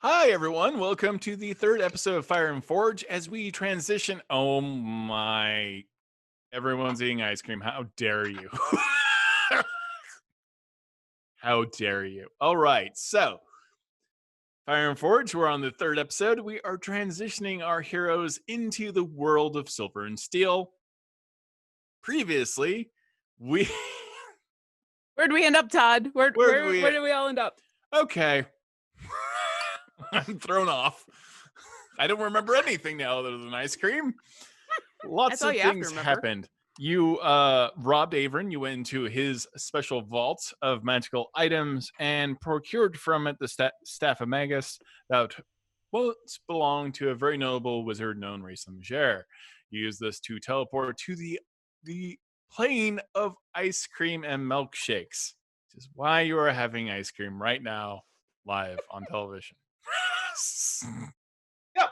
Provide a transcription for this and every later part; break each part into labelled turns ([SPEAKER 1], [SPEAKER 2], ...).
[SPEAKER 1] Hi, everyone. Welcome to the third episode of Fire and Forge as we transition. Oh my. Everyone's eating ice cream. How dare you? How dare you? All right. So, Fire and Forge, we're on the third episode. We are transitioning our heroes into the world of Silver and Steel. Previously, we.
[SPEAKER 2] Where'd we end up, Todd? Where did we all end up?
[SPEAKER 1] Okay. I'm thrown off. I don't remember anything now other than ice cream. Lots of things happened. You robbed Averin. You went into his special vault of magical items and procured from it the Staff of Magus that once belonged to a very notable wizard known Racem Ger. You use this to teleport to the plane of ice cream and milkshakes, which is why you are having ice cream right now live on television.
[SPEAKER 3] Yep.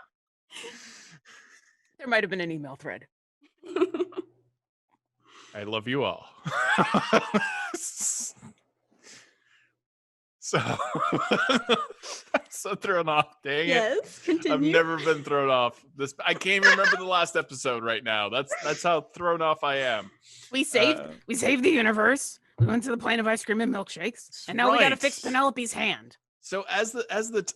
[SPEAKER 2] There might have been an email thread.
[SPEAKER 1] I love you all. So I'm so thrown off. Dang it.
[SPEAKER 3] Continue.
[SPEAKER 1] I've never been thrown off. I can't even remember the last episode right now. That's how thrown off I am.
[SPEAKER 2] We saved the universe. We went to the plane of ice cream and milkshakes, and now we got to fix Penelope's hand.
[SPEAKER 1] So as the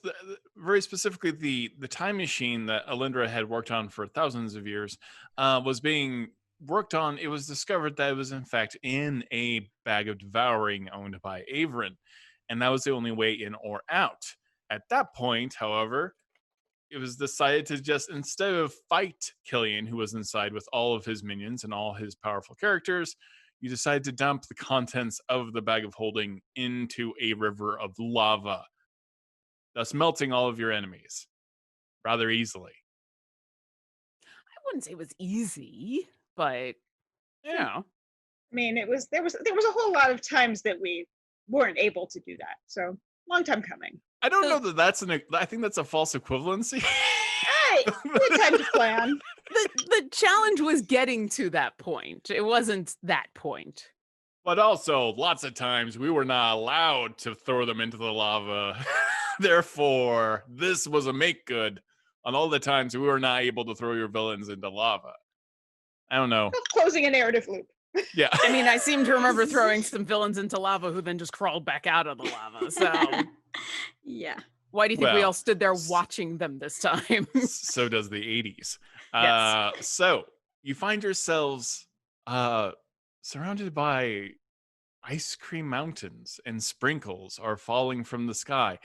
[SPEAKER 1] very specifically the time machine that Alyndra had worked on for thousands of years was being worked on, it was discovered that it was in fact in a bag of devouring owned by Averin, and that was the only way in or out. At that point, however, it was decided to just, instead of fight Killian, who was inside with all of his minions and all his powerful characters, you decided to dump the contents of the bag of holding into a river of lava, thus melting all of your enemies rather easily.
[SPEAKER 2] I wouldn't say it was easy, but yeah.
[SPEAKER 3] I mean, there was a whole lot of times that we weren't able to do that. So long time coming.
[SPEAKER 1] I don't know that that's I think that's a false equivalency.
[SPEAKER 3] Hey, good time to plan.
[SPEAKER 2] The challenge was getting to that point. It wasn't that point.
[SPEAKER 1] But also, lots of times we were not allowed to throw them into the lava. Therefore, this was a make good on all the times we were not able to throw your villains into lava. I don't know.
[SPEAKER 3] Closing a narrative loop.
[SPEAKER 1] Yeah.
[SPEAKER 2] I mean, I seem to remember throwing some villains into lava who then just crawled back out of the lava. So,
[SPEAKER 4] yeah.
[SPEAKER 2] Why do you think we all stood there watching them this time?
[SPEAKER 1] So does the 80s.
[SPEAKER 2] Yes.
[SPEAKER 1] So you find yourselves surrounded by ice cream mountains, and sprinkles are falling from the sky.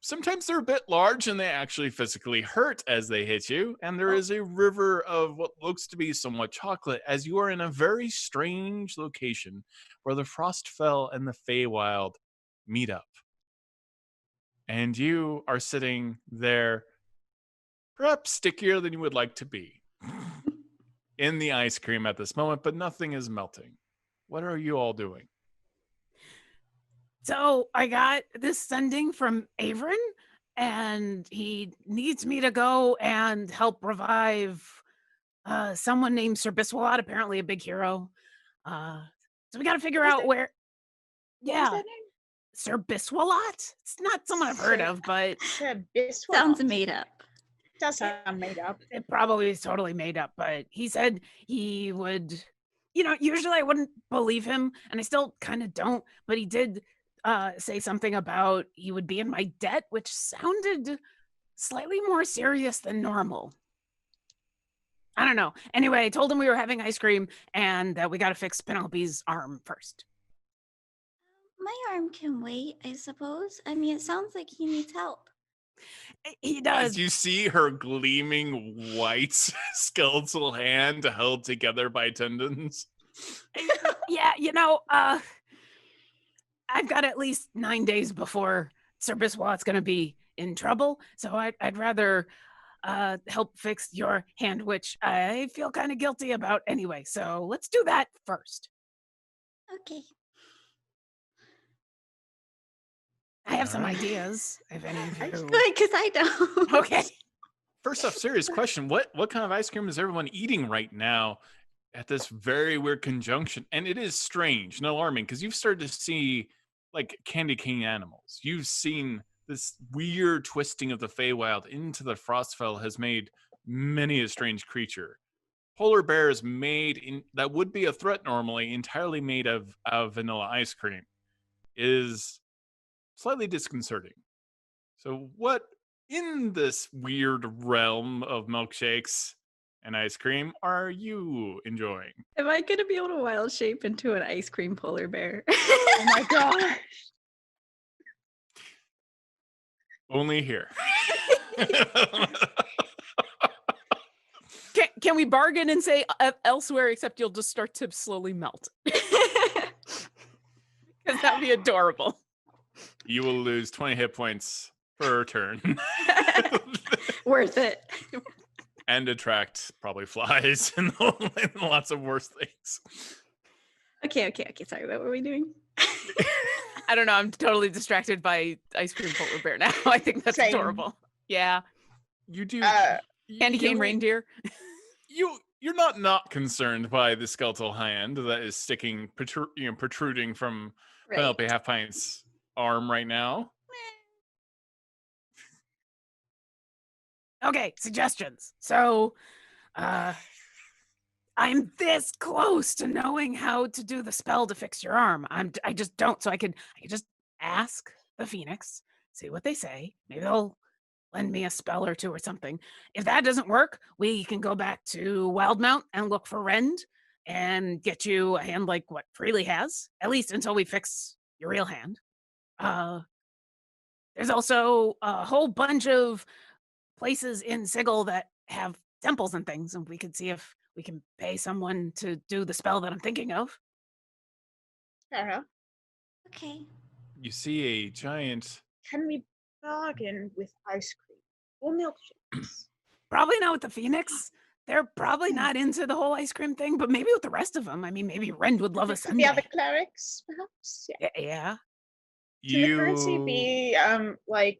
[SPEAKER 1] Sometimes they're a bit large and they actually physically hurt as they hit you. And there is a river of what looks to be somewhat chocolate as you are in a very strange location where the Frostfell and the Feywild meet up. And you are sitting there, perhaps stickier than you would like to be, in the ice cream at this moment, but nothing is melting. What are you all doing?
[SPEAKER 2] So I got this sending from Averin, and he needs me to go and help revive someone named Sir Biswalot, apparently a big hero. So we got to figure out where.
[SPEAKER 3] What was that name?
[SPEAKER 2] Sir Biswalot? It's not someone I've heard of, but
[SPEAKER 4] sounds made up.
[SPEAKER 3] Does sound made up.
[SPEAKER 2] It probably is totally made up, but he said he would, usually I wouldn't believe him, and I still kind of don't, but he did say something about he would be in my debt, which sounded slightly more serious than normal. I don't know. Anyway, I told him we were having ice cream and that we got to fix Penelope's arm first.
[SPEAKER 4] My arm can wait, I suppose. I mean, it sounds like he needs help.
[SPEAKER 2] He does.
[SPEAKER 1] As you see her gleaming white skeletal hand held together by tendons.
[SPEAKER 2] Yeah, I've got at least 9 days before Sir Biswalot's going to be in trouble, so I'd rather help fix your hand, which I feel kind of guilty about anyway. So let's do that first.
[SPEAKER 4] Okay.
[SPEAKER 2] I have some ideas, if any of you.
[SPEAKER 4] Good, because I don't.
[SPEAKER 2] Okay.
[SPEAKER 1] First off, serious question. What kind of ice cream is everyone eating right now at this very weird conjunction? And it is strange and alarming because you've started to see like candy cane animals. You've seen this weird twisting of the Feywild into the Frostfell has made many a strange creature. Polar bears that would be a threat normally, entirely made of vanilla ice cream, is slightly disconcerting. So what in this weird realm of milkshakes and ice cream are you enjoying?
[SPEAKER 5] Am I going to be able to wild shape into an ice cream polar bear?
[SPEAKER 3] Oh my god.
[SPEAKER 1] Only here.
[SPEAKER 2] Can we bargain and say elsewhere, except you'll just start to slowly melt? Because that'd be adorable.
[SPEAKER 1] You will lose 20 hit points per turn.
[SPEAKER 5] Worth it.
[SPEAKER 1] And attract probably flies and lots of worse things.
[SPEAKER 5] Okay. Sorry, what were we doing?
[SPEAKER 2] I don't know. I'm totally distracted by ice cream polar bear now. I think that's
[SPEAKER 3] Same.
[SPEAKER 2] adorable. Yeah.
[SPEAKER 1] You do.
[SPEAKER 2] Candy cane reindeer.
[SPEAKER 1] You're not concerned by the skeletal hand that is sticking, protruding from Penelope Halfpint's arm right now.
[SPEAKER 2] Okay, suggestions. So, I'm this close to knowing how to do the spell to fix your arm. I just don't. So I could just ask the Phoenix, see what they say. Maybe they'll lend me a spell or two or something. If that doesn't work, we can go back to Wildmount and look for Rend and get you a hand like what Freely has, at least until we fix your real hand. There's also a whole bunch of places in Sigil that have temples and things, and we could see if we can pay someone to do the spell that I'm thinking of.
[SPEAKER 3] Sarah,
[SPEAKER 4] Okay.
[SPEAKER 1] You see a giant.
[SPEAKER 3] can we bargain with ice cream or milkshakes?
[SPEAKER 2] Probably not with the Phoenix. They're probably not into the whole ice cream thing, but maybe with the rest of them. I mean, maybe Rend would love a
[SPEAKER 3] The
[SPEAKER 2] sundae.
[SPEAKER 3] other clerics, perhaps? Yeah.
[SPEAKER 2] Yeah.
[SPEAKER 3] Can the currency
[SPEAKER 1] You
[SPEAKER 3] be like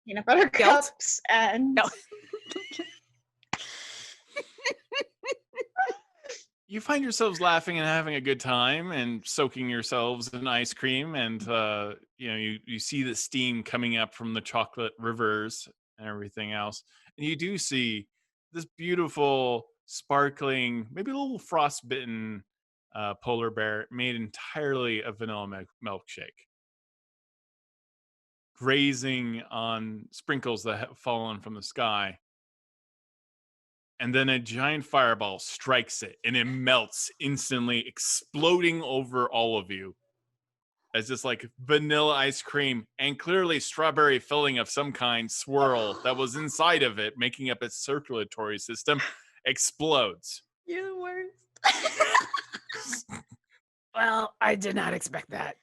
[SPEAKER 3] peanut butter
[SPEAKER 2] Guilt?
[SPEAKER 3] cups and
[SPEAKER 2] No.
[SPEAKER 1] you find yourselves laughing and having a good time and soaking yourselves in ice cream, and you see the steam coming up from the chocolate rivers and everything else, and you do see this beautiful sparkling, maybe a little frostbitten polar bear made entirely of vanilla milkshake, grazing on sprinkles that have fallen from the sky. And then a giant fireball strikes it, and it melts instantly, exploding over all of you. As this like vanilla ice cream and clearly strawberry filling of some kind swirl that was inside of it, making up its circulatory system, explodes.
[SPEAKER 5] You're the worst.
[SPEAKER 2] Well, I did not expect that.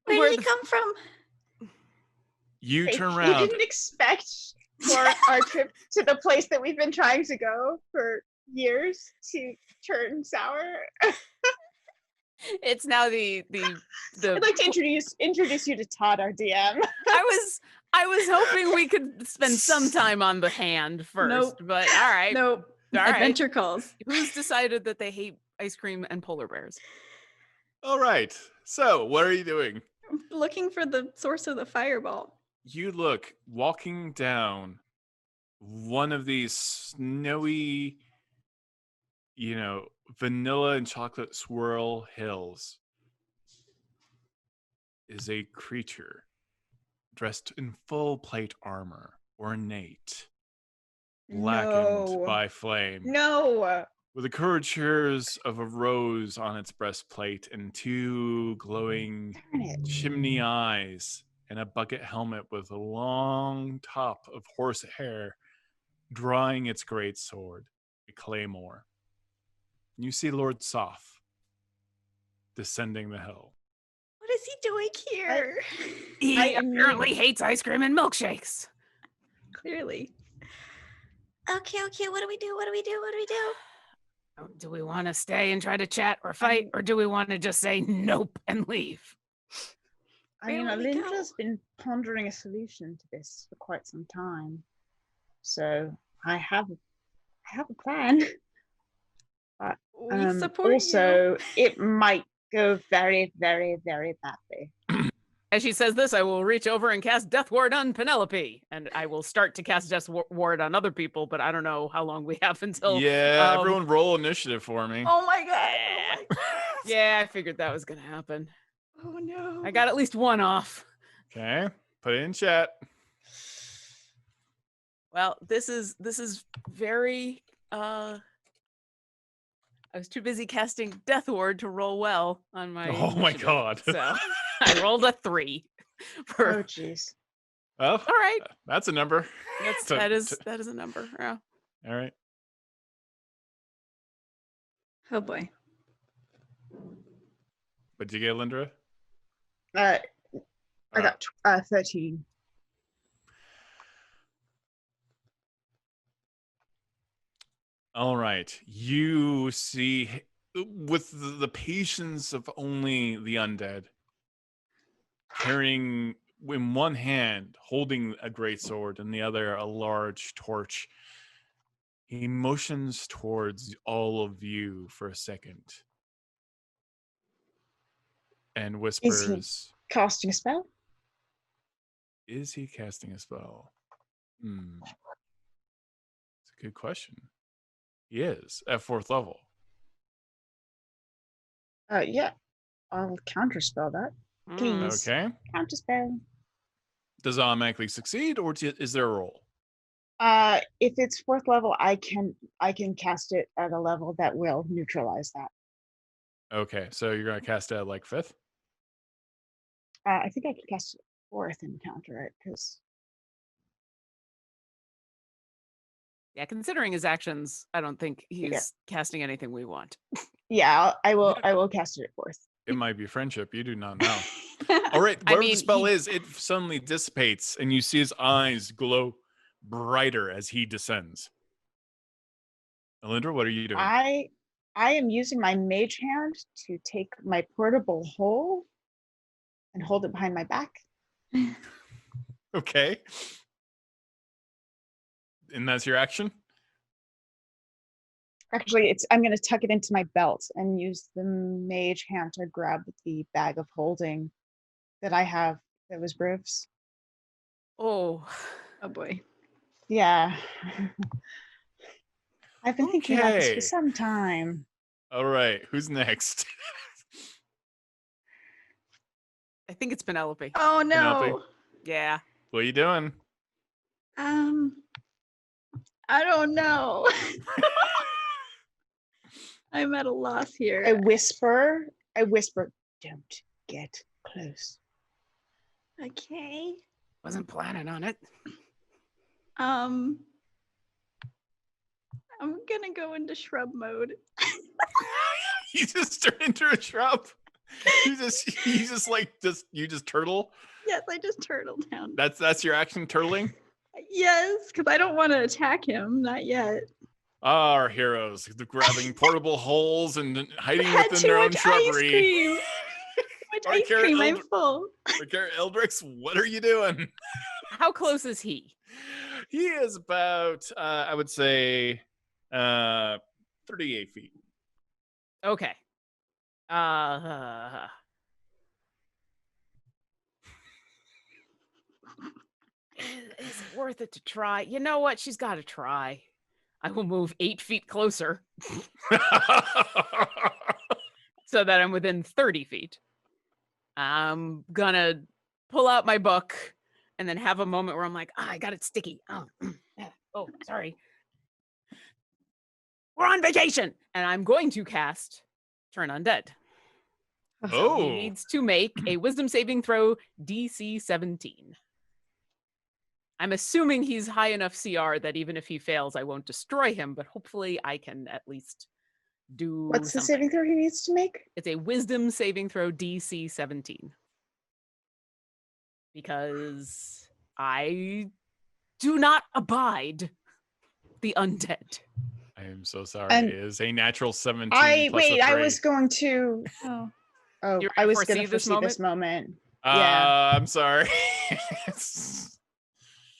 [SPEAKER 5] Where did it come from?
[SPEAKER 1] You
[SPEAKER 3] Wait,
[SPEAKER 1] turn
[SPEAKER 3] you
[SPEAKER 1] around.
[SPEAKER 3] didn't expect for our trip to the place that we've been trying to go for years to turn sour.
[SPEAKER 2] It's now the
[SPEAKER 3] I'd like to introduce you to Todd, our DM.
[SPEAKER 2] I was hoping we could spend some time on the hand first,
[SPEAKER 5] Nope.
[SPEAKER 2] but all right.
[SPEAKER 5] Nope.
[SPEAKER 2] All right.
[SPEAKER 5] Adventure calls.
[SPEAKER 2] Who's decided that they hate ice cream and polar bears?
[SPEAKER 1] All right. So, what are you doing?
[SPEAKER 5] I'm looking for the source of the fireball.
[SPEAKER 1] You look walking down one of these snowy, vanilla and chocolate swirl hills is a creature dressed in full plate armor, ornate, blackened
[SPEAKER 3] No.
[SPEAKER 1] by flame,
[SPEAKER 3] No.
[SPEAKER 1] with the curvatures of a rose on its breastplate and two glowing
[SPEAKER 3] Darn it.
[SPEAKER 1] chimney eyes, and a bucket helmet with a long top of horse hair drawing its great sword, a claymore. You see Lord Soth descending the hill.
[SPEAKER 5] What is he doing here?
[SPEAKER 2] He
[SPEAKER 3] I
[SPEAKER 2] apparently hates ice cream and milkshakes.
[SPEAKER 5] Clearly.
[SPEAKER 4] Okay. What do we do?
[SPEAKER 2] Do we want to stay and try to chat or fight, or do we want to just say nope and leave?
[SPEAKER 3] I mean,
[SPEAKER 5] Where will we go?
[SPEAKER 3] Alyndra's been pondering a solution to this for quite some time. So I have a plan. But
[SPEAKER 5] We support
[SPEAKER 3] also, it might go very, very, very badly.
[SPEAKER 2] As she says this, I will reach over and cast Death Ward on Penelope, and I will start to cast Death Ward on other people, but I don't know how long we have until.
[SPEAKER 1] Yeah, everyone roll initiative for me.
[SPEAKER 5] Oh my god.
[SPEAKER 2] Yeah.
[SPEAKER 5] Oh, my
[SPEAKER 2] Yeah, I figured that was gonna happen.
[SPEAKER 5] oh no.
[SPEAKER 2] I got at least one off.
[SPEAKER 1] Okay, put it in chat.
[SPEAKER 2] Well, this is very. I was too busy casting Death Ward to roll well on my.
[SPEAKER 1] Oh my
[SPEAKER 2] initiative,
[SPEAKER 1] god.
[SPEAKER 2] So I rolled a 3. For,
[SPEAKER 3] Oh, jeez.
[SPEAKER 1] Well,
[SPEAKER 2] all right,
[SPEAKER 1] that's a number.
[SPEAKER 2] that is a number. Yeah.
[SPEAKER 1] All right.
[SPEAKER 5] Oh boy.
[SPEAKER 1] What'd you get, Alyndra?
[SPEAKER 3] I got 13.
[SPEAKER 1] All right. You see, with the patience of only the undead, carrying in one hand, holding a great sword, and the other a large torch, he motions towards all of you for a second and whispers,
[SPEAKER 3] Casting a spell?
[SPEAKER 1] is he casting a spell? It's a good question. He is at 4th level.
[SPEAKER 3] Yeah. I'll counterspell that. Please.
[SPEAKER 1] Okay.
[SPEAKER 3] Counterspell.
[SPEAKER 1] Does it automatically succeed, or is there a roll?
[SPEAKER 3] If it's 4th level, I can cast it at a level that will neutralize that.
[SPEAKER 1] Okay, so you're gonna cast it at like 5th?
[SPEAKER 3] I think I can cast it 4th and counter it because
[SPEAKER 2] Yeah, considering his actions, I don't think he's casting anything we want.
[SPEAKER 3] yeah, I will cast it at 4th.
[SPEAKER 1] It might be friendship. You do not know. All right, whatever the spell is, it suddenly dissipates, and you see his eyes glow brighter as he descends. Alyndra, what are you doing?
[SPEAKER 3] I am using my mage hand to take my portable hole and hold it behind my back.
[SPEAKER 1] Okay. And that's your action?
[SPEAKER 3] Actually, I'm going to tuck it into my belt and use the mage hand to grab the bag of holding that I have that was Briv's.
[SPEAKER 2] Oh.
[SPEAKER 5] Oh boy.
[SPEAKER 3] Yeah. I've been thinking about this
[SPEAKER 1] Okay.
[SPEAKER 3] for some time.
[SPEAKER 1] All right, who's next?
[SPEAKER 2] I think it's Penelope.
[SPEAKER 5] Oh no.
[SPEAKER 1] Penelope?
[SPEAKER 2] Yeah.
[SPEAKER 1] What are you doing?
[SPEAKER 5] I don't know. I'm at a loss here.
[SPEAKER 3] I whisper, don't get close.
[SPEAKER 5] Okay.
[SPEAKER 2] Wasn't planning on it.
[SPEAKER 5] I'm gonna go into shrub mode.
[SPEAKER 1] You just turn into a shrub. You just turtle.
[SPEAKER 5] Yes, I just turtled down.
[SPEAKER 1] That's your action, turtling.
[SPEAKER 5] Yes, because I don't want to attack him. Not yet.
[SPEAKER 1] Our heroes, grabbing portable holes and hiding
[SPEAKER 5] Had
[SPEAKER 1] within
[SPEAKER 5] too
[SPEAKER 1] their own
[SPEAKER 5] much
[SPEAKER 1] shrubbery.
[SPEAKER 5] Ice cream. Much ice
[SPEAKER 1] Orkira
[SPEAKER 5] cream. I'm
[SPEAKER 1] Eldr-
[SPEAKER 5] full.
[SPEAKER 1] Orkira Eldrix, what are you doing?
[SPEAKER 2] How close is he?
[SPEAKER 1] He is about, I would say, 38 feet.
[SPEAKER 2] Okay. Is it worth it to try? You know what? She's got to try. I will move 8 feet closer so that I'm within 30 feet. I'm gonna pull out my book and then have a moment where I'm like, I got it sticky. Oh, sorry. We're on vacation. And I'm going to cast Turn Undead. So he needs to make a wisdom saving throw DC 17. I'm assuming he's high enough CR that even if he fails, I won't destroy him, but hopefully I can at least do
[SPEAKER 3] What's the
[SPEAKER 2] something.
[SPEAKER 3] saving throw he needs to make?
[SPEAKER 2] It's a wisdom saving throw DC 17. Because I do not abide the undead.
[SPEAKER 1] I am so sorry.
[SPEAKER 3] And
[SPEAKER 1] it is a natural 17.
[SPEAKER 3] I
[SPEAKER 1] plus a 3.
[SPEAKER 3] was going to.
[SPEAKER 5] Oh.
[SPEAKER 3] Oh,
[SPEAKER 2] You
[SPEAKER 3] I was
[SPEAKER 2] foresee
[SPEAKER 3] going to
[SPEAKER 2] this
[SPEAKER 3] foresee this moment.
[SPEAKER 1] I'm sorry.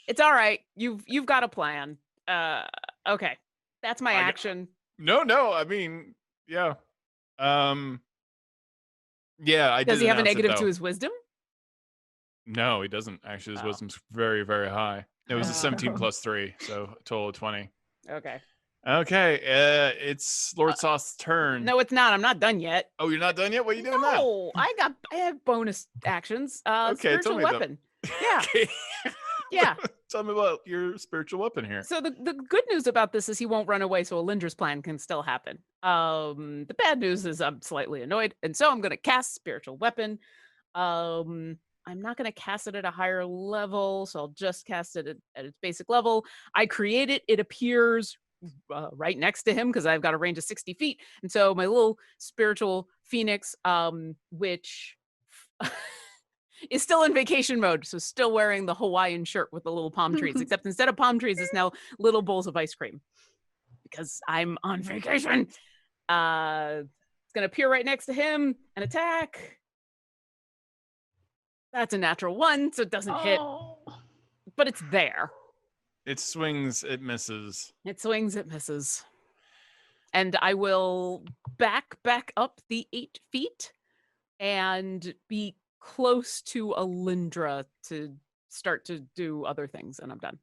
[SPEAKER 2] It's all right. You've got a plan. Okay. That's my action.
[SPEAKER 1] No. I mean, yeah. Yeah, I
[SPEAKER 2] Does
[SPEAKER 1] did
[SPEAKER 2] he have a
[SPEAKER 1] announce it,
[SPEAKER 2] negative
[SPEAKER 1] though.
[SPEAKER 2] to his wisdom?
[SPEAKER 1] No, he doesn't. Actually, his
[SPEAKER 2] Oh.
[SPEAKER 1] wisdom's very, very high. It was a
[SPEAKER 2] Oh.
[SPEAKER 1] 17 plus 3, so a total of 20.
[SPEAKER 2] Okay.
[SPEAKER 1] Okay, it's Lord Sauce's turn.
[SPEAKER 2] No, it's not. I'm not done yet.
[SPEAKER 1] Oh, you're not done yet? What are you doing now?
[SPEAKER 2] No, I have bonus actions.
[SPEAKER 1] Okay, tell
[SPEAKER 2] Spiritual
[SPEAKER 1] me them.
[SPEAKER 2] weapon. Yeah.
[SPEAKER 1] Okay.
[SPEAKER 2] Yeah.
[SPEAKER 1] Tell me about your spiritual weapon here.
[SPEAKER 2] So the good news about this is he won't run away, so Alyndra's plan can still happen. The bad news is I'm slightly annoyed, and so I'm gonna cast spiritual weapon. I'm not gonna cast it at a higher level, so I'll just cast it at its basic level. I create it, it appears right next to him because I've got a range of 60 feet. And so my little spiritual phoenix, which is still in vacation mode, so still wearing the Hawaiian shirt with the little palm trees, except instead of palm trees, it's now little bowls of ice cream because I'm on vacation. It's gonna appear right next to him and attack. That's a natural 1, so it doesn't hit, but it's there.
[SPEAKER 1] It swings, it misses.
[SPEAKER 2] It swings, it misses. And I will back up the 8 feet and be close to Alyndra to start to do other things, and I'm done.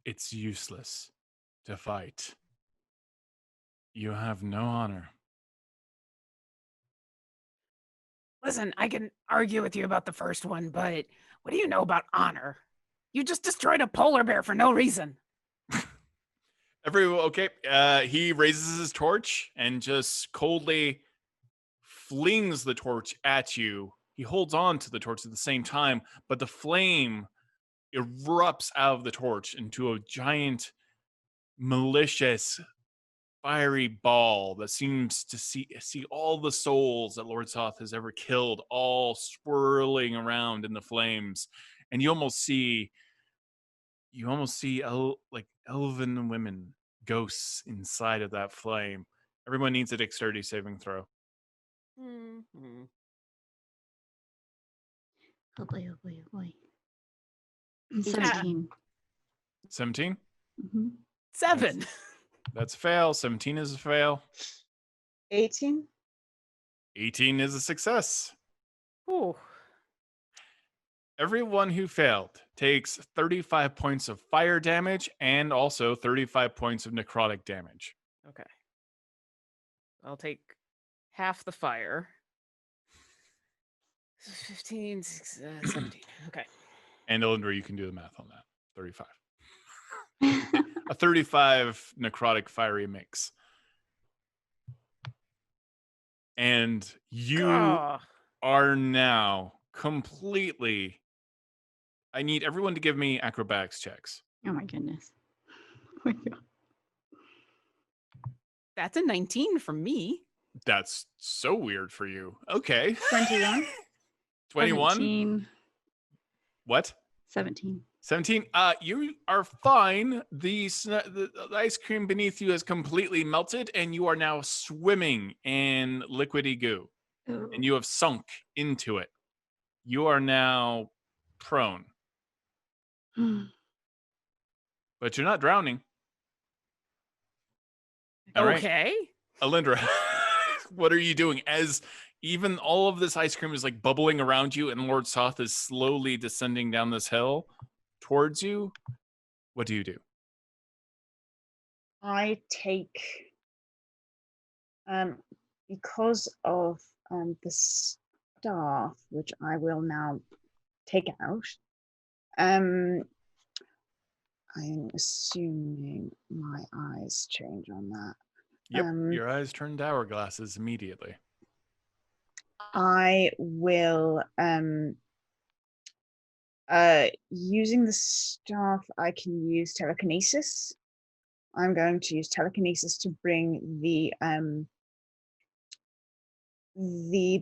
[SPEAKER 1] It's useless to fight. You have no honor.
[SPEAKER 2] Listen, I can argue with you about the first one, but what do you know about honor? You just destroyed a polar bear for no reason.
[SPEAKER 1] He raises his torch and just coldly flings the torch at you. He holds on to the torch at the same time, but the flame erupts out of the torch into a giant, malicious, fiery ball that seems to see all the souls that Lord Soth has ever killed, all swirling around in the flames, and you almost see elven women, ghosts inside of that flame. Everyone needs a dexterity saving throw.
[SPEAKER 2] Mm-hmm.
[SPEAKER 5] Oh boy, oh boy, oh boy. 17.
[SPEAKER 1] 17?
[SPEAKER 5] Mm-hmm.
[SPEAKER 2] 7.
[SPEAKER 1] That's a fail. 17 is a fail.
[SPEAKER 3] 18.
[SPEAKER 1] 18 is a success.
[SPEAKER 2] Ooh.
[SPEAKER 1] Everyone who failed takes 35 points of fire damage and also 35 points of necrotic damage.
[SPEAKER 2] Okay. I'll take half the fire. 15, 17. Okay.
[SPEAKER 1] And Alyndra, you can do the math on that. 35. A 35 necrotic fiery mix. And you are now completely... I need everyone to give me acrobatics checks.
[SPEAKER 5] Oh my goodness. Oh my God.
[SPEAKER 2] That's a 19 from me.
[SPEAKER 1] That's so weird for you. Okay.
[SPEAKER 3] 21.
[SPEAKER 1] 21?
[SPEAKER 5] 17.
[SPEAKER 1] What?
[SPEAKER 5] 17.
[SPEAKER 1] 17. You are fine. The ice cream beneath you has completely melted, and you are now swimming in liquidy goo.
[SPEAKER 5] Oh.
[SPEAKER 1] And you have sunk into it. You are now prone. But you're not drowning. All right.
[SPEAKER 2] Okay.
[SPEAKER 1] Alyndra, what are you doing as even all of this ice cream is like bubbling around you and Lord Soth is slowly descending down this hill towards you? What do you do?
[SPEAKER 3] I take, because of the staff, which I will now take out, I'm assuming my eyes change on that.
[SPEAKER 1] Yep, your eyes turn hourglasses immediately.
[SPEAKER 3] I will, using the staff, I can use telekinesis. I'm going to use telekinesis to bring the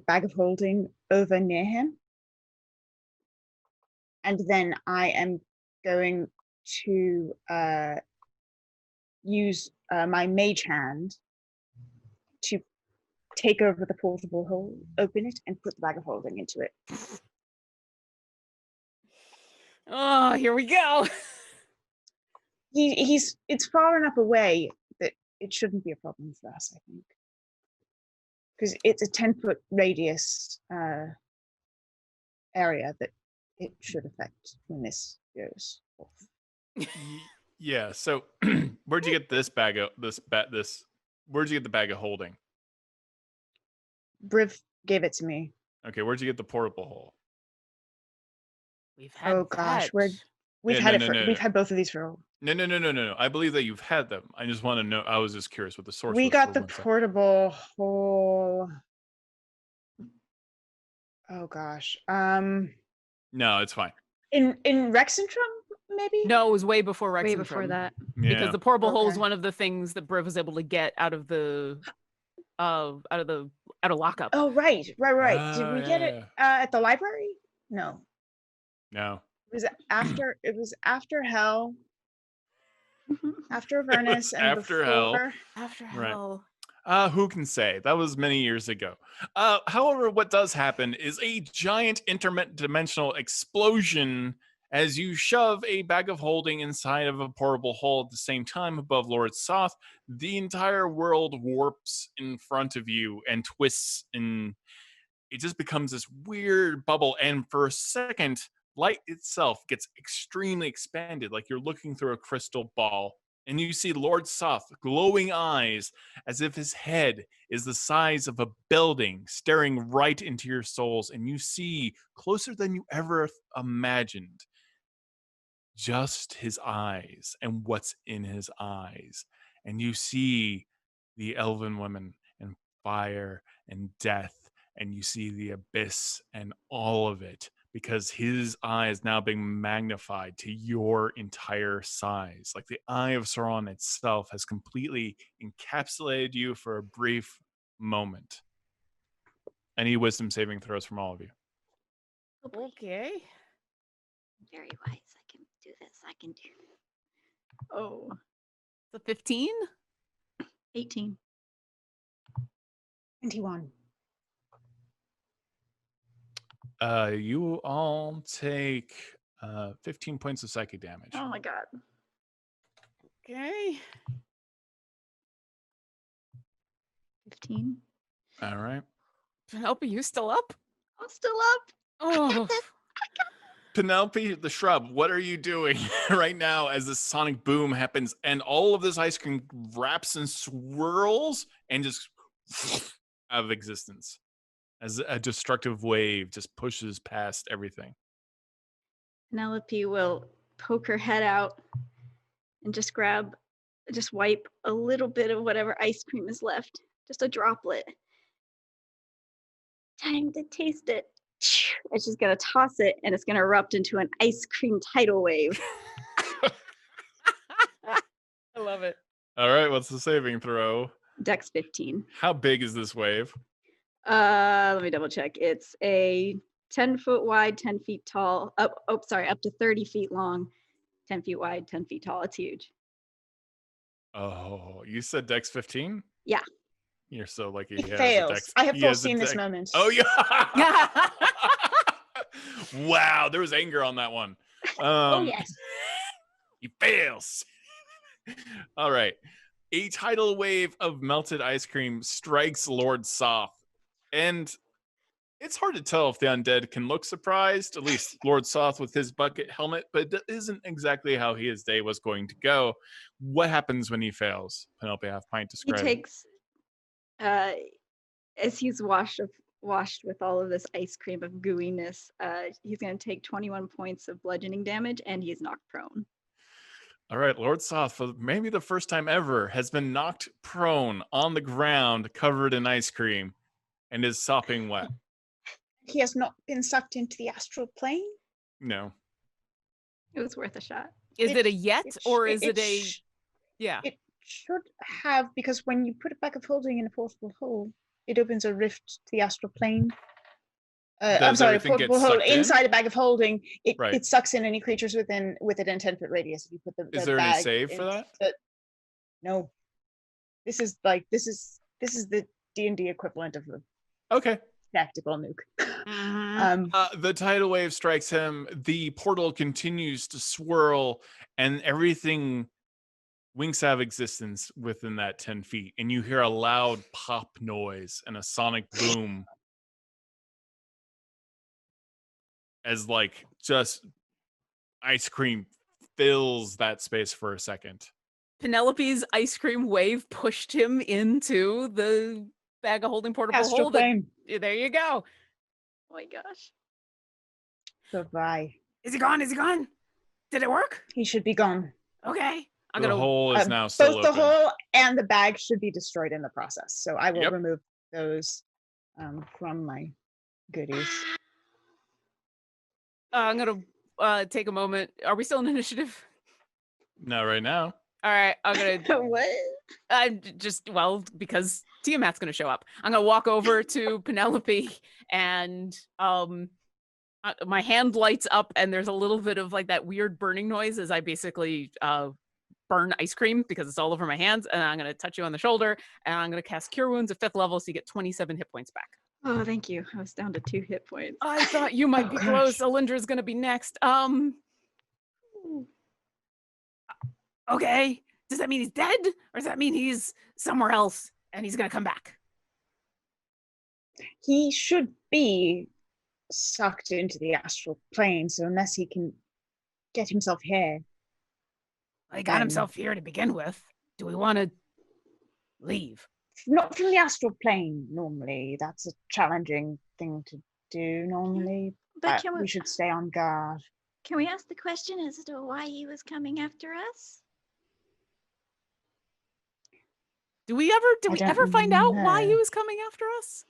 [SPEAKER 3] bag of holding over near him. And then I am going to use my mage hand to take over the portable hole, open it, and put the bag of holding into it.
[SPEAKER 2] Oh, here we go.
[SPEAKER 3] It's far enough away that it shouldn't be a problem for us, I think. because it's a 10-foot radius area that it should affect when this goes off.
[SPEAKER 1] Yeah. So, where'd you get this bag of Where'd you get the bag of holding?
[SPEAKER 3] Briv gave it to me.
[SPEAKER 1] Okay. Where'd you get the portable hole?
[SPEAKER 2] We've had
[SPEAKER 3] Oh gosh,
[SPEAKER 2] that.
[SPEAKER 3] we've
[SPEAKER 1] Yeah,
[SPEAKER 3] had
[SPEAKER 1] no,
[SPEAKER 3] it for
[SPEAKER 1] no, no,
[SPEAKER 3] we've
[SPEAKER 1] no.
[SPEAKER 3] had both of these for.
[SPEAKER 1] No. I believe that you've had them. I just want to know. I was just curious what the source was.
[SPEAKER 3] We got
[SPEAKER 1] for
[SPEAKER 3] the
[SPEAKER 1] 1 second.
[SPEAKER 3] portable hole. Oh gosh.
[SPEAKER 1] No, it's fine.
[SPEAKER 3] In Rexentrum, maybe?
[SPEAKER 2] No, it was way before Rex.
[SPEAKER 5] Way before that.
[SPEAKER 1] Yeah.
[SPEAKER 2] Because the portable hole is
[SPEAKER 3] Okay.
[SPEAKER 2] one of the things that Briv was able to get out of lockup.
[SPEAKER 3] Oh right. Did
[SPEAKER 1] Oh,
[SPEAKER 3] we get it
[SPEAKER 1] yeah.
[SPEAKER 3] at the library? No.
[SPEAKER 1] No.
[SPEAKER 3] It was after Hell, after
[SPEAKER 1] was
[SPEAKER 3] Avernus, and
[SPEAKER 1] after Hell.
[SPEAKER 3] before.
[SPEAKER 2] After
[SPEAKER 1] Right.
[SPEAKER 2] hell.
[SPEAKER 1] Who can say? That was many years ago. However, what does happen is a giant interdimensional explosion as you shove a bag of holding inside of a portable hole at the same time above Lord Soth. The entire world warps in front of you and twists, and it just becomes this weird bubble. And for a second, light itself gets extremely expanded, like you're looking through a crystal ball. And you see Lord Soth, glowing eyes, as if his head is the size of a building, staring right into your souls. And you see, closer than you ever imagined, just his eyes and what's in his eyes. And you see the elven women and fire and death, and you see the abyss and all of it, because his eye is now being magnified to your entire size. Like the eye of Sauron itself has completely encapsulated you for a brief moment. Any wisdom saving throws from all of you?
[SPEAKER 4] Oh boy,
[SPEAKER 2] Okay.
[SPEAKER 4] very wise. I can do this. I can do
[SPEAKER 5] Oh,
[SPEAKER 2] The 15?
[SPEAKER 5] 18.
[SPEAKER 3] 21.
[SPEAKER 1] You all take 15 points of psychic damage.
[SPEAKER 5] Oh my god.
[SPEAKER 2] Okay.
[SPEAKER 5] 15.
[SPEAKER 1] All right.
[SPEAKER 2] Penelope, you still up?
[SPEAKER 5] I'm still up.
[SPEAKER 2] Oh.
[SPEAKER 1] Penelope, the shrub, what are you doing right now as this sonic boom happens and all of this ice cream wraps and swirls and just out of existence as a destructive wave just pushes past everything?
[SPEAKER 5] Penelope will poke her head out and just wipe a little bit of whatever ice cream is left. Just a droplet. Time to taste it. And she's gonna toss it, and it's gonna erupt into an ice cream tidal wave.
[SPEAKER 2] I love it.
[SPEAKER 1] All right, what's the saving throw?
[SPEAKER 5] Dex 15.
[SPEAKER 1] How big is this wave?
[SPEAKER 5] Let me double check. It's a 10-foot wide, 10 feet tall. Up to 30 feet long, 10 feet wide, 10 feet tall. It's huge.
[SPEAKER 1] Oh, you said Dex 15?
[SPEAKER 5] Yeah.
[SPEAKER 1] You're so lucky.
[SPEAKER 3] He
[SPEAKER 1] has a
[SPEAKER 3] fails.
[SPEAKER 1] Dex-
[SPEAKER 3] I have
[SPEAKER 1] he has a
[SPEAKER 3] foreseen this
[SPEAKER 1] Dex-
[SPEAKER 3] moment.
[SPEAKER 1] Oh, yeah. Wow, there was anger on that one.
[SPEAKER 3] Oh yes.
[SPEAKER 1] He fails. All right. A tidal wave of melted ice cream strikes Lord Soth. And it's hard to tell if the undead can look surprised, at least Lord Soth with his bucket helmet, but that isn't exactly how his day was going to go. What happens when he fails? Penelope Halfpint,
[SPEAKER 5] He
[SPEAKER 1] describe it.
[SPEAKER 5] takes, as he's washed with all of this ice cream of gooiness, he's going to take 21 points of bludgeoning damage, and he's knocked prone.
[SPEAKER 1] All right, Lord Soth, for maybe the first time ever, has been knocked prone on the ground, covered in ice cream, and is sopping wet.
[SPEAKER 3] He has not been sucked into the astral plane.
[SPEAKER 1] No.
[SPEAKER 5] It was worth a shot.
[SPEAKER 2] Is it a yet
[SPEAKER 3] It
[SPEAKER 2] or
[SPEAKER 3] sh-
[SPEAKER 2] is it a
[SPEAKER 3] sh-
[SPEAKER 2] yeah?
[SPEAKER 3] It should have, because when you put a bag of holding in a portable hole, it opens a rift to the astral plane. I'm
[SPEAKER 1] Does
[SPEAKER 3] sorry, a
[SPEAKER 1] everything get
[SPEAKER 3] portable hole
[SPEAKER 1] sucked in?
[SPEAKER 3] inside a bag of holding. It
[SPEAKER 1] Right.
[SPEAKER 3] it sucks in any creatures within a 10-foot radius. If you put the
[SPEAKER 1] Is there any
[SPEAKER 3] bag
[SPEAKER 1] save for
[SPEAKER 3] in-
[SPEAKER 1] that?
[SPEAKER 3] No. This is the D&D equivalent of a
[SPEAKER 1] Okay.
[SPEAKER 3] tactical nuke.
[SPEAKER 2] Mhm.
[SPEAKER 1] The tidal wave strikes him. The portal continues to swirl, and everything winks have existence within that 10 feet, and you hear a loud pop noise and a sonic boom as like just ice cream fills that space for a second.
[SPEAKER 2] Penelope's ice cream wave pushed him into the bag of holding portable
[SPEAKER 3] Astral
[SPEAKER 2] hole.
[SPEAKER 3] plane.
[SPEAKER 2] There you go.
[SPEAKER 5] Oh my gosh.
[SPEAKER 3] Goodbye.
[SPEAKER 2] Is he gone? Is he gone? Did it work?
[SPEAKER 3] He should be gone.
[SPEAKER 2] Okay. I'm
[SPEAKER 1] The
[SPEAKER 2] gonna.
[SPEAKER 1] hole is now still
[SPEAKER 3] Both the
[SPEAKER 1] open.
[SPEAKER 3] hole and the bag should be destroyed in the process. So I will
[SPEAKER 1] Yep.
[SPEAKER 3] remove those from my goodies.
[SPEAKER 2] I'm gonna take a moment. Are we still in initiative?
[SPEAKER 1] Not right now.
[SPEAKER 2] All right. I'm gonna.
[SPEAKER 5] What?
[SPEAKER 2] I'm just because Tiamat's gonna show up. I'm gonna walk over to Penelope and my hand lights up and there's a little bit of like that weird burning noise as I basically burn ice cream because it's all over my hands, and I'm gonna touch you on the shoulder and I'm gonna cast Cure Wounds at 5th level so you get 27 hit points back.
[SPEAKER 5] Oh, thank you. I was down to 2 hit points.
[SPEAKER 2] I thought you might be
[SPEAKER 3] gosh.
[SPEAKER 2] close. Alyndra's gonna be next. Okay. Does that mean he's dead? Or does that mean he's somewhere else and he's gonna come back?
[SPEAKER 3] He should be sucked into the astral plane, so unless he can get himself here.
[SPEAKER 2] He got himself here to begin with. Do we want to leave?
[SPEAKER 3] Not from the astral plane, normally. That's a challenging thing to do normally.
[SPEAKER 5] But
[SPEAKER 3] But we should stay on guard.
[SPEAKER 4] Can we ask the question as to why he was coming after us?
[SPEAKER 2] Did we
[SPEAKER 3] don't
[SPEAKER 2] ever find out why he
[SPEAKER 3] know.
[SPEAKER 2] was coming after us?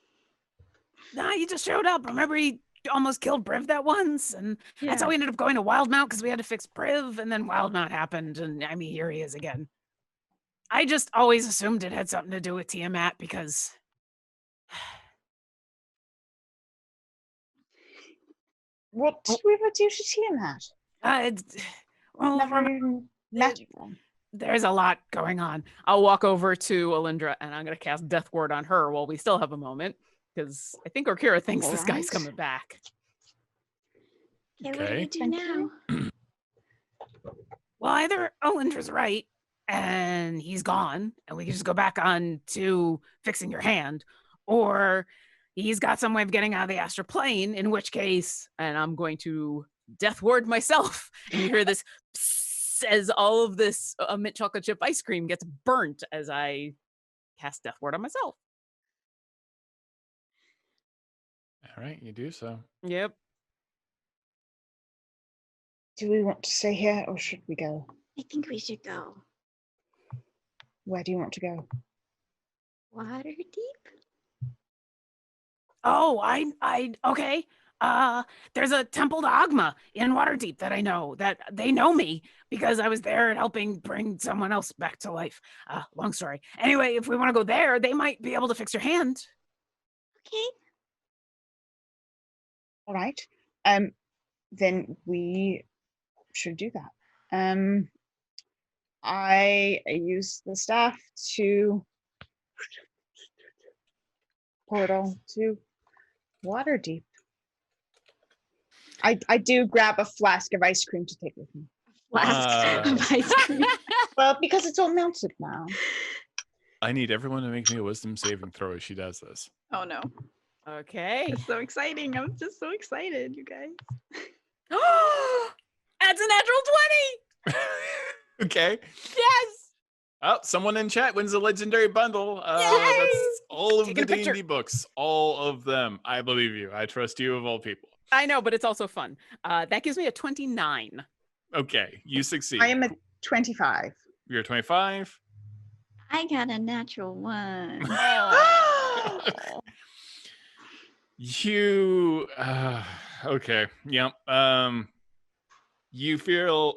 [SPEAKER 2] Nah, he just showed up. Remember he almost killed Briv that once, and that's how we ended up going to Wildmount because we had to fix Briv, and then Wildmount happened, and I mean here he is again. I just always assumed it had something to do with Tiamat because
[SPEAKER 3] What did we ever do to Tiamat?
[SPEAKER 2] well,
[SPEAKER 3] Never even met
[SPEAKER 2] it-
[SPEAKER 3] one.
[SPEAKER 2] there's a lot going on. I'll walk over to Alyndra and I'm gonna cast Death Ward on her while we still have a moment, because I think Orkira thinks this guy's
[SPEAKER 3] Alright.
[SPEAKER 2] coming back.
[SPEAKER 4] Okay, what do
[SPEAKER 1] Okay.
[SPEAKER 4] we do
[SPEAKER 3] Thank
[SPEAKER 4] now?
[SPEAKER 3] you.
[SPEAKER 2] Well, either Alyndra's right and he's gone and we can just go back on to fixing your hand, or he's got some way of getting out of the astral plane, in which case, and I'm going to Death Ward myself, and you hear this psst as all of this mint chocolate chip ice cream gets burnt as I cast Death Ward on myself.
[SPEAKER 1] All right, you do so.
[SPEAKER 2] Yep.
[SPEAKER 3] Do we want to stay here or should we go?
[SPEAKER 4] I think we should go.
[SPEAKER 3] Where do you want to go?
[SPEAKER 4] Waterdeep?
[SPEAKER 2] Oh, okay. There's a temple to Agma in Waterdeep that I know, that they know me because I was there helping bring someone else back to life. Long story. Anyway, if we want to go there, they might be able to fix your hand.
[SPEAKER 4] Okay.
[SPEAKER 3] All right. Then we should do that. I use the staff to portal to Waterdeep. I do grab a flask of ice cream to take with me.
[SPEAKER 5] Flask of ice cream.
[SPEAKER 3] Well, because it's all melted now.
[SPEAKER 1] I need everyone to make me a wisdom saving throw as she does this.
[SPEAKER 5] Oh no.
[SPEAKER 2] Okay.
[SPEAKER 5] It's so exciting. I'm just so excited, you guys.
[SPEAKER 2] That's a natural 20.
[SPEAKER 1] Okay.
[SPEAKER 2] Yes.
[SPEAKER 1] Oh, someone in chat wins a legendary bundle. That's all of
[SPEAKER 2] Taking
[SPEAKER 1] the
[SPEAKER 2] a picture.
[SPEAKER 1] D&D books. All of them. I believe you. I trust you of all people.
[SPEAKER 2] I know, but it's also fun. That gives me a 29.
[SPEAKER 1] Okay, you succeed.
[SPEAKER 3] I am at 25.
[SPEAKER 1] You're 25.
[SPEAKER 4] I got a natural 1.
[SPEAKER 1] You okay. Yep. You feel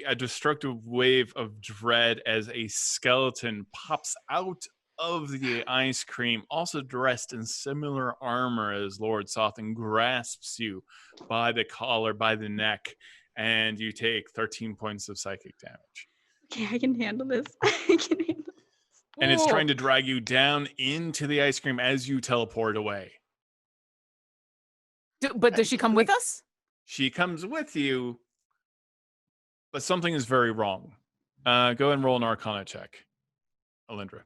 [SPEAKER 1] a destructive wave of dread as a skeleton pops out of the ice cream, also dressed in similar armor as Lord Soth, and grasps you by the collar, by the neck, and you take 13 points of psychic damage.
[SPEAKER 5] Okay, I can handle this. I can handle this.
[SPEAKER 1] And it's
[SPEAKER 2] Whoa.
[SPEAKER 1] trying to drag you down into the ice cream as you teleport away.
[SPEAKER 2] But does she come with us?
[SPEAKER 1] She comes with you, but something is very wrong. Go and roll an Arcana check, Alyndra.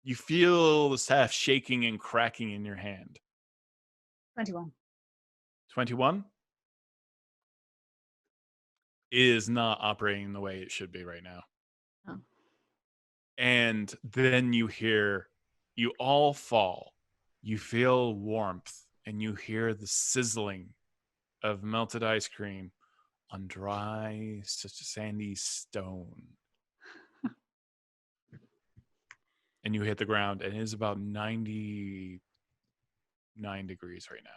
[SPEAKER 1] You feel the staff shaking and cracking in your hand.
[SPEAKER 3] 21.
[SPEAKER 1] 21 is not operating the way it should be right now.
[SPEAKER 5] Oh.
[SPEAKER 1] And then you hear, you all fall. You feel warmth, and you hear the sizzling of melted ice cream on dry, such a sandy stone. And you hit the ground, and it is about 99 degrees right now.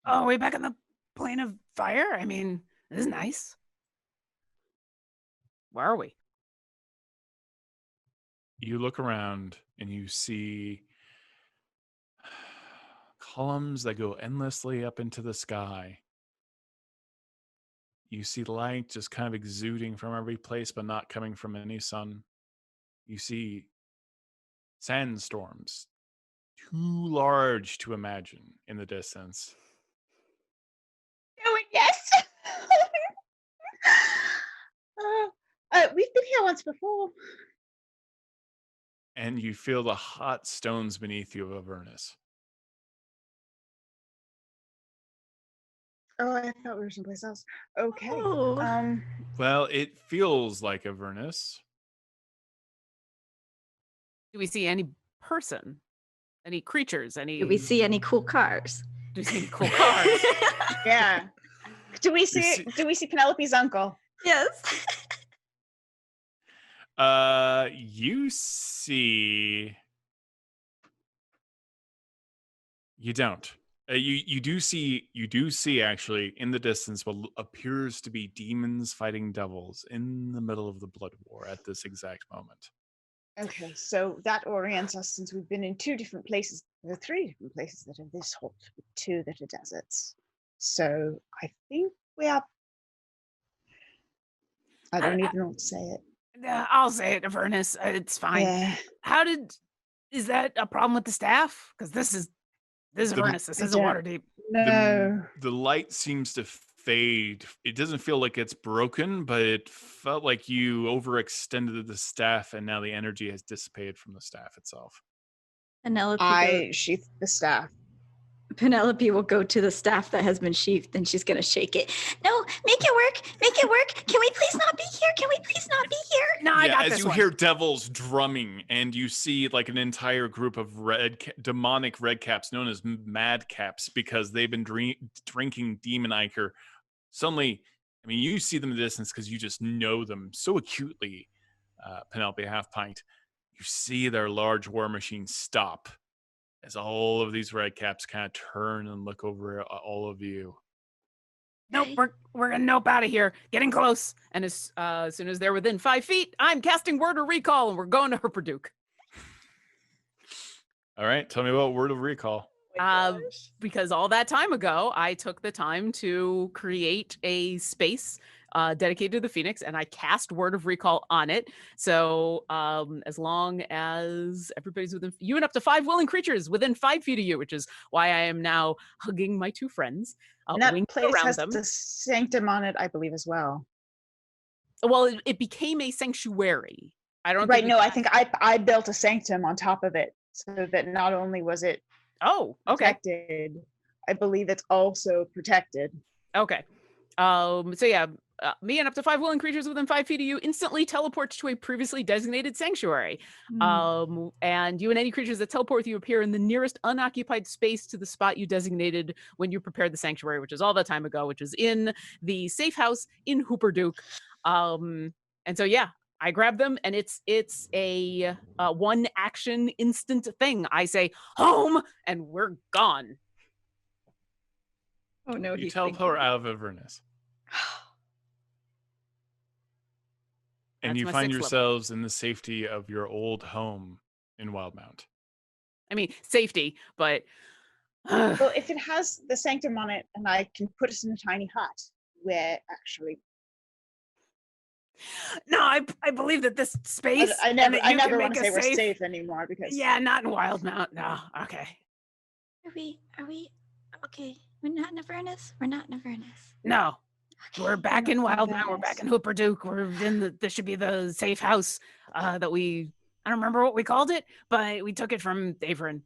[SPEAKER 2] Oh, way back in the plane of fire? I mean, this is nice. Where are we?
[SPEAKER 1] You look around, and you see columns that go endlessly up into the sky. You see light just kind of exuding from every place, but not coming from any sun. You see sandstorms, too large to imagine in the distance.
[SPEAKER 3] Oh, yes. We've been here once before.
[SPEAKER 1] And you feel the hot stones beneath you of Avernus.
[SPEAKER 3] Oh, I thought we were someplace else. Okay.
[SPEAKER 5] Oh.
[SPEAKER 1] Well, it feels like Avernus.
[SPEAKER 2] Do we see any person? Any creatures? Any?
[SPEAKER 5] Do we see any cool cars?
[SPEAKER 2] Do we see any cool cars?
[SPEAKER 3] Yeah. Do we
[SPEAKER 1] see-
[SPEAKER 3] see Penelope's uncle?
[SPEAKER 5] Yes.
[SPEAKER 1] You see. You don't. You do see actually in the distance what appears to be demons fighting devils in the middle of the blood war at this exact moment.
[SPEAKER 3] Okay, so that orients us since we've been in two different places. There are three different places that are this hot, with two that are deserts. So I think we are. I don't even know what to say it.
[SPEAKER 2] I'll say it, Avernus. It's fine.
[SPEAKER 3] Yeah.
[SPEAKER 2] Is that a problem with the staff? Because this is Avernus. This isn't Waterdeep.
[SPEAKER 3] No.
[SPEAKER 1] The light seems to fade. It doesn't feel like it's broken, but it felt like you overextended the staff, and now the energy has dissipated from the staff itself.
[SPEAKER 5] Penelope
[SPEAKER 3] sheathed the staff.
[SPEAKER 5] Penelope will go to the staff that has been sheathed, and she's gonna shake it. No, make it work. Make it work. Can we please not be here? Can we please not be here?
[SPEAKER 2] No, I got
[SPEAKER 1] as
[SPEAKER 2] this
[SPEAKER 1] you
[SPEAKER 2] one.
[SPEAKER 1] hear devils drumming, and you see like an entire group of demonic redcaps known as madcaps because they've been drinking demon ichor. Suddenly, I mean, you see them in the distance because you just know them so acutely. Penelope Half Pint, you see their large war machine stop as all of these redcaps kind of turn and look over at all of you.
[SPEAKER 2] Nope, we're gonna nope out of here. Getting close, and as soon as they're within 5 feet, I'm casting Word of Recall, and we're going to Herperduke.
[SPEAKER 1] All right, tell me about Word of Recall.
[SPEAKER 2] Because all that time ago, I took the time to create a space dedicated to the Phoenix, and I cast Word of Recall on it. So as long as everybody's within you and up to 5 willing creatures within 5 feet of you, which is why I am now hugging my 2 friends.
[SPEAKER 3] And that
[SPEAKER 2] winged
[SPEAKER 3] place
[SPEAKER 2] around
[SPEAKER 3] has
[SPEAKER 2] them.
[SPEAKER 3] the sanctum on it, I believe, as well.
[SPEAKER 2] Well, it became a sanctuary. I don't
[SPEAKER 3] Right,
[SPEAKER 2] think
[SPEAKER 3] no, I think I built a sanctum on top of it so that not only was it
[SPEAKER 2] Oh, okay.
[SPEAKER 3] protected, I believe it's also protected.
[SPEAKER 2] Okay. So yeah, me and up to 5 willing creatures within 5 feet of you instantly teleport to a previously designated sanctuary. And you and any creatures that teleport with you appear in the nearest unoccupied space to the spot you designated when you prepared the sanctuary, which is all that time ago, which is in the safe house in Herperduke. And so yeah, I grab them, and it's a one action instant thing. I say home, and we're gone.
[SPEAKER 5] Oh no,
[SPEAKER 1] You
[SPEAKER 5] he's
[SPEAKER 1] teleport out of Avernus. And
[SPEAKER 2] That's
[SPEAKER 1] you
[SPEAKER 2] my
[SPEAKER 1] find
[SPEAKER 2] 6th level.
[SPEAKER 1] yourselves in the safety of your old home in Wildmount.
[SPEAKER 2] I mean, safety, but
[SPEAKER 3] Well, if it has the sanctum on it and I can put us in a tiny hut where actually
[SPEAKER 2] no, I believe that this space.
[SPEAKER 3] I
[SPEAKER 2] and
[SPEAKER 3] never
[SPEAKER 2] that you can
[SPEAKER 3] want
[SPEAKER 2] make
[SPEAKER 3] to say
[SPEAKER 2] us
[SPEAKER 3] we're safe anymore because
[SPEAKER 2] Yeah, not in Wildmount. No, okay.
[SPEAKER 4] Are we okay? We're not in Avernus? We're not in Avernus.
[SPEAKER 2] No. We're back in Wildman. We're back in Hooperduke. We're in this should be the safe house that we, I don't remember what we called it, but we took it from Averin.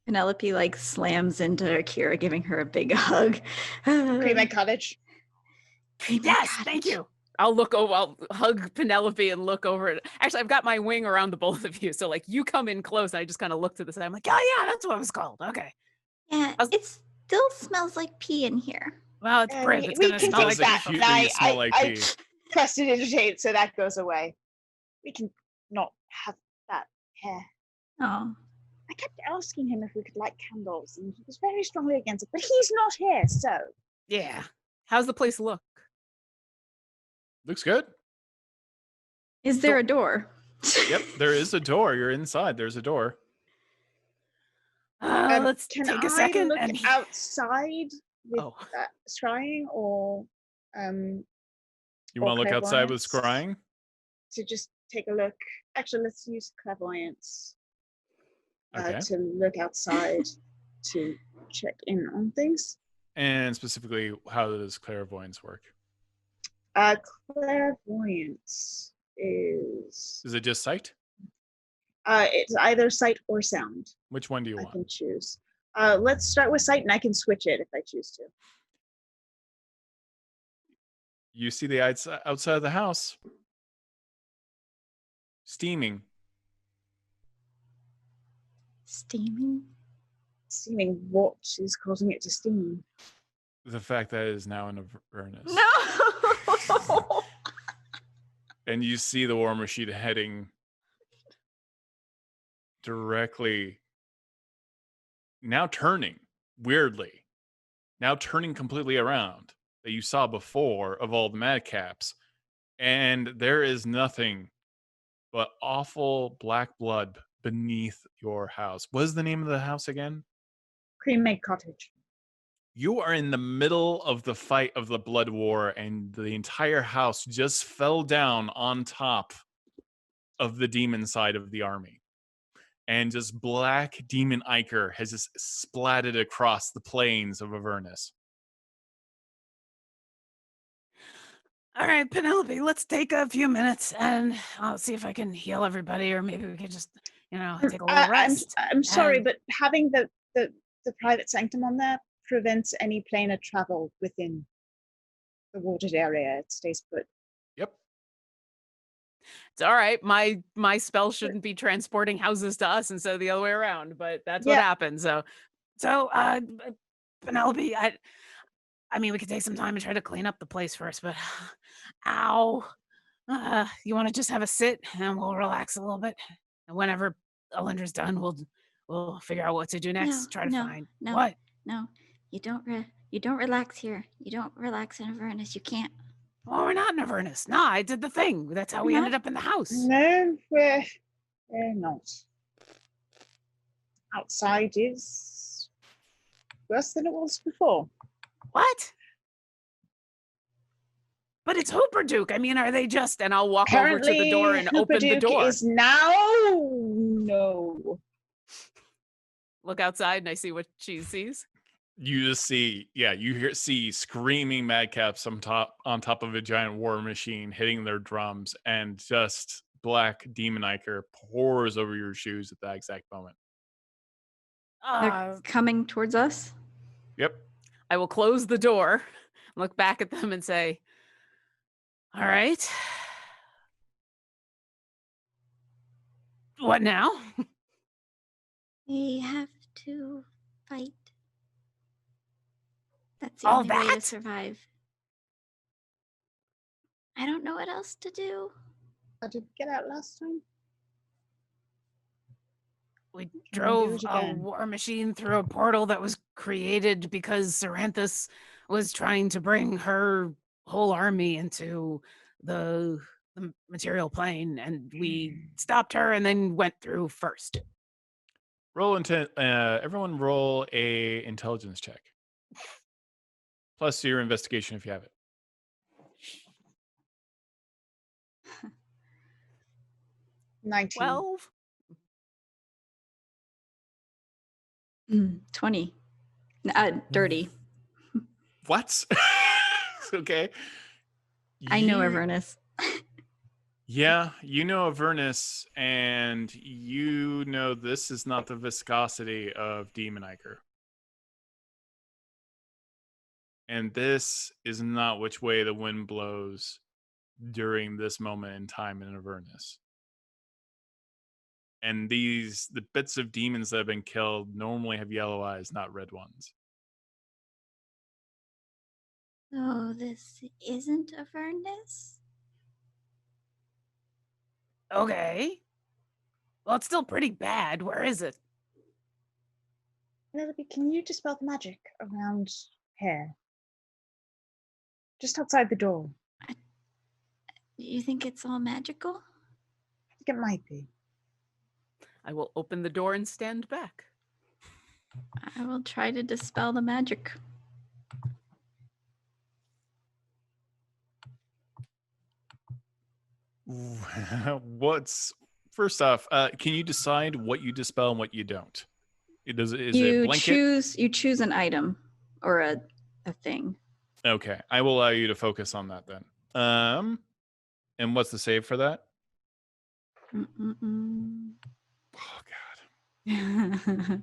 [SPEAKER 5] Penelope like slams into Orkira, giving her a big hug.
[SPEAKER 3] Cream Egg Cottage.
[SPEAKER 2] Yes, thank you. I'll hug penelope and look over it. Actually, I've got my wing around the both of you, so like you come in close and I just kind of look to the side. I'm like, oh yeah, that's what it was called. Okay.
[SPEAKER 4] Yeah, it still smells like pee in here.
[SPEAKER 2] Well, it's Brib. It's gonna smell like
[SPEAKER 3] that.
[SPEAKER 1] Smell
[SPEAKER 3] I prestidigitate, so that goes away. We can not have that hair.
[SPEAKER 5] Oh.
[SPEAKER 3] I kept asking him if we could light candles, and he was very strongly against it, but he's not here, so.
[SPEAKER 2] Yeah. How's the place look?
[SPEAKER 1] Looks good.
[SPEAKER 5] Is there a door?
[SPEAKER 1] Yep, there is a door. You're inside. There's a door.
[SPEAKER 2] Let's take a second.
[SPEAKER 3] Look outside with
[SPEAKER 2] Oh.
[SPEAKER 3] scrying, or
[SPEAKER 1] You
[SPEAKER 3] or
[SPEAKER 1] want to look outside with
[SPEAKER 3] clairvoyance?
[SPEAKER 1] scrying?
[SPEAKER 3] To just take a look. Actually, let's use clairvoyance
[SPEAKER 1] Okay.
[SPEAKER 3] to look outside to check in on things.
[SPEAKER 1] And specifically, how does clairvoyance work?
[SPEAKER 3] Clairvoyance is
[SPEAKER 1] Is it just sight?
[SPEAKER 3] it's either sight or sound.
[SPEAKER 1] Which one do you
[SPEAKER 3] I
[SPEAKER 1] want?
[SPEAKER 3] can choose. Let's start with sight, and I can switch it if I choose to.
[SPEAKER 1] You see the outside of the house. Steaming.
[SPEAKER 5] Steaming?
[SPEAKER 3] Steaming. What is causing it to steam?
[SPEAKER 1] The fact that it is now in Avernus.
[SPEAKER 5] No!
[SPEAKER 1] And you see the war machine heading directly, now turning, weirdly, now turning completely around, that you saw before of all the madcaps. And there is nothing but awful black blood beneath your house. What is the name of the house again?
[SPEAKER 3] Cream Egg Cottage.
[SPEAKER 1] You are in the middle of the fight of the blood war, and the entire house just fell down on top of the demon side of the army. And just black demon ichor has just splatted across the plains of Avernus.
[SPEAKER 2] All right, Penelope, let's take a few minutes and I'll see if I can heal everybody, or maybe we could just, take a little rest.
[SPEAKER 3] I'm sorry,
[SPEAKER 2] and-
[SPEAKER 3] but having the private sanctum on there prevents any planar travel within the watered area. It stays put.
[SPEAKER 1] Yep.
[SPEAKER 2] It's all right. My spell shouldn't be transporting houses to us instead of the other way around, but that's what
[SPEAKER 3] Yeah.
[SPEAKER 2] happens. So Penelope, I mean, we could take some time and try to clean up the place first, but ow. You want to just have a sit and we'll relax a little bit. And whenever Alyndra's done, we'll figure out what to do next. Try to find what?
[SPEAKER 4] No, you don't relax here. You don't relax in Avernus. You can't.
[SPEAKER 2] Well, we're not in Avernus. Nah, I did the thing. That's how we ended up in the house.
[SPEAKER 3] No, we're not. Outside is worse than it was before.
[SPEAKER 2] What? But it's Hooperduke. I mean, are they just? And I'll walk over to the door and open the
[SPEAKER 3] Hooperduke
[SPEAKER 2] door.
[SPEAKER 3] is now no.
[SPEAKER 2] Look outside and I see what she sees.
[SPEAKER 1] You just see, see screaming madcaps on top of a giant war machine hitting their drums, and just black demon ichor pours over your shoes at that exact moment.
[SPEAKER 5] They're coming towards us?
[SPEAKER 1] Yep.
[SPEAKER 2] I will close the door, look back at them and say, all right. What now?
[SPEAKER 4] We have to fight. That's the
[SPEAKER 2] All
[SPEAKER 4] only way to
[SPEAKER 2] that?
[SPEAKER 4] survive. I don't know what else to do.
[SPEAKER 3] How did we get out last time?
[SPEAKER 2] We
[SPEAKER 3] do
[SPEAKER 2] drove
[SPEAKER 3] it
[SPEAKER 2] a
[SPEAKER 3] again.
[SPEAKER 2] war machine through a portal that was created because Saranthus was trying to bring her whole army into the material plane, and we stopped her and then went through first.
[SPEAKER 1] Everyone roll a intelligence check. Plus your investigation if you have it.
[SPEAKER 3] 19.
[SPEAKER 2] 12?
[SPEAKER 5] 20. Dirty.
[SPEAKER 1] What? Okay.
[SPEAKER 5] I know
[SPEAKER 1] You-
[SPEAKER 5] Avernus.
[SPEAKER 1] Yeah, you know Avernus, and you know this is not the viscosity of Demon Ichor. And this is not which way the wind blows during this moment in time in Avernus. And the bits of demons that have been killed normally have yellow eyes, not red ones.
[SPEAKER 4] So this isn't Avernus?
[SPEAKER 2] Okay. Well, it's still pretty bad. Where is it?
[SPEAKER 3] Penelope, can you dispel the magic around here? Just outside the door.
[SPEAKER 4] You think it's all magical?
[SPEAKER 3] I think it might be.
[SPEAKER 2] I will open the door and stand back.
[SPEAKER 5] I will try to dispel the magic.
[SPEAKER 1] What's first off? Can you decide what you dispel and what you don't? Is it
[SPEAKER 5] You
[SPEAKER 1] blanket?
[SPEAKER 5] choose an item or a thing.
[SPEAKER 1] Okay, I will allow you to focus on that then. And what's the save for that?
[SPEAKER 5] Mm-mm-mm.
[SPEAKER 1] Oh God.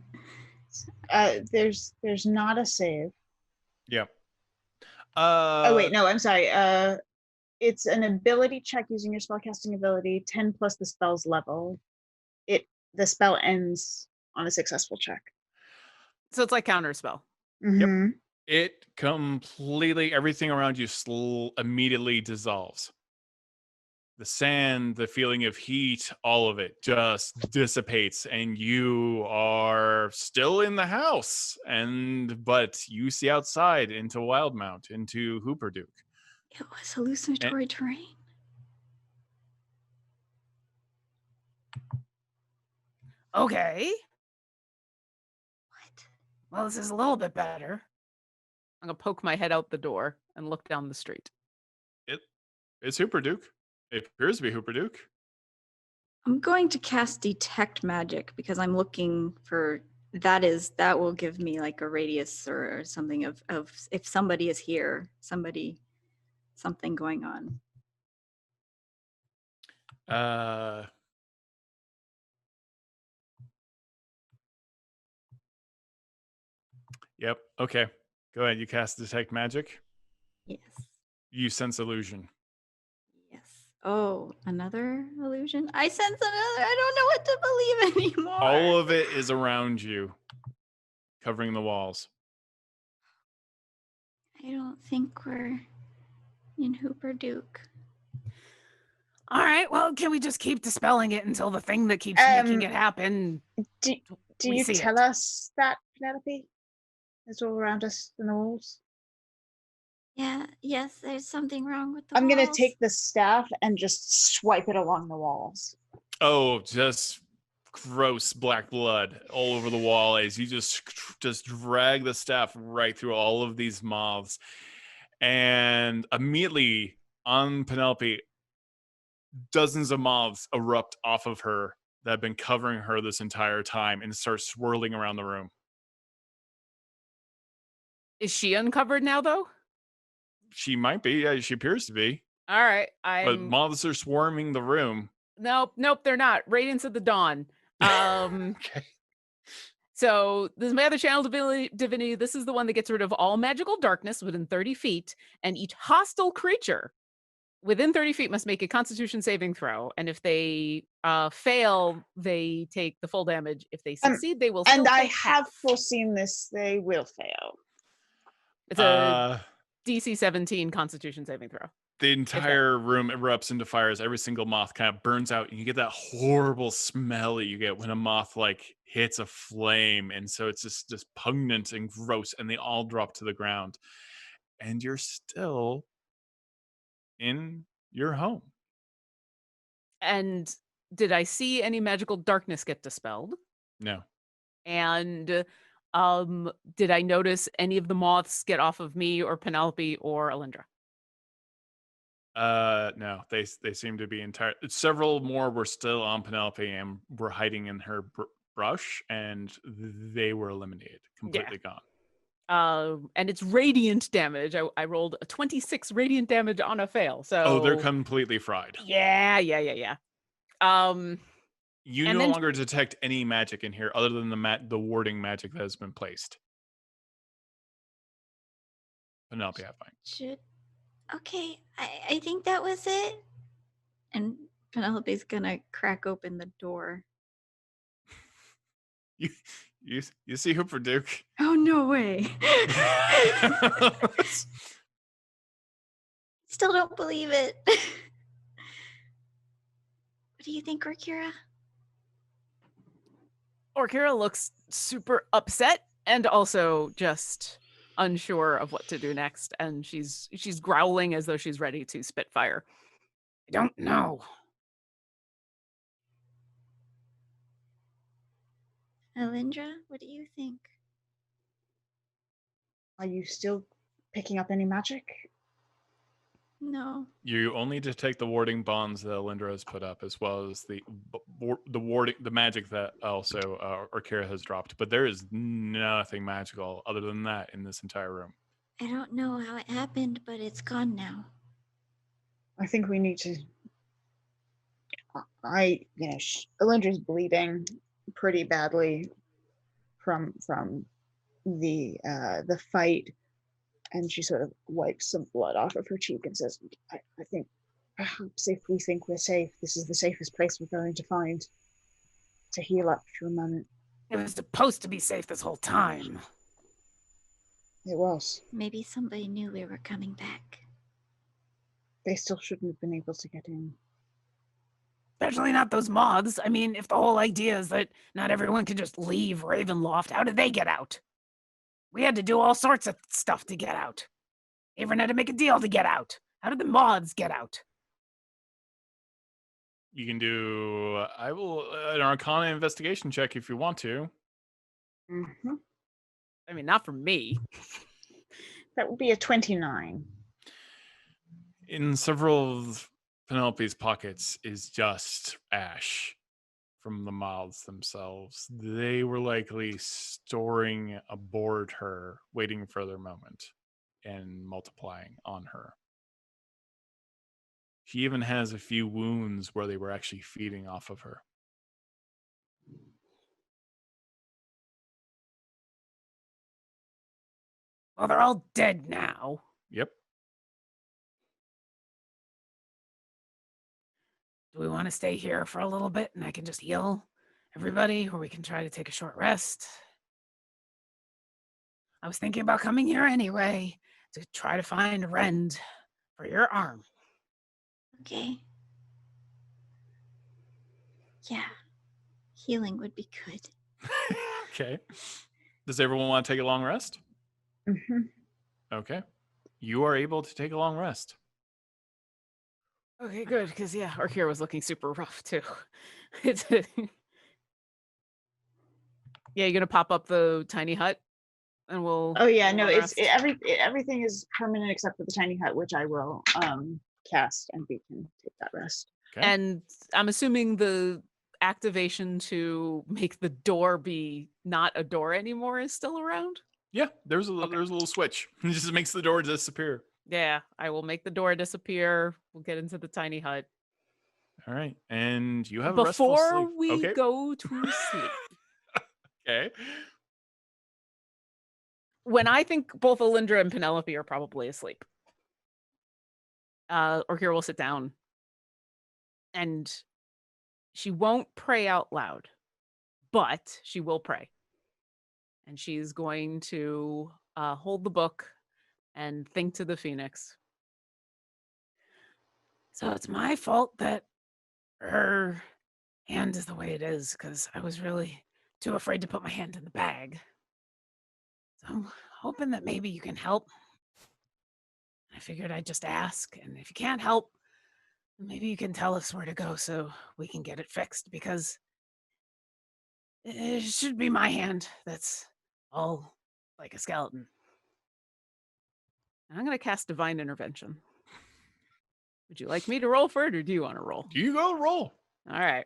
[SPEAKER 3] There's not a save.
[SPEAKER 1] Yep.
[SPEAKER 3] Oh wait, no, I'm sorry. It's an ability check using your spellcasting ability, 10 plus the spell's level. The spell ends on a successful check.
[SPEAKER 2] So it's like counterspell.
[SPEAKER 3] Mhm.
[SPEAKER 1] It completely, everything around you immediately dissolves. The sand, the feeling of heat, all of it just dissipates, and you are still in the house. But you see outside into Wildmount, into Hooperduke.
[SPEAKER 5] It was hallucinatory terrain.
[SPEAKER 2] Okay.
[SPEAKER 4] What?
[SPEAKER 2] Well, this is a little bit better. I'm going to poke my head out the door and look down the street.
[SPEAKER 1] It's Hooperduke. It appears to be Hooperduke.
[SPEAKER 5] I'm going to cast detect magic because I'm looking for that will give me like a radius or something of if somebody is here, something going on.
[SPEAKER 1] Yep. Okay. Go ahead. You cast detect magic.
[SPEAKER 5] Yes.
[SPEAKER 1] You sense illusion.
[SPEAKER 5] Yes. Oh, another illusion? I sense another. I don't know what to believe anymore.
[SPEAKER 1] All of it is around you, covering the walls.
[SPEAKER 4] I don't think we're in Hooperduke.
[SPEAKER 2] All right. Well, can we just keep dispelling it until the thing that keeps making it happen?
[SPEAKER 3] Do
[SPEAKER 2] We
[SPEAKER 3] you
[SPEAKER 2] see
[SPEAKER 3] tell
[SPEAKER 2] it.
[SPEAKER 3] us that, Penelope? It's all around us in the walls.
[SPEAKER 4] Yeah, yes, there's something wrong with the
[SPEAKER 3] I'm gonna
[SPEAKER 4] walls.
[SPEAKER 3] take the staff and just swipe it along the walls.
[SPEAKER 1] Oh, just gross black blood all over the wall as you just drag the staff right through all of these moths. And immediately on Penelope, dozens of moths erupt off of her that have been covering her this entire time and start swirling around the room.
[SPEAKER 2] Is she uncovered now, though?
[SPEAKER 1] She might be. Yeah, she appears to be.
[SPEAKER 2] All right.
[SPEAKER 1] But moths are swarming the room.
[SPEAKER 2] Nope, they're not. Radiance of the Dawn.
[SPEAKER 1] Okay.
[SPEAKER 2] So this is my other channel divinity. This is the one that gets rid of all magical darkness within 30 feet, and each hostile creature within 30 feet must make a Constitution saving throw. And if they fail, they take the full damage. If they succeed, they will still
[SPEAKER 3] And I
[SPEAKER 2] take
[SPEAKER 3] have
[SPEAKER 2] half.
[SPEAKER 3] foreseen this. They will fail.
[SPEAKER 2] It's a DC 17 Constitution saving throw.
[SPEAKER 1] The entire room erupts into fires. Every single moth kind of burns out, and you get that horrible smell that you get when a moth like hits a flame. And so it's just pungent and gross, and they all drop to the ground. And you're still in your home.
[SPEAKER 2] And did I see any magical darkness get dispelled?
[SPEAKER 1] No.
[SPEAKER 2] And did I notice any of the moths get off of me or Penelope or Alyndra?
[SPEAKER 1] No, they seem to be entire. Several more were still on Penelope and were hiding in her brush, and they were eliminated, completely gone.
[SPEAKER 2] And it's radiant damage. I rolled a 26 radiant damage on a fail. So
[SPEAKER 1] Oh, they're completely fried.
[SPEAKER 2] Yeah.
[SPEAKER 1] You
[SPEAKER 2] And
[SPEAKER 1] no
[SPEAKER 2] then-
[SPEAKER 1] longer detect any magic in here other than the warding magic that has been placed. Penelope, have fine.
[SPEAKER 4] Okay, I think that was it.
[SPEAKER 5] And Penelope's gonna crack open the door.
[SPEAKER 1] You see Hooper Duke?
[SPEAKER 5] Oh, no way.
[SPEAKER 4] Still don't believe it. What do you think, Orkira?
[SPEAKER 2] Orkira looks super upset and also just unsure of what to do next, and she's growling as though she's ready to spit fire. I don't know.
[SPEAKER 4] Alyndra, what do you think?
[SPEAKER 3] Are you still picking up any magic?
[SPEAKER 4] No.
[SPEAKER 1] You only detect the warding bonds that Alyndra has put up, as well as the warding, the magic that also Orkira has dropped. But there is nothing magical other than that in this entire room.
[SPEAKER 4] I don't know how it happened, but it's gone now.
[SPEAKER 3] I think we need to. Alyndra's bleeding pretty badly from the fight, and she sort of wipes some blood off of her cheek and says, I think perhaps if we think we're safe, this is the safest place we're going to find to heal up for a moment.
[SPEAKER 2] It was supposed to be safe this whole time.
[SPEAKER 3] It was.
[SPEAKER 4] Maybe somebody knew we were coming back.
[SPEAKER 3] They still shouldn't have been able to get in.
[SPEAKER 2] Especially not those moths. I mean, if the whole idea is that not everyone can just leave Ravenloft, how did they get out? We had to do all sorts of stuff to get out. Avon had to make a deal to get out. How did the moths get out?
[SPEAKER 1] You can do. I will an Arcana investigation check if you want to.
[SPEAKER 3] Mm-hmm.
[SPEAKER 2] I mean, not for me.
[SPEAKER 3] That would be a 29.
[SPEAKER 1] In several of Penelope's pockets is just ash from the moths themselves. They were likely storing aboard her, waiting for their moment, and multiplying on her. She even has a few wounds where they were actually feeding off of her.
[SPEAKER 2] Well, they're all dead now.
[SPEAKER 1] Yep.
[SPEAKER 2] Do we want to stay here for a little bit and I can just heal everybody, or we can try to take a short rest? I was thinking about coming here anyway to try to find a rend for your arm.
[SPEAKER 4] Okay. Yeah. Healing would be good.
[SPEAKER 1] Okay. Does everyone want to take a long rest?
[SPEAKER 3] Mm-hmm.
[SPEAKER 1] Okay. You are able to take a long rest.
[SPEAKER 2] Okay, good, because yeah, Orkira was looking super rough too. Yeah, you're gonna pop up the tiny hut, and we'll.
[SPEAKER 3] Oh yeah, no,
[SPEAKER 2] we'll
[SPEAKER 3] it's everything is permanent except for the tiny hut, which I will cast, and we can take that rest.
[SPEAKER 1] Okay.
[SPEAKER 2] And I'm assuming the activation to make the door be not a door anymore is still around.
[SPEAKER 1] Yeah, there's a little switch. It just makes the door disappear.
[SPEAKER 2] Yeah, I will make the door disappear. We'll get into the tiny hut.
[SPEAKER 1] All right. And you have a restful
[SPEAKER 2] Before
[SPEAKER 1] sleep.
[SPEAKER 2] we
[SPEAKER 1] Okay.
[SPEAKER 2] go to sleep.
[SPEAKER 1] Okay.
[SPEAKER 2] When I think both Alyndra and Penelope are probably asleep, Orkira will sit down and she won't pray out loud, but she will pray. And she's going to hold the book and think to the Phoenix. So it's my fault that her hand is the way it is, because I was really too afraid to put my hand in the bag. So I'm hoping that maybe you can help. I figured I'd just ask, and if you can't help, maybe you can tell us where to go so we can get it fixed, because it should be my hand that's all like a skeleton. And I'm going to cast Divine Intervention. Would you like me to roll for it, or do you want to roll?
[SPEAKER 1] You go roll.
[SPEAKER 2] All right.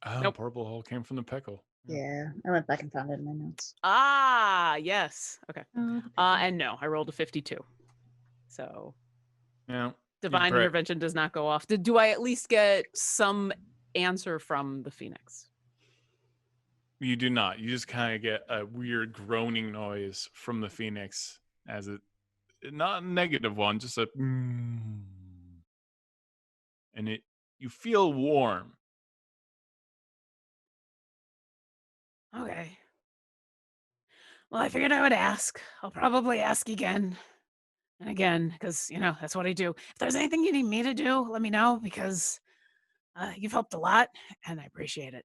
[SPEAKER 1] Oh,
[SPEAKER 2] Nope.
[SPEAKER 1] purple hole came from the pickle.
[SPEAKER 3] Yeah, I went back and found it in my notes.
[SPEAKER 2] Ah, yes. Okay.
[SPEAKER 5] Oh,
[SPEAKER 2] And no, I rolled a 52. So
[SPEAKER 1] Yeah.
[SPEAKER 2] divine
[SPEAKER 1] prick.
[SPEAKER 2] intervention does not go off. Do I at least get some answer from the Phoenix?
[SPEAKER 1] You do not. You just kind of get a weird groaning noise from the Phoenix as it, not a negative one, just a, and you feel warm.
[SPEAKER 2] Okay. Well, I figured I would ask. I'll probably ask again and again because, that's what I do. If there's anything you need me to do, let me know because you've helped a lot and I appreciate it.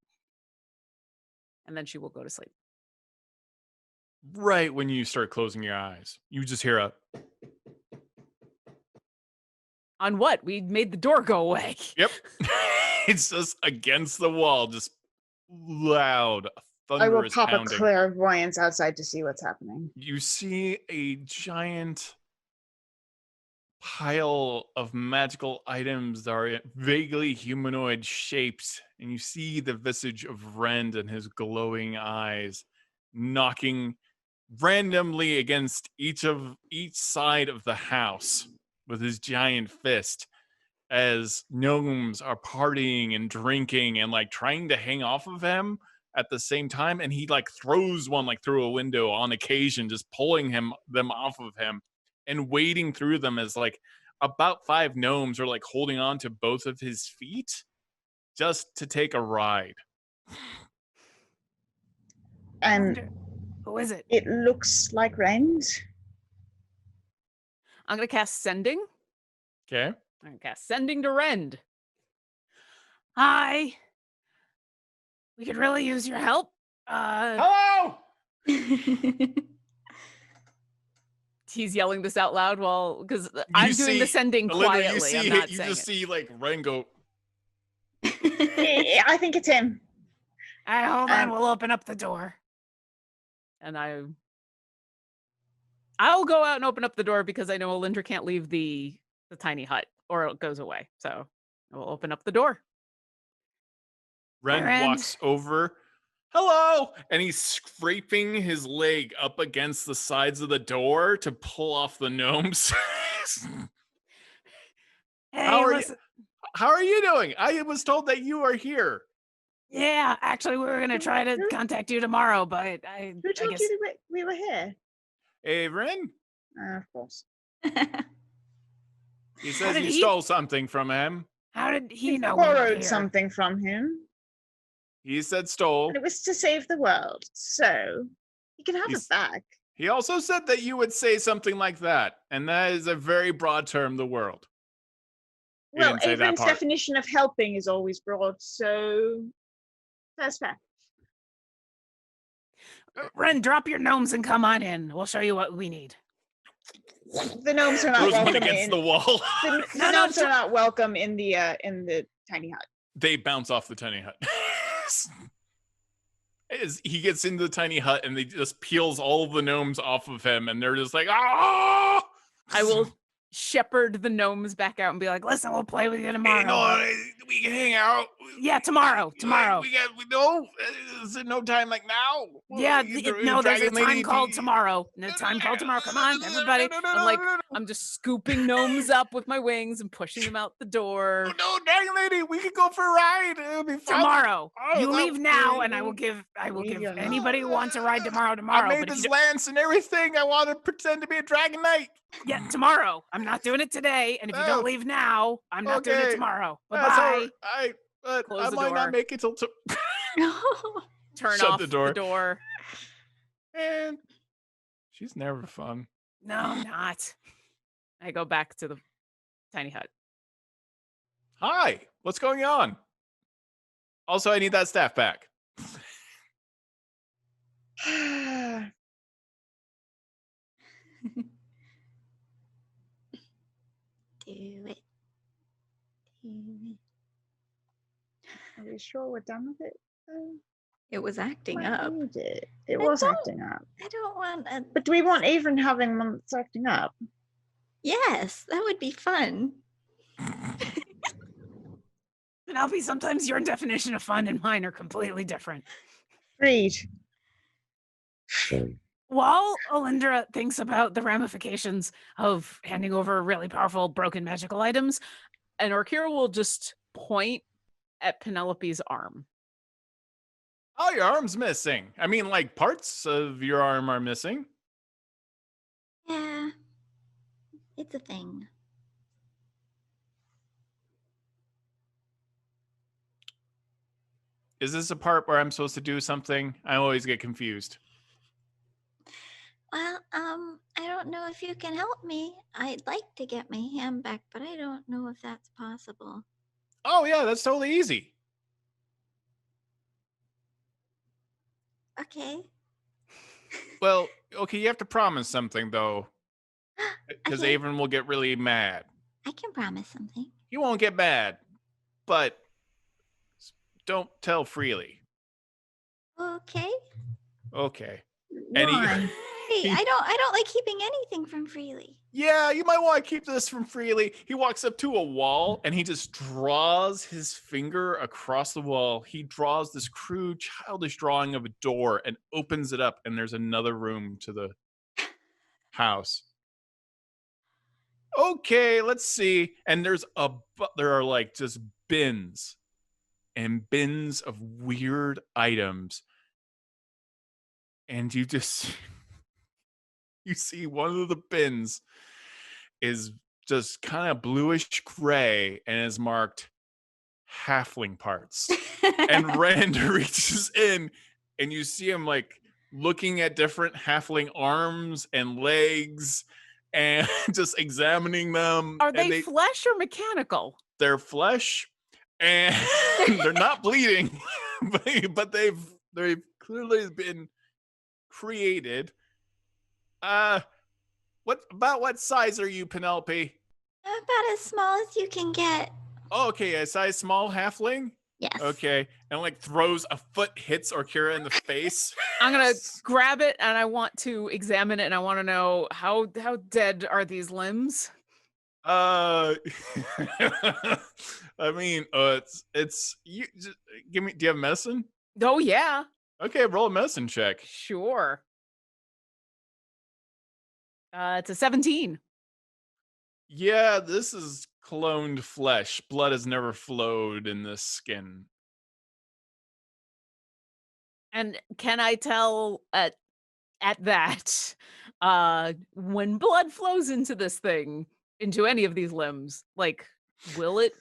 [SPEAKER 2] And then she will go to sleep.
[SPEAKER 1] Right when you start closing your eyes, you just hear a,
[SPEAKER 2] On what? We made the door go away.
[SPEAKER 1] yep. It's just against the wall, just loud,
[SPEAKER 3] I will
[SPEAKER 1] thunderous
[SPEAKER 3] pop
[SPEAKER 1] pounding.
[SPEAKER 3] a clairvoyance outside to see what's happening.
[SPEAKER 1] You see a giant pile of magical items that are vaguely humanoid shapes, and you see the visage of Rend and his glowing eyes knocking randomly against each side of the house with his giant fist as gnomes are partying and drinking and like trying to hang off of him at the same time, and he like throws one like through a window on occasion, just pulling them off of him and wading through them as like about 5 gnomes are like holding on to both of his feet just to take a ride.
[SPEAKER 3] And
[SPEAKER 2] Who is it?
[SPEAKER 3] it looks like Rend.
[SPEAKER 2] I'm going to cast Sending.
[SPEAKER 1] Okay.
[SPEAKER 2] I'm going to cast Sending to Rend. Hi. We could really use your help.
[SPEAKER 1] Hello!
[SPEAKER 2] He's yelling this out loud because I'm doing the sending
[SPEAKER 1] Alyndra,
[SPEAKER 2] quietly. I'm not
[SPEAKER 1] you
[SPEAKER 2] saying
[SPEAKER 1] just
[SPEAKER 2] it.
[SPEAKER 1] see like Ren go,
[SPEAKER 3] I think it's him.
[SPEAKER 2] All right, hold on. We'll open up the door. And I'll go out and open up the door because I know Alyndra can't leave the tiny hut or it goes away. So I will open up the door.
[SPEAKER 1] Ren walks over. Hello! And he's scraping his leg up against the sides of the door to pull off the gnomes.
[SPEAKER 2] Hey,
[SPEAKER 1] How
[SPEAKER 2] listen.
[SPEAKER 1] are you doing? I was told that you are here.
[SPEAKER 2] Yeah, actually, we were going to try to contact you tomorrow, but
[SPEAKER 3] Who told
[SPEAKER 2] guess...
[SPEAKER 3] you that we were here?
[SPEAKER 1] Hey, Ren?
[SPEAKER 3] Of course.
[SPEAKER 1] He says you stole something from him.
[SPEAKER 2] How did he know?
[SPEAKER 3] Borrowed something from him.
[SPEAKER 1] He said stole.
[SPEAKER 3] And it was to save the world, so he can have it back.
[SPEAKER 1] He also said that you would say something like that, and that is a very broad term, the world.
[SPEAKER 3] Well, Avon's definition of helping is always broad, so that's fair.
[SPEAKER 2] Ren, drop your gnomes and come on in. We'll show you what we need.
[SPEAKER 3] The gnomes are not welcome
[SPEAKER 1] against the wall.
[SPEAKER 3] The gnomes are not welcome in the tiny hut.
[SPEAKER 1] They bounce off the tiny hut. As he gets into the tiny hut and they just peels all the gnomes off of him and they're just like, ah!
[SPEAKER 2] I will shepherd the gnomes back out and be like, listen, we'll play with you tomorrow.
[SPEAKER 1] Hey, no, we can hang out.
[SPEAKER 2] Yeah, tomorrow.
[SPEAKER 1] Is it no time like now?
[SPEAKER 2] Yeah, there's a time called tomorrow. No time called tomorrow. Come on, everybody. I'm just scooping gnomes up with my wings and pushing them out the door.
[SPEAKER 1] No, Dragon Lady, we can go for a ride. It'll be fun.
[SPEAKER 2] Tomorrow. You leave now and I will give anybody who wants a ride tomorrow.
[SPEAKER 1] I made this lance and everything. I want to pretend to be a dragon knight.
[SPEAKER 2] Yeah, tomorrow. I'm not doing it today. And if you don't leave now, I'm not doing it tomorrow. Bye-bye.
[SPEAKER 1] I might not make it till
[SPEAKER 2] Turn
[SPEAKER 1] Shut
[SPEAKER 2] off
[SPEAKER 1] the door. And she's never fun.
[SPEAKER 2] No, I'm not. I go back to the tiny hut.
[SPEAKER 1] Hi, what's going on? Also, I need that staff back.
[SPEAKER 4] Do it.
[SPEAKER 3] Are we sure we're done with it?
[SPEAKER 5] It was acting up.
[SPEAKER 3] It was acting up.
[SPEAKER 4] I don't want a...
[SPEAKER 3] But do we want Avon having one that's acting up?
[SPEAKER 4] Yes, that would be fun.
[SPEAKER 2] Penelope, sometimes your definition of fun and mine are completely different.
[SPEAKER 3] Agreed.
[SPEAKER 2] While Alyndra thinks about the ramifications of handing over really powerful broken magical items, and Orkira will just point at Penelope's arm.
[SPEAKER 1] Oh, your arm's missing. I mean, like, parts of your arm are missing.
[SPEAKER 4] Yeah, it's a thing.
[SPEAKER 1] Is this a part where I'm supposed to do something? I always get confused.
[SPEAKER 4] Well, I don't know if you can help me. I'd like to get my hand back, but I don't know if that's possible.
[SPEAKER 1] Oh, yeah, that's totally easy.
[SPEAKER 4] Okay.
[SPEAKER 1] Well, okay, you have to promise something, though, because
[SPEAKER 4] Okay.
[SPEAKER 1] Avon will get really mad.
[SPEAKER 4] I can promise something.
[SPEAKER 1] He won't get mad, but don't tell freely.
[SPEAKER 4] Okay.
[SPEAKER 1] Okay. And
[SPEAKER 3] Why?
[SPEAKER 4] Hey, I don't like keeping anything from freely.
[SPEAKER 1] Yeah, you might want to keep this from freely. He walks up to a wall and he just draws his finger across the wall. He draws this crude, childish drawing of a door and opens it up, and there's another room to the house. Okay, let's see. And there are like just bins and bins of weird items. And you just you see one of the bins is just kind of bluish gray and is marked halfling parts. And Rand reaches in and you see him like looking at different halfling arms and legs and just examining them.
[SPEAKER 2] Are
[SPEAKER 1] And
[SPEAKER 2] they flesh or mechanical?
[SPEAKER 1] They're flesh and they're not bleeding, but they've clearly been created. What size are you, Penelope?
[SPEAKER 4] About as small as you can get.
[SPEAKER 1] Oh, okay, a size small halfling?
[SPEAKER 4] Yes.
[SPEAKER 1] Okay. And like throws a foot, hits Orkira in the face.
[SPEAKER 2] I'm gonna grab it and I want to examine it and I want to know how dead are these limbs?
[SPEAKER 1] I mean, it's you just give me, do you have medicine?
[SPEAKER 2] Oh yeah.
[SPEAKER 1] Okay, roll a medicine check.
[SPEAKER 2] Sure. It's a 17.
[SPEAKER 1] Yeah, this is cloned flesh. Blood has never flowed in this skin.
[SPEAKER 2] And can I tell at that, when blood flows into this thing, into any of these limbs, like, will it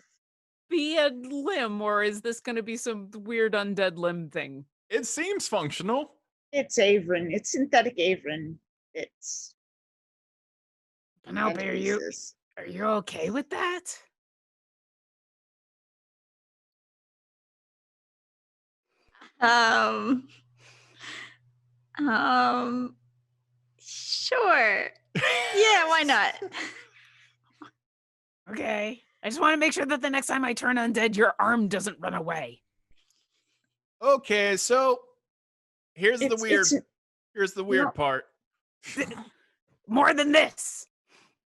[SPEAKER 2] be a limb or is this going to be some weird undead limb thing?
[SPEAKER 1] It seems functional.
[SPEAKER 3] It's Avon. It's synthetic Avon. It's
[SPEAKER 2] Penelope, are you okay with that?
[SPEAKER 5] Sure. Yeah, why not?
[SPEAKER 2] Okay. I just want to make sure that the next time I turn undead, your arm doesn't run away.
[SPEAKER 1] Okay, so here's the weird part.
[SPEAKER 2] More than this.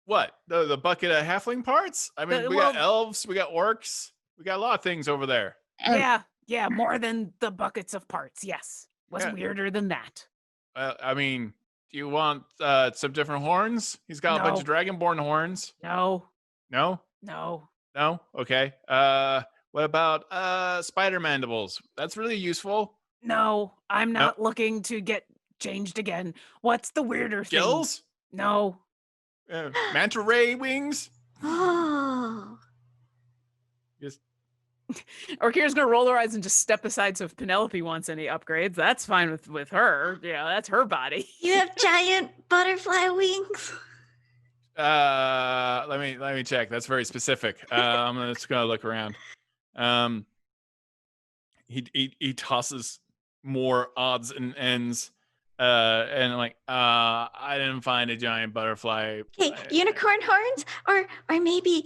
[SPEAKER 1] What? The bucket of halfling parts? I mean, we got elves, we got orcs, we got a lot of things over there.
[SPEAKER 2] Yeah, more than the buckets of parts. Yes. What's weirder than that?
[SPEAKER 1] I mean, do you want some different horns? He's got a bunch of Dragonborn horns.
[SPEAKER 2] No.
[SPEAKER 1] No?
[SPEAKER 2] No.
[SPEAKER 1] No? Okay. What about spider mandibles? That's really useful.
[SPEAKER 2] No, I'm not looking to get changed again. What's the weirder thing?
[SPEAKER 1] Gills?
[SPEAKER 2] No.
[SPEAKER 1] Manta ray wings?
[SPEAKER 4] Oh.
[SPEAKER 1] Just
[SPEAKER 2] Orkira's gonna roll her eyes and just step aside, so if Penelope wants any upgrades, that's fine with her. Yeah, that's her body.
[SPEAKER 4] You have giant butterfly wings.
[SPEAKER 1] let me check. That's very specific. I'm just gonna look around. He tosses more odds and ends. And like, I didn't find a giant butterfly.
[SPEAKER 4] Okay, unicorn horns, or maybe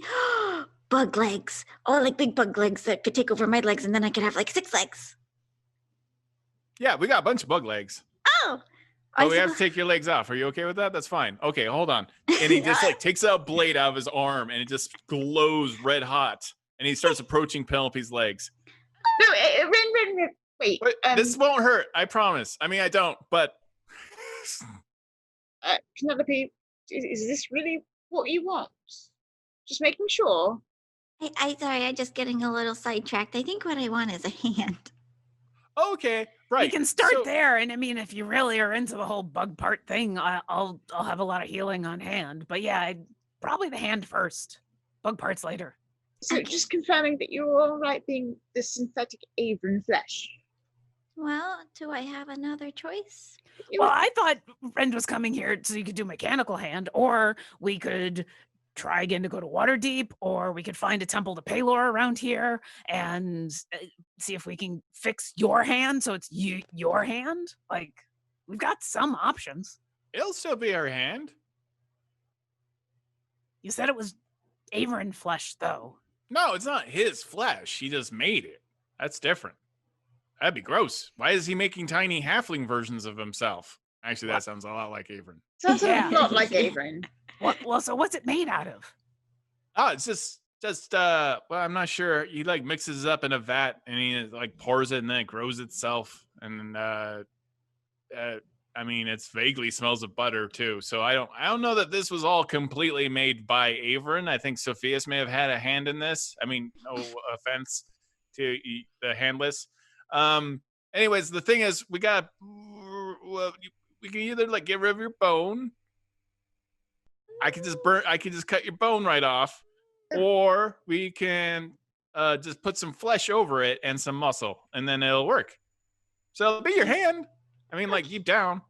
[SPEAKER 4] bug legs. Oh, like big bug legs that could take over my legs, and then I could have like 6 legs.
[SPEAKER 1] Yeah, we got a bunch of bug legs.
[SPEAKER 4] Oh,
[SPEAKER 1] but we have to take your legs off. Are you okay with that? That's fine. Okay, hold on. And he just like takes a blade out of his arm, and it just glows red hot. And he starts approaching Penelope's legs.
[SPEAKER 3] No, Ren, wait.
[SPEAKER 1] This won't hurt, I promise. I mean, I don't, but...
[SPEAKER 3] Penelope, is this really what you want? Just making sure.
[SPEAKER 4] I sorry, I'm just getting a little sidetracked. I think what I want is a hand.
[SPEAKER 1] Okay, right.
[SPEAKER 2] We can start there, and I mean, if you really are into the whole bug part thing, I'll have a lot of healing on hand. But yeah, probably the hand first, bug parts later.
[SPEAKER 3] So just confirming that you're all right being the synthetic Avon flesh.
[SPEAKER 4] Well, do I have another choice?
[SPEAKER 2] Well, I thought Rend was coming here so you could do mechanical hand, or we could try again to go to Waterdeep, or we could find a temple to Paylor around here and see if we can fix your hand so it's your hand. Like, we've got some options.
[SPEAKER 1] It'll still be her hand.
[SPEAKER 2] You said it was Averin flesh, though.
[SPEAKER 1] No, it's not his flesh. He just made it. That's different. That'd be gross. Why is he making tiny halfling versions of himself? Actually, that sounds a lot like Averin.
[SPEAKER 3] Sounds a lot like Averin.
[SPEAKER 2] Well, so what's it made out of?
[SPEAKER 1] Oh, it's just well, I'm not sure. He like mixes it up in a vat and he like pours it and then it grows itself. And I mean, it's vaguely smells of butter too. So I don't know that this was all completely made by Averin. I think Sophia's may have had a hand in this. I mean, no offense to the handless. Anyways, the thing is, we can either like get rid of your bone. I can just cut your bone right off, or we can just put some flesh over it and some muscle, and then it'll work. So it'll be your hand. I mean, like, deep down.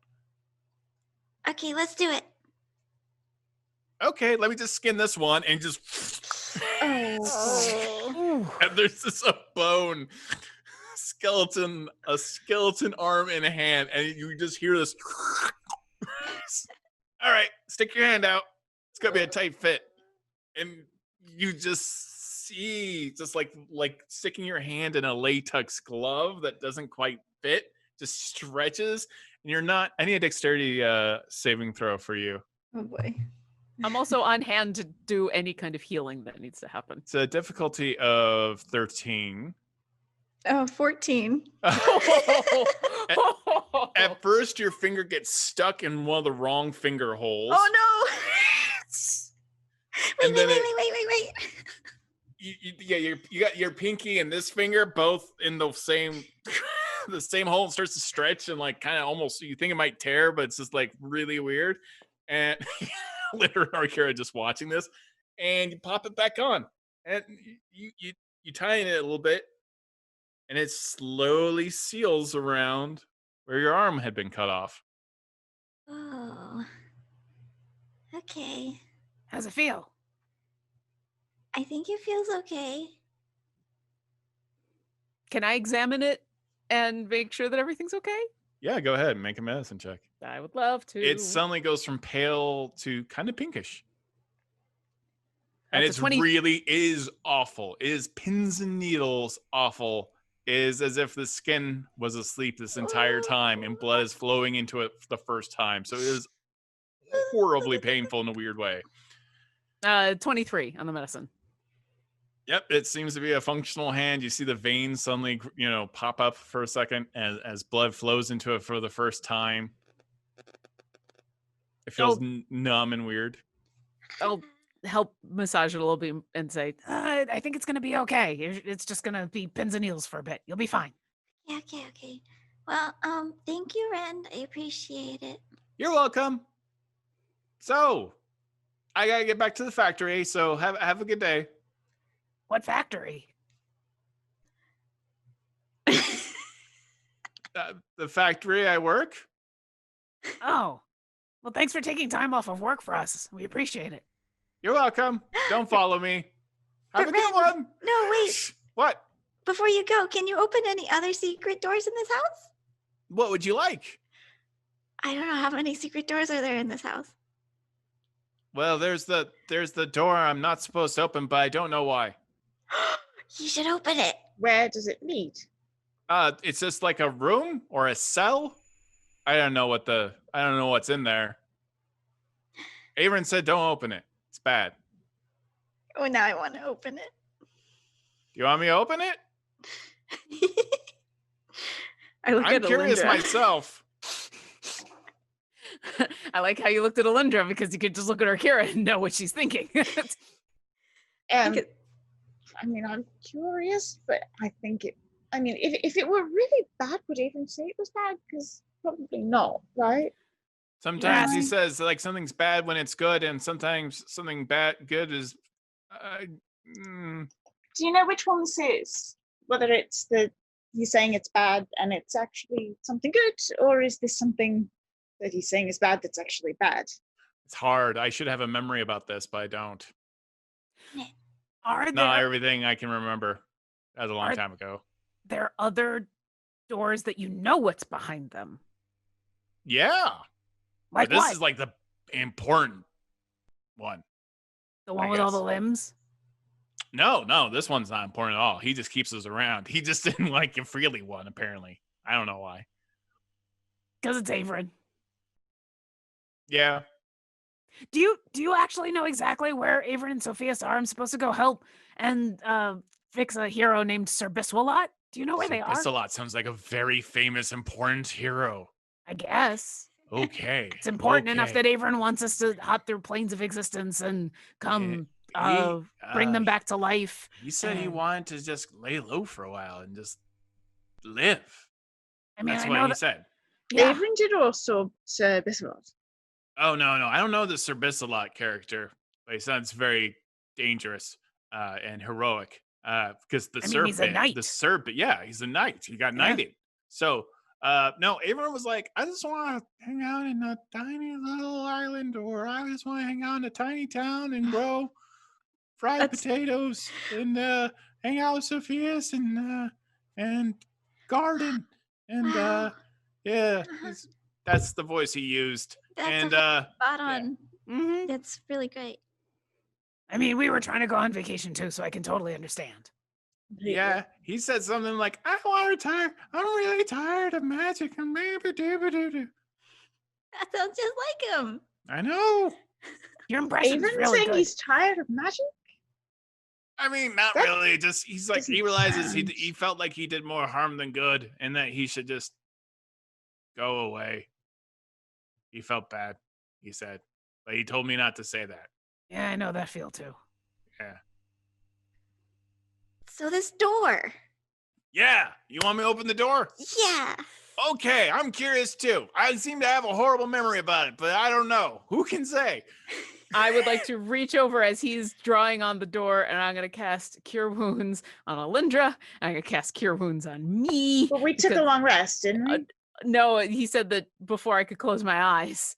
[SPEAKER 4] Okay, let's do it.
[SPEAKER 1] Okay, let me just skin this one and just.
[SPEAKER 4] Oh.
[SPEAKER 1] And there's just a bone, a skeleton arm and a hand, and you just hear this. All right, stick your hand out. It's gonna be a tight fit, and you just see like sticking your hand in a latex glove that doesn't quite fit, just stretches, and you're not. I need a dexterity saving throw for you.
[SPEAKER 5] Oh boy.
[SPEAKER 6] I'm also on hand to do any kind of healing that needs to happen.
[SPEAKER 1] It's a difficulty of 13.
[SPEAKER 5] Oh, 14.
[SPEAKER 1] At first, your finger gets stuck in one of the wrong finger holes.
[SPEAKER 4] Oh no! Wait.
[SPEAKER 1] You got your pinky and this finger both in the same the same hole. It starts to stretch and like kind of almost you think it might tear, but it's just like really weird. And literally, Orkira just watching this, and you pop it back on, and you tighten it a little bit, and it slowly seals around where your arm had been cut off.
[SPEAKER 4] Oh. Okay.
[SPEAKER 2] How's it feel?
[SPEAKER 4] I think it feels okay.
[SPEAKER 6] Can I examine it and make sure that everything's okay?
[SPEAKER 1] Yeah, go ahead and make a medicine check.
[SPEAKER 6] I would love to.
[SPEAKER 1] It suddenly goes from pale to kind of pinkish. And
[SPEAKER 6] That's
[SPEAKER 1] it
[SPEAKER 6] 20
[SPEAKER 1] really is awful. It is pins and needles awful. It is as if the skin was asleep this entire time and blood is flowing into it for the first time. So it is horribly painful in a weird way.
[SPEAKER 6] 23 on the medicine.
[SPEAKER 1] Yep, it seems to be a functional hand. You see the veins suddenly, pop up for a second as blood flows into it for the first time. It feels numb and weird.
[SPEAKER 6] I'll help massage it a little bit and say,
[SPEAKER 2] I think it's going to be okay. It's just going to be pins and needles for a bit. You'll be fine.
[SPEAKER 4] Yeah, okay. Well, thank you, Rand. I appreciate it.
[SPEAKER 1] You're welcome. So, I gotta get back to the factory. So have a good day.
[SPEAKER 2] What factory?
[SPEAKER 1] The factory I work.
[SPEAKER 2] Oh, well, thanks for taking time off of work for us. We appreciate it.
[SPEAKER 1] You're welcome. Don't follow me. Have a good one.
[SPEAKER 4] No, wait.
[SPEAKER 1] What?
[SPEAKER 4] Before you go, can you open any other secret doors in this house?
[SPEAKER 1] What would you like?
[SPEAKER 4] I don't know. How many secret doors are there in this house?
[SPEAKER 1] Well, there's the door I'm not supposed to open, but I don't know why.
[SPEAKER 4] You should open it.
[SPEAKER 3] Where does it lead?
[SPEAKER 1] It's just like a room or a cell. I don't know what's in there. Averin said don't open it. It's bad.
[SPEAKER 4] Oh, now I want to open it.
[SPEAKER 1] You want me to open it?
[SPEAKER 5] I'm
[SPEAKER 1] curious
[SPEAKER 5] Alyndra.
[SPEAKER 1] myself.
[SPEAKER 6] I like how you looked at Alyndra because you could just look at Orkira and know what she's thinking.
[SPEAKER 3] I mean, I'm curious, but I think it. I mean, if it were really bad, would Avon say it was bad? Because probably not, right?
[SPEAKER 1] Sometimes he
[SPEAKER 3] Yeah.
[SPEAKER 1] says like something's bad when it's good, and sometimes something good is.
[SPEAKER 3] Do you know which one this is? Whether it's he's saying it's bad and it's actually something good, or is this something that he's saying is bad that's actually bad?
[SPEAKER 1] It's hard. I should have a memory about this, but I don't.
[SPEAKER 2] Are
[SPEAKER 1] Not
[SPEAKER 2] there
[SPEAKER 1] everything I can remember. That was a long time ago.
[SPEAKER 2] there other doors that you know what's behind them?
[SPEAKER 1] Yeah.
[SPEAKER 2] Like
[SPEAKER 1] this
[SPEAKER 2] what?
[SPEAKER 1] is like the important one.
[SPEAKER 2] The one with all the limbs?
[SPEAKER 1] No, this one's not important at all. He just keeps us around. He just didn't like the freely one, apparently. I don't know why.
[SPEAKER 2] Because it's Averin.
[SPEAKER 1] Yeah.
[SPEAKER 2] Do you actually know exactly where Averin and Sophias are? I'm supposed to go help and fix a hero named Sir Biswalot. Do you know where they are?
[SPEAKER 1] Biswalot sounds like a very famous, important hero.
[SPEAKER 2] I guess.
[SPEAKER 1] Okay.
[SPEAKER 2] It's important enough that Averin wants us to hop through planes of existence and come bring them back to life.
[SPEAKER 1] He said he wanted to just lay low for a while and just live.
[SPEAKER 2] I mean,
[SPEAKER 1] that's what he said.
[SPEAKER 3] Yeah. Averin did also Sir Biswalot.
[SPEAKER 1] Oh, no. I don't know the Sir Biswalot character, but he sounds very dangerous and heroic. Because
[SPEAKER 2] he's a knight.
[SPEAKER 1] Yeah, he's a knight. He got knighted. So, no, Averin was like, I just want to hang out in a tiny little island, or I just want to hang out in a tiny town and grow fried potatoes and hang out with Sophias and garden. And yeah, that's the voice he used.
[SPEAKER 4] That's spot on.
[SPEAKER 2] Yeah. Mm-hmm.
[SPEAKER 4] That's really great.
[SPEAKER 2] I mean, we were trying to go on vacation too, so I can totally understand.
[SPEAKER 1] Yeah, he said something like, I want to retire. I'm really tired of magic. And maybe do.
[SPEAKER 4] That sounds just like him.
[SPEAKER 1] I know.
[SPEAKER 2] Your impression's really
[SPEAKER 3] saying
[SPEAKER 2] good.
[SPEAKER 3] He's tired of magic?
[SPEAKER 1] I mean, not really. Just he's like, he realizes he felt like he did more harm than good, and that he should just go away. He felt bad, he said, but he told me not to say that.
[SPEAKER 2] Yeah, I know that feel too.
[SPEAKER 1] Yeah.
[SPEAKER 4] So this door.
[SPEAKER 1] Yeah, you want me to open the door?
[SPEAKER 4] Yeah.
[SPEAKER 1] Okay, I'm curious too. I seem to have a horrible memory about it, but I don't know. Who can say?
[SPEAKER 6] I would like to reach over as he's drawing on the door, and I'm going to cast Cure Wounds on Alyndra. I'm going to cast Cure Wounds on me.
[SPEAKER 3] But we took a long rest, didn't we?
[SPEAKER 6] No, he said that before I could close my eyes.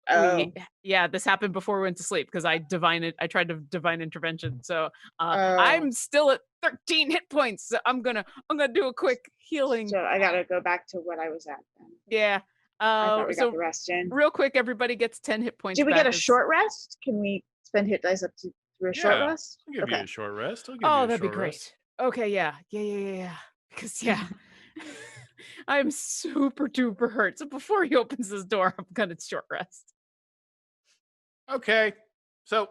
[SPEAKER 6] This happened before we went to sleep because I tried to divine intervention. So I'm still at 13 hit points. So I'm gonna do a quick healing.
[SPEAKER 3] So I gotta go back to what I was at then.
[SPEAKER 6] Yeah.
[SPEAKER 3] I thought we got the rest in.
[SPEAKER 6] Real quick, everybody gets 10 hit points.
[SPEAKER 3] Did we get a short rest? Can we spend hit dice up to through a short rest?
[SPEAKER 1] I'll give you a short rest.
[SPEAKER 6] That'd be great. Okay, yeah. Because I'm super duper hurt. So before he opens this door, I'm gonna short rest.
[SPEAKER 1] Okay. So,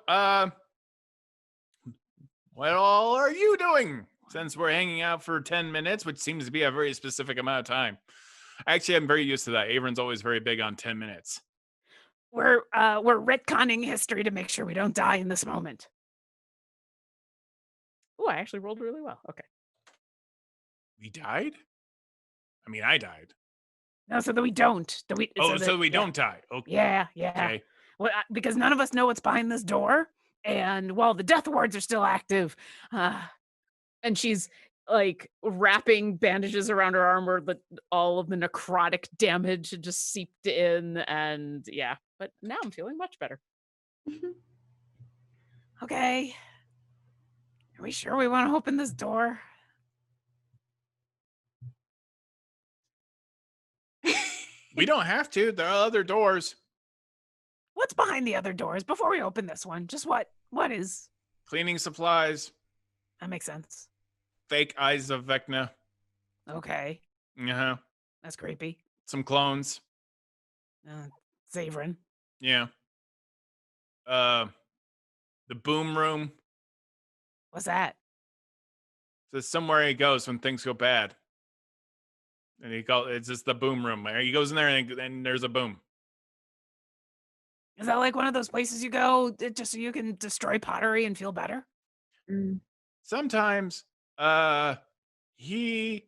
[SPEAKER 1] what all are you doing? Since we're hanging out for 10 minutes, which seems to be a very specific amount of time. Actually, I'm very used to that. Averin's always very big on 10 minutes.
[SPEAKER 2] We're retconning history to make sure we don't die in this moment.
[SPEAKER 6] Oh, I actually rolled really well. Okay.
[SPEAKER 1] We died? I mean, I died.
[SPEAKER 2] No, so that we don't.
[SPEAKER 1] So we don't die. Okay.
[SPEAKER 2] Yeah.
[SPEAKER 1] Okay.
[SPEAKER 2] Well, because none of us know what's behind this door, and while the death wards are still active,
[SPEAKER 6] and she's like wrapping bandages around her arm where all of the necrotic damage had just seeped in, and but now I'm feeling much better.
[SPEAKER 2] Okay. Are we sure we want to open this door?
[SPEAKER 1] We don't have to. There are other doors.
[SPEAKER 2] What's behind the other doors before we open this one? Just what is?
[SPEAKER 1] Cleaning supplies.
[SPEAKER 2] That makes sense.
[SPEAKER 1] Fake eyes of Vecna.
[SPEAKER 2] Okay.
[SPEAKER 1] Uh-huh.
[SPEAKER 2] That's creepy.
[SPEAKER 1] Some clones.
[SPEAKER 2] Zavrin.
[SPEAKER 1] Yeah. The boom room.
[SPEAKER 2] What's that?
[SPEAKER 1] This is somewhere he goes when things go bad. And it's just the boom room. He goes in there and there's a boom.
[SPEAKER 2] Is that like one of those places you go just so you can destroy pottery and feel better?
[SPEAKER 1] Sometimes, you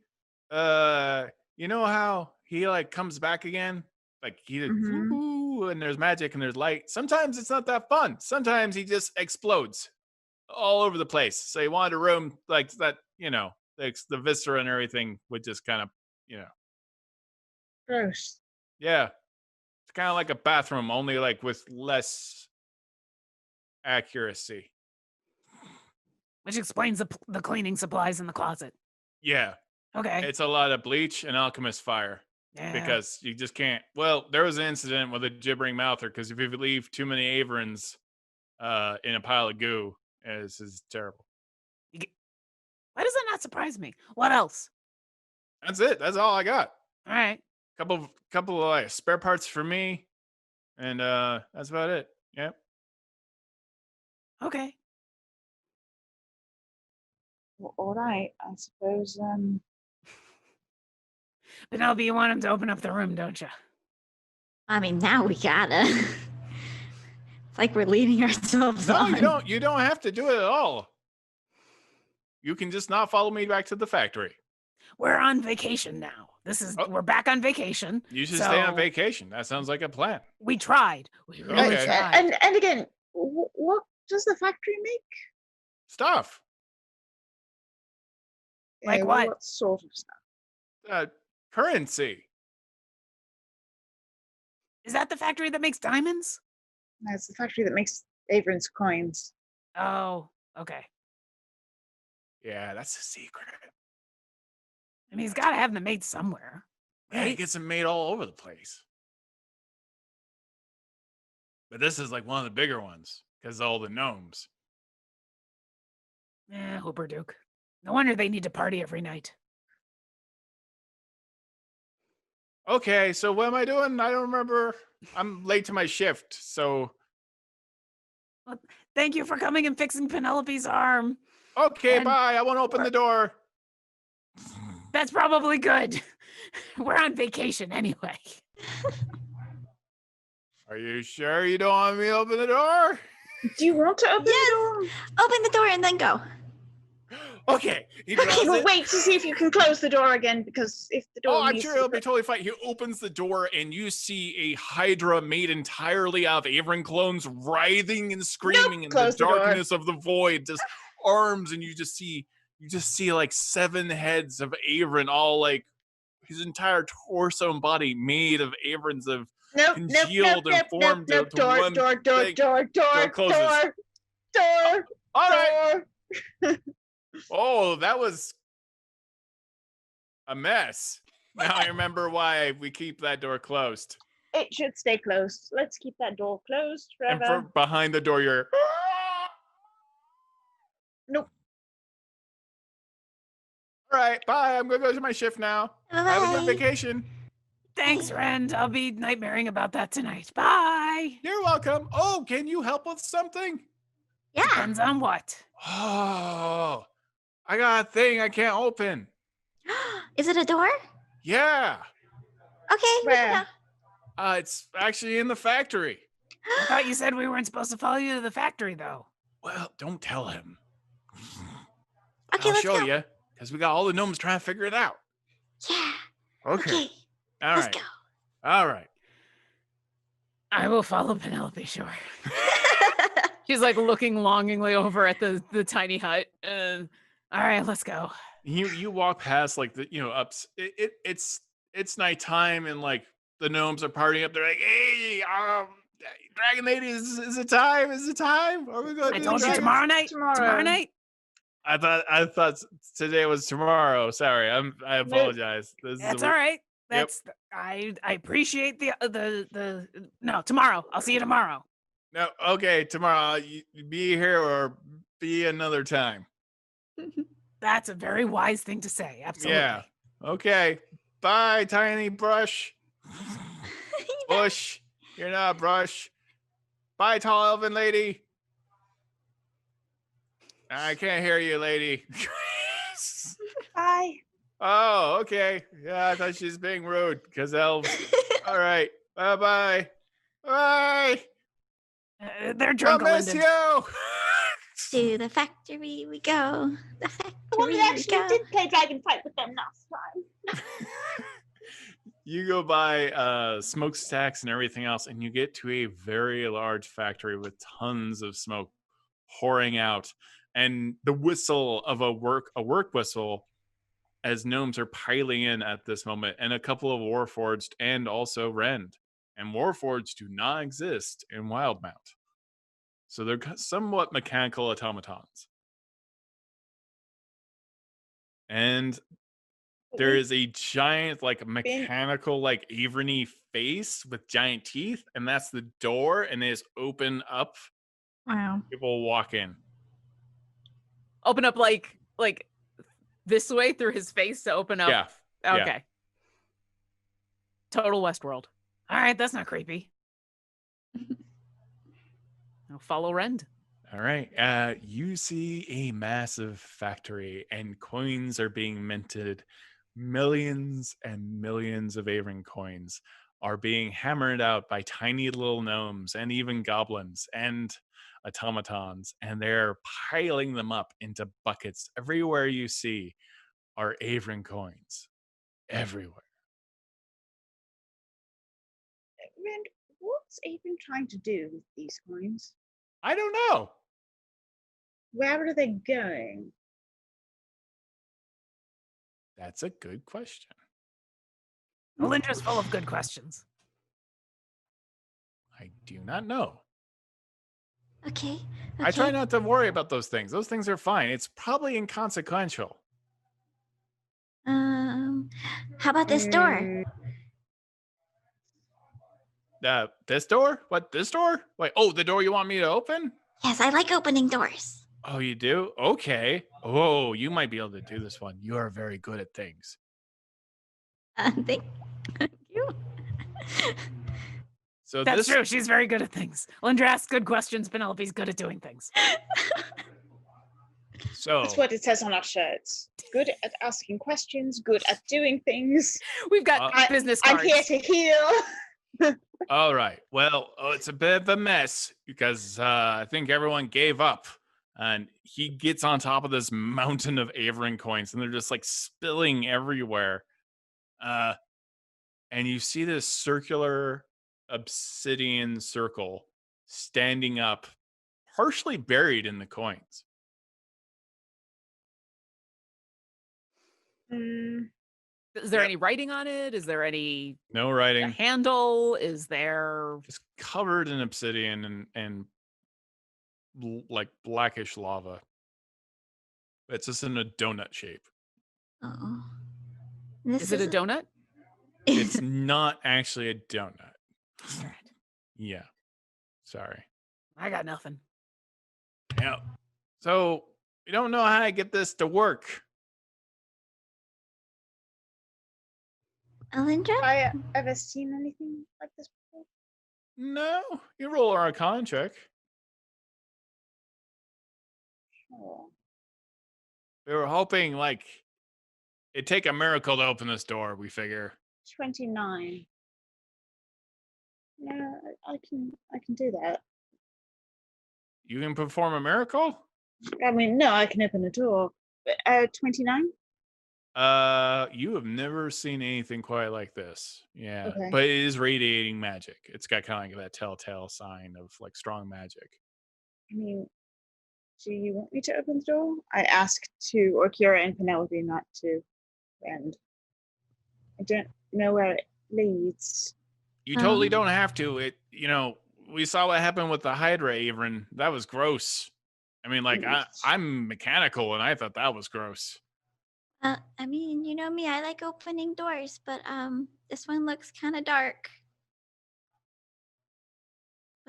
[SPEAKER 1] know how he like comes back again? Like woo, and there's magic and there's light. Sometimes it's not that fun. Sometimes he just explodes all over the place. So he wanted a room like that, like the viscera and everything would just kind of,
[SPEAKER 3] Gross.
[SPEAKER 1] Yeah. It's kind of like a bathroom, only like with less accuracy.
[SPEAKER 2] Which explains the cleaning supplies in the closet.
[SPEAKER 1] Yeah.
[SPEAKER 2] Okay.
[SPEAKER 1] It's a lot of bleach and alchemist fire.
[SPEAKER 2] Yeah.
[SPEAKER 1] Because you just can't. Well, there was an incident with a gibbering mouther because if you leave too many Averins in a pile of goo, this is terrible.
[SPEAKER 2] Why does that not surprise me? What else?
[SPEAKER 1] That's it. That's all I got.
[SPEAKER 2] All right.
[SPEAKER 1] Couple of spare parts for me, and that's about it. Yep.
[SPEAKER 2] Okay.
[SPEAKER 3] Well, all right. I suppose.
[SPEAKER 2] Penelope, you want him to open up the room, don't you?
[SPEAKER 4] I mean, now we gotta. It's like we're leading ourselves on.
[SPEAKER 1] No, you don't have to do it at all. You can just not follow me back to the factory.
[SPEAKER 2] We're on vacation now. We're back on vacation.
[SPEAKER 1] You should stay on vacation. That sounds like a plan.
[SPEAKER 2] We tried. We really tried.
[SPEAKER 3] And again, what does the factory make?
[SPEAKER 1] Stuff.
[SPEAKER 2] Like what?
[SPEAKER 3] What sort of stuff?
[SPEAKER 1] Currency.
[SPEAKER 2] Is that the factory that makes diamonds?
[SPEAKER 3] No, it's the factory that makes Averin's coins.
[SPEAKER 2] Oh, okay.
[SPEAKER 1] Yeah, that's a secret.
[SPEAKER 2] I mean, he's got to have them made somewhere. Right?
[SPEAKER 1] Yeah, he gets them made all over the place. But this is like one of the bigger ones because of all the gnomes.
[SPEAKER 2] Hooperduke. No wonder they need to party every night.
[SPEAKER 1] Okay, so what am I doing? I don't remember. I'm late to my shift, so.
[SPEAKER 2] Well, thank you for coming and fixing Penelope's arm.
[SPEAKER 1] Okay, bye. I won't open the door.
[SPEAKER 2] That's probably good. We're on vacation anyway.
[SPEAKER 1] Are you sure you don't want me to open the door?
[SPEAKER 3] Do you want to open the door?
[SPEAKER 4] Open the door and then go.
[SPEAKER 1] Okay.
[SPEAKER 3] Okay, but wait to see if you can close the door again, because if the door.
[SPEAKER 1] Oh, I'm sure it'll be totally fine. He opens the door and you see a Hydra made entirely out of Averin clones writhing and screaming in the darkness of the void, just arms, and you just see like 7 heads of Averin, all like his entire torso and body made of Averins of congealed and formed into one
[SPEAKER 3] door.
[SPEAKER 1] All right. Oh, that was a mess. Now I remember why we keep that door closed.
[SPEAKER 3] It should stay closed. Let's keep that door closed forever.
[SPEAKER 1] And behind the door, you're.
[SPEAKER 3] Nope.
[SPEAKER 1] All right, bye. I'm gonna go to my shift now. Have a good vacation.
[SPEAKER 2] Thanks, Rend. I'll be nightmaring about that tonight. Bye.
[SPEAKER 1] You're welcome. Oh, can you help with something?
[SPEAKER 4] Yeah.
[SPEAKER 2] Depends on what.
[SPEAKER 1] Oh, I got a thing I can't open.
[SPEAKER 4] Is it a door?
[SPEAKER 1] Yeah.
[SPEAKER 4] Okay.
[SPEAKER 3] Where?
[SPEAKER 1] It's actually in the factory.
[SPEAKER 2] I thought you said we weren't supposed to follow you to the factory, though.
[SPEAKER 1] Well, don't tell him.
[SPEAKER 4] Okay,
[SPEAKER 1] I'll
[SPEAKER 4] let's
[SPEAKER 1] show
[SPEAKER 4] go.
[SPEAKER 1] you, because we got all the gnomes trying to figure it out.
[SPEAKER 4] Yeah.
[SPEAKER 1] Okay. All
[SPEAKER 4] Let's
[SPEAKER 1] right.
[SPEAKER 4] go.
[SPEAKER 1] All right.
[SPEAKER 2] I will follow Penelope, sure. She's like looking longingly over at the tiny hut. All right, let's go.
[SPEAKER 1] You walk past like the ups. It's nighttime and like the gnomes are partying up. They're like, hey, Dragon Lady, is it time? Is it time? Are we going?
[SPEAKER 2] I told you tomorrow night. Tomorrow night.
[SPEAKER 1] I thought today was tomorrow. Sorry, I apologize.
[SPEAKER 2] That's all right. That's I appreciate the no, tomorrow. I'll see you tomorrow.
[SPEAKER 1] No, okay, tomorrow. You be here or be another time.
[SPEAKER 2] That's a very wise thing to say. Absolutely.
[SPEAKER 1] Yeah. Okay. Bye, tiny brush. Bush. You're not a brush. Bye, tall elven lady. I can't hear you, lady.
[SPEAKER 3] Bye.
[SPEAKER 1] Oh, okay. Yeah, I thought she was being rude because elves. All right. Bye-bye. Bye.
[SPEAKER 2] They're
[SPEAKER 1] I'll
[SPEAKER 2] drunk,
[SPEAKER 1] miss
[SPEAKER 2] Alyndra.
[SPEAKER 1] you.
[SPEAKER 4] To the factory we go. The factory
[SPEAKER 3] Well, we
[SPEAKER 4] we
[SPEAKER 3] actually
[SPEAKER 4] go.
[SPEAKER 3] did play Dragon Fight with them last time.
[SPEAKER 1] You go by smokestacks and everything else, and you get to a very large factory with tons of smoke pouring out, and the whistle of a work whistle as gnomes are piling in at this moment, and a couple of Warforged and also Rend. And Warforged do not exist in Wildmount, so they're somewhat mechanical automatons. And there is a giant, like, mechanical, like, Averny face with giant teeth, and that's the door, and it is open up.
[SPEAKER 5] Wow.
[SPEAKER 1] People walk in.
[SPEAKER 6] Open up like this way through his face to open up.
[SPEAKER 1] Yeah.
[SPEAKER 6] Okay.
[SPEAKER 1] Yeah.
[SPEAKER 6] Total Westworld.
[SPEAKER 2] All right, that's not creepy.
[SPEAKER 6] I'll follow Rend.
[SPEAKER 1] All right. You see a massive factory, and coins are being minted. Millions and millions of Avon coins are being hammered out by tiny little gnomes and even goblins and automatons, and they're piling them up into buckets. Everywhere you see are Avon coins. Everywhere.
[SPEAKER 3] Rand, what's Avon trying to do with these coins?
[SPEAKER 1] I don't know.
[SPEAKER 3] Where are they going?
[SPEAKER 1] That's a good question.
[SPEAKER 2] Alyndra's full of good questions.
[SPEAKER 1] I do not know.
[SPEAKER 4] Okay.
[SPEAKER 1] I try not to worry about those things. Those things are fine. It's probably inconsequential.
[SPEAKER 4] How about this door?
[SPEAKER 1] This door? What, this door? Wait, oh, the door you want me to open?
[SPEAKER 4] Yes, I like opening doors.
[SPEAKER 1] Oh, you do? Okay. Oh, you might be able to do this one. You are very good at things.
[SPEAKER 4] Thank you.
[SPEAKER 1] So
[SPEAKER 2] That's
[SPEAKER 1] this,
[SPEAKER 2] true. She's very good at things. Alyndra asks good questions. Penelope's good at doing things.
[SPEAKER 1] so
[SPEAKER 3] That's what it says on our shirts. Good at asking questions, good at doing things.
[SPEAKER 6] We've got business
[SPEAKER 3] I'm
[SPEAKER 6] cards.
[SPEAKER 3] here to heal.
[SPEAKER 1] all right. Well, it's a bit of a mess because I think everyone gave up. And he gets on top of this mountain of Averin coins, and they're just like spilling everywhere. And you see this circular obsidian circle standing up, partially buried in the coins.
[SPEAKER 6] Is there any writing on it? Is there any
[SPEAKER 1] No writing?
[SPEAKER 6] handle? Is there
[SPEAKER 1] Just covered in obsidian and like blackish lava. It's just in a donut shape.
[SPEAKER 4] Oh.
[SPEAKER 6] Is it a donut?
[SPEAKER 1] It's not actually a donut. Yeah. Sorry.
[SPEAKER 2] I got nothing.
[SPEAKER 1] Yeah. So we don't know how to get this to work.
[SPEAKER 4] Alyndra?
[SPEAKER 3] Have I ever seen anything like this before?
[SPEAKER 1] No. You roll our Arcana check.
[SPEAKER 3] Sure.
[SPEAKER 1] We were hoping like it'd take a miracle to open this door, we figure.
[SPEAKER 3] 29. Yeah, I can do that.
[SPEAKER 1] You can perform a miracle?
[SPEAKER 3] I mean, no, I can open a door. But 29?
[SPEAKER 1] You have never seen anything quite like this. Yeah.
[SPEAKER 3] Okay.
[SPEAKER 1] But it is radiating magic. It's got kind of like that telltale sign of like strong magic.
[SPEAKER 3] I mean, do you want me to open the door? I asked to Orkira and Penelope, not to Rand. I don't know where it leads.
[SPEAKER 1] You totally don't have to. It, we saw what happened with the Hydra, Averin. That was gross. I mean, like, I'm mechanical, and I thought that was gross.
[SPEAKER 4] I mean, you know me, I like opening doors, but this one looks kind of dark.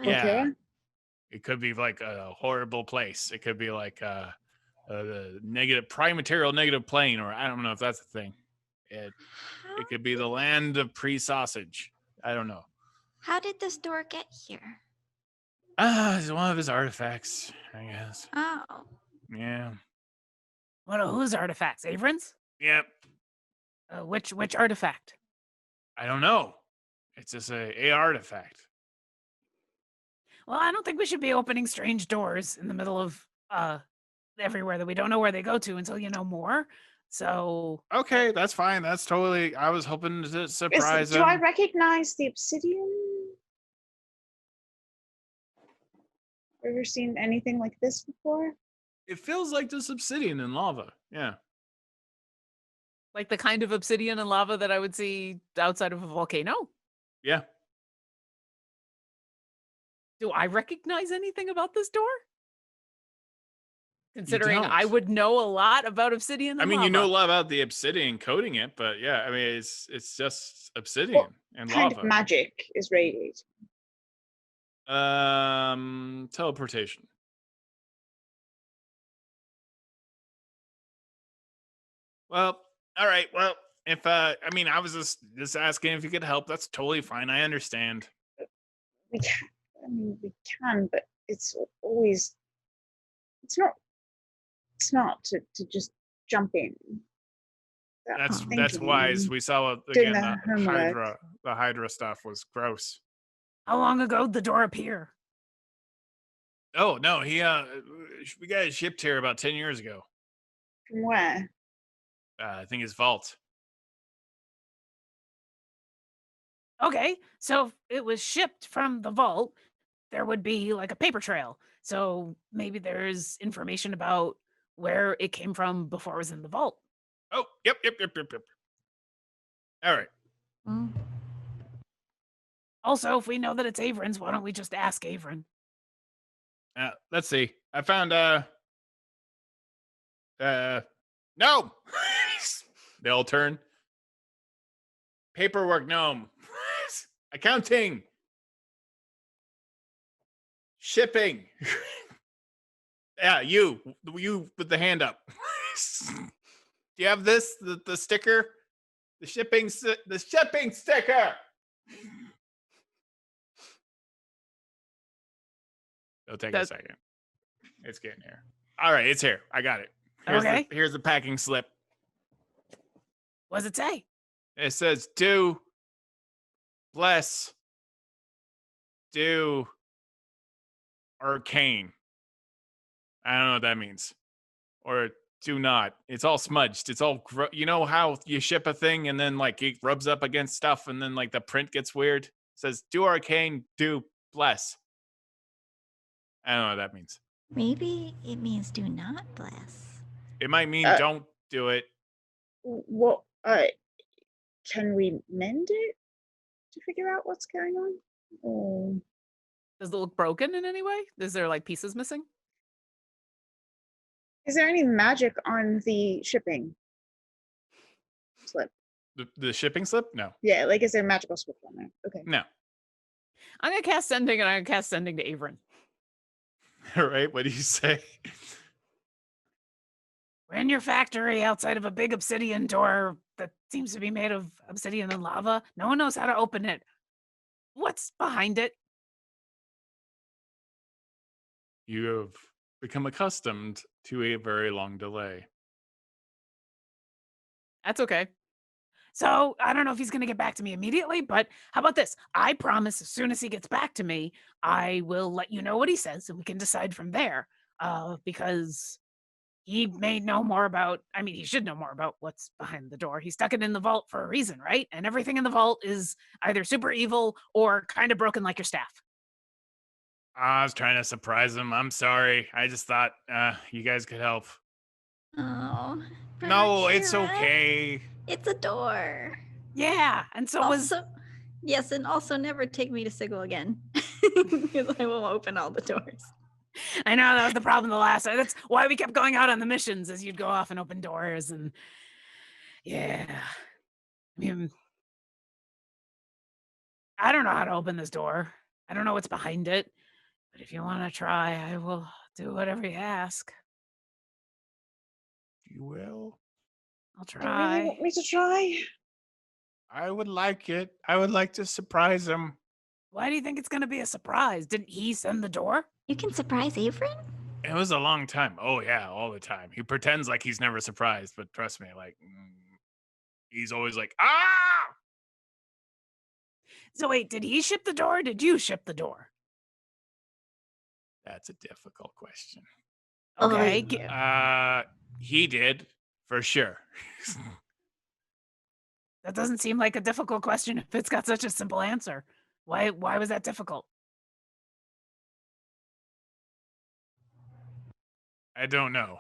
[SPEAKER 1] Yeah.
[SPEAKER 3] Okay.
[SPEAKER 1] It could be like a horrible place. It could be like a negative primaterial negative plane, or I don't know if that's a thing. It could be the land of pre-sausage. I don't know.
[SPEAKER 4] How did this door get here?
[SPEAKER 1] It's one of his artifacts, I guess.
[SPEAKER 4] Oh.
[SPEAKER 1] Yeah.
[SPEAKER 2] Well, whose artifacts? Avron's?
[SPEAKER 1] Yep.
[SPEAKER 2] Which artifact?
[SPEAKER 1] I don't know. It's just a artifact.
[SPEAKER 2] Well, I don't think we should be opening strange doors in the middle of everywhere that we don't know where they go to until you know more. So
[SPEAKER 1] Okay, that's fine. That's totally. I was hoping to surprise
[SPEAKER 3] Do
[SPEAKER 1] him.
[SPEAKER 3] I recognize the obsidian? Ever seen anything like this before?
[SPEAKER 1] It feels like this obsidian in lava. Yeah.
[SPEAKER 6] Like the kind of obsidian and lava that I would see outside of a volcano.
[SPEAKER 1] Yeah.
[SPEAKER 6] Do I recognize anything about this door? Considering I
[SPEAKER 1] don't.
[SPEAKER 6] would know a lot about obsidian and
[SPEAKER 1] I mean,
[SPEAKER 6] lava.
[SPEAKER 1] you know a lot about the obsidian coating it, but yeah, I mean, it's just obsidian and
[SPEAKER 3] Kind
[SPEAKER 1] lava.
[SPEAKER 3] of magic is radiating.
[SPEAKER 1] Teleportation. Well, all right. Well, if I mean, I was just asking if you could help. That's totally fine. I understand.
[SPEAKER 3] We can. I mean, we can, but it's always. It's not. It's not to just jump in.
[SPEAKER 1] That's wise. We saw
[SPEAKER 3] Doing
[SPEAKER 1] again
[SPEAKER 3] the homework.
[SPEAKER 1] the Hydra stuff was gross.
[SPEAKER 2] how long ago did the door appear?
[SPEAKER 1] Oh no, we got it shipped here about 10 years ago.
[SPEAKER 3] From where?
[SPEAKER 1] I think his vault.
[SPEAKER 2] Okay, so if it was shipped from the vault, there would be like a paper trail. So maybe there's information about where it came from before it was in the vault.
[SPEAKER 1] Oh, yep. All right.
[SPEAKER 5] Well,
[SPEAKER 2] Also, if we know that it's Avron's, why don't we just ask Avron?
[SPEAKER 1] Let's see. I found no. They all turn. Paperwork gnome. Accounting. Shipping. Yeah, you with the hand up. Do you have this? The sticker? The shipping sticker. It'll take a second. It's getting here. All right, it's here. I got it. Here's the packing slip.
[SPEAKER 2] What does it say?
[SPEAKER 1] It says do bless do arcane. I don't know what that means. Or do not. It's all smudged. It's all you know how you ship a thing and then like it rubs up against stuff and then like the print gets weird. It says do arcane, do bless. I don't know what that means.
[SPEAKER 4] Maybe it means do not bless.
[SPEAKER 1] It might mean don't do it.
[SPEAKER 3] What? Can we mend it to figure out what's going on? Oh.
[SPEAKER 6] Does it look broken in any way? Is there like pieces missing?
[SPEAKER 3] Is there any magic on the shipping slip?
[SPEAKER 1] The shipping slip? No.
[SPEAKER 3] Yeah, like is there a magical slip on there? Okay.
[SPEAKER 1] No.
[SPEAKER 6] I'm gonna cast sending, and I'm gonna cast sending to Avron.
[SPEAKER 1] All right. What do you say?
[SPEAKER 2] We're in your factory outside of a big obsidian door that seems to be made of obsidian and lava. No one knows how to open it. What's behind it?
[SPEAKER 1] You have become accustomed to a very long delay.
[SPEAKER 6] That's okay.
[SPEAKER 2] So I don't know if he's going to get back to me immediately, but how about this? I promise as soon as he gets back to me, I will let you know what he says and we can decide from there. Because he may know more about, I mean, he should know more about what's behind the door. He stuck it in the vault for a reason, right? And everything in the vault is either super evil or kind of broken like your staff.
[SPEAKER 1] I was trying to surprise him. I'm sorry. I just thought you guys could help.
[SPEAKER 4] Oh.
[SPEAKER 1] No, it's
[SPEAKER 4] Orkira,
[SPEAKER 1] okay.
[SPEAKER 4] It's a door.
[SPEAKER 2] Yeah, and so was
[SPEAKER 4] Also, yes, and also never take me to Sigil again. Because I will open all the doors.
[SPEAKER 2] I know that was the problem the last time. That's why we kept going out on the missions, as you'd go off and open doors, and yeah. I mean, I don't know how to open this door. I don't know what's behind it, but if you want to try, I will do whatever you ask.
[SPEAKER 1] You will?
[SPEAKER 2] I'll
[SPEAKER 3] Do you really
[SPEAKER 2] try.
[SPEAKER 3] want me to try?
[SPEAKER 1] I would like it. I would like to surprise him.
[SPEAKER 2] Why do you think it's going to be a surprise? Didn't he send the door?
[SPEAKER 4] You can surprise Avron?
[SPEAKER 1] It was a long time. Oh yeah, all the time. He pretends like he's never surprised, but trust me, like he's always like, ah!
[SPEAKER 2] So wait, did he ship the door? Or did you ship the door?
[SPEAKER 1] That's a difficult question.
[SPEAKER 2] Okay.
[SPEAKER 1] He did, for sure.
[SPEAKER 2] That doesn't seem like a difficult question if it's got such a simple answer. Why was that difficult?
[SPEAKER 1] I don't know.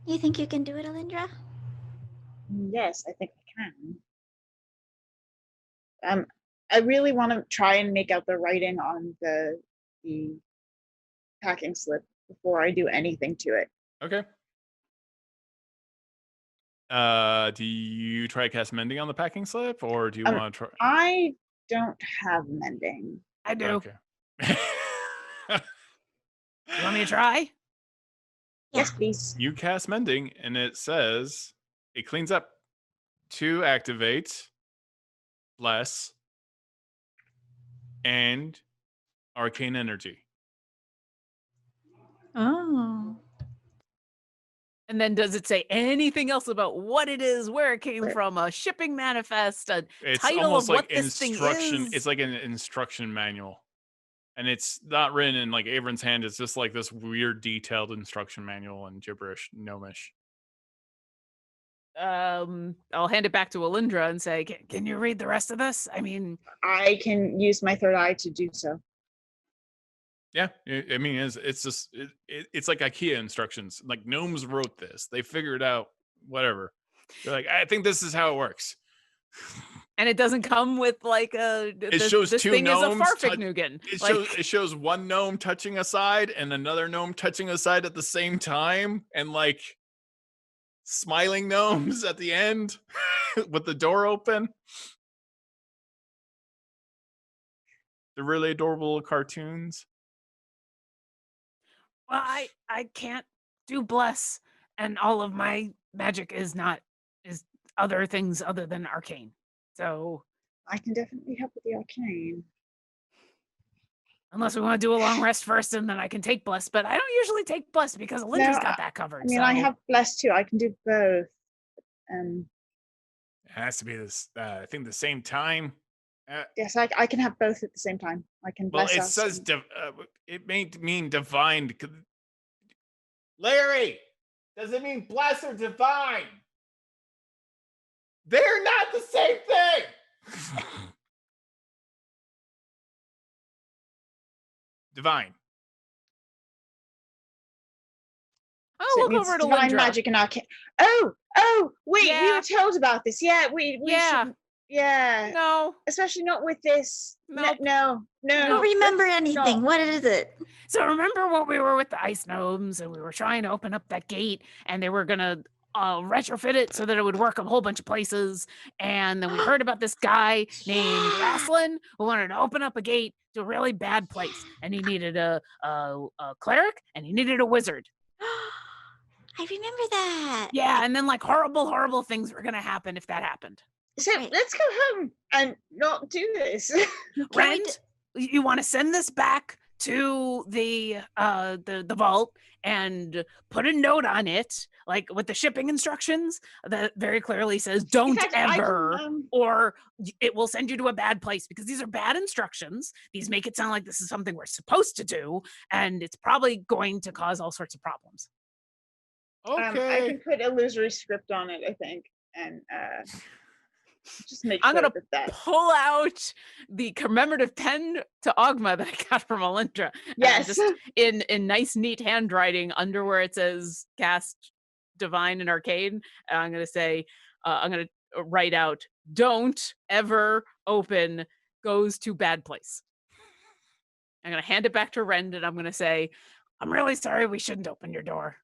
[SPEAKER 4] You think you can do it, Alyndra?
[SPEAKER 3] Yes, I think I can. I really want to try and make out the writing on the packing slip before I do anything to it.
[SPEAKER 1] Okay. Do you try cast Mending on the packing slip, or do you want to try?
[SPEAKER 3] I don't have Mending.
[SPEAKER 2] I do.
[SPEAKER 1] Okay.
[SPEAKER 2] You want me to try?
[SPEAKER 3] Yes, please.
[SPEAKER 1] You cast Mending, and it says it cleans up to activate Bless and Arcane Energy.
[SPEAKER 5] Oh.
[SPEAKER 6] And then does it say anything else about what it is, where it came from, a shipping manifest, a
[SPEAKER 1] It's
[SPEAKER 6] title
[SPEAKER 1] almost
[SPEAKER 6] of
[SPEAKER 1] like
[SPEAKER 6] what this thing
[SPEAKER 1] instruction.
[SPEAKER 6] is?
[SPEAKER 1] It's like an instruction manual. And it's not written in like Avron's hand. It's just like this weird detailed instruction manual and gibberish, gnomish.
[SPEAKER 6] I'll hand it back to Alyndra and say,
[SPEAKER 2] Can you read the rest of this? I mean,
[SPEAKER 3] I can use my third eye to do so.
[SPEAKER 1] Yeah, I mean, it's just it's like IKEA instructions. Like gnomes wrote this. They figured out whatever. They're like, I think this is how it works.
[SPEAKER 6] and it doesn't come with like a.
[SPEAKER 1] Shows
[SPEAKER 6] this
[SPEAKER 1] two
[SPEAKER 6] thing is a
[SPEAKER 1] gnomes
[SPEAKER 6] Farfignugan.
[SPEAKER 1] It shows one gnome touching a side and another gnome touching a side at the same time, and like smiling gnomes at the end with the door open. They're really adorable cartoons.
[SPEAKER 2] well, I can't do bless, and all of my magic is other things other than arcane. So
[SPEAKER 3] I can definitely help with the arcane.
[SPEAKER 2] unless we want to do a long rest first, and then I can take bless, but I don't usually take bless because Alyndra's got that covered.
[SPEAKER 3] I mean, I have bless too. I can do both.
[SPEAKER 1] It has to be this. I think the same time.
[SPEAKER 3] Yes, I can have both at the same time. I can
[SPEAKER 1] Well,
[SPEAKER 3] bless
[SPEAKER 1] it
[SPEAKER 3] us
[SPEAKER 1] says
[SPEAKER 3] and-
[SPEAKER 1] it may mean divine. Larry, does it mean bless or divine? They're not the same thing. Divine.
[SPEAKER 6] I'll
[SPEAKER 3] so it
[SPEAKER 6] look
[SPEAKER 3] means
[SPEAKER 6] over to
[SPEAKER 3] divine
[SPEAKER 6] Alyndra.
[SPEAKER 3] magic and arcane. Oh, wait, we
[SPEAKER 6] Yeah.
[SPEAKER 3] were told about this. Yeah, we
[SPEAKER 6] Yeah.
[SPEAKER 3] shouldn't- yeah.
[SPEAKER 6] No.
[SPEAKER 3] Especially not with this.
[SPEAKER 6] Nope.
[SPEAKER 3] No.
[SPEAKER 4] I don't remember anything.
[SPEAKER 3] no.
[SPEAKER 4] What is it?
[SPEAKER 2] So remember when we were with the ice gnomes and we were trying to open up that gate, and they were gonna retrofit it so that it would work a whole bunch of places, and then we heard about this guy named Raslin who wanted to open up a gate to a really bad place, and he needed a cleric and he needed a wizard.
[SPEAKER 4] I remember that.
[SPEAKER 2] Yeah, and then like horrible things were gonna happen if that happened.
[SPEAKER 3] So
[SPEAKER 4] Right.
[SPEAKER 3] let's go home and not do this.
[SPEAKER 2] Rand, you want to send this back to the vault and put a note on it, like with the shipping instructions that very clearly says "Don't
[SPEAKER 3] fact, I can,
[SPEAKER 2] ever," or it will send you to a bad place, because these are bad instructions. These make it sound like this is something we're supposed to do, and it's probably going to cause all sorts of problems.
[SPEAKER 3] I
[SPEAKER 1] Okay.
[SPEAKER 3] can put illusory script on it, I think, and just make
[SPEAKER 6] I'm
[SPEAKER 3] sure
[SPEAKER 6] gonna
[SPEAKER 3] that.
[SPEAKER 6] pull out the commemorative pen to Ogma that I got from Alyndra. and
[SPEAKER 3] Yes.
[SPEAKER 6] Just in nice, neat handwriting under where it says cast divine and arcane. I'm going to say, I'm going to write out, don't ever open, goes to bad place. I'm going to hand it back to Rend, and I'm going to say,
[SPEAKER 2] I'm really sorry. We shouldn't open your door,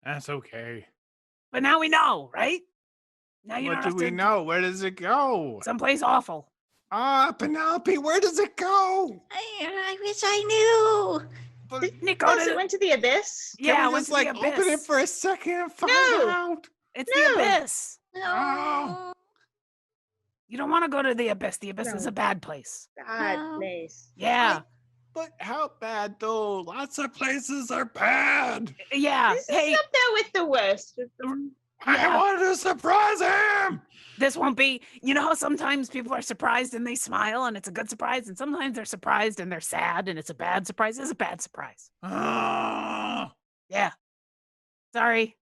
[SPEAKER 1] That's okay.
[SPEAKER 2] but now we know, right? Now you
[SPEAKER 1] What
[SPEAKER 2] don't
[SPEAKER 1] do
[SPEAKER 2] have
[SPEAKER 1] we
[SPEAKER 2] to
[SPEAKER 1] know? Where does it go?
[SPEAKER 2] someplace awful.
[SPEAKER 1] Penelope, where does it go?
[SPEAKER 4] I wish I knew.
[SPEAKER 1] But
[SPEAKER 2] Didn't it go to
[SPEAKER 3] It went to the abyss.
[SPEAKER 1] can
[SPEAKER 2] yeah,
[SPEAKER 1] we
[SPEAKER 2] it went
[SPEAKER 1] just
[SPEAKER 2] to
[SPEAKER 1] like
[SPEAKER 2] the abyss.
[SPEAKER 1] open it for a second and find
[SPEAKER 3] No.
[SPEAKER 1] out?
[SPEAKER 2] It's
[SPEAKER 3] No.
[SPEAKER 2] the abyss.
[SPEAKER 4] No.
[SPEAKER 2] You don't want to go to the Abyss. The Abyss is
[SPEAKER 3] No.
[SPEAKER 2] a bad place.
[SPEAKER 3] Bad
[SPEAKER 4] Well,
[SPEAKER 3] place.
[SPEAKER 2] Yeah.
[SPEAKER 1] But how bad though? Lots of places are bad.
[SPEAKER 2] Yeah.
[SPEAKER 3] This
[SPEAKER 2] Hey,
[SPEAKER 3] is up there with the worst of them.
[SPEAKER 1] I
[SPEAKER 2] Yeah.
[SPEAKER 1] wanted to surprise him.
[SPEAKER 2] this won't be, you know how sometimes people are surprised and they smile and it's a good surprise, and sometimes they're surprised and they're sad and it's a bad surprise. It's a bad surprise.
[SPEAKER 1] Ah.
[SPEAKER 2] Yeah. Sorry.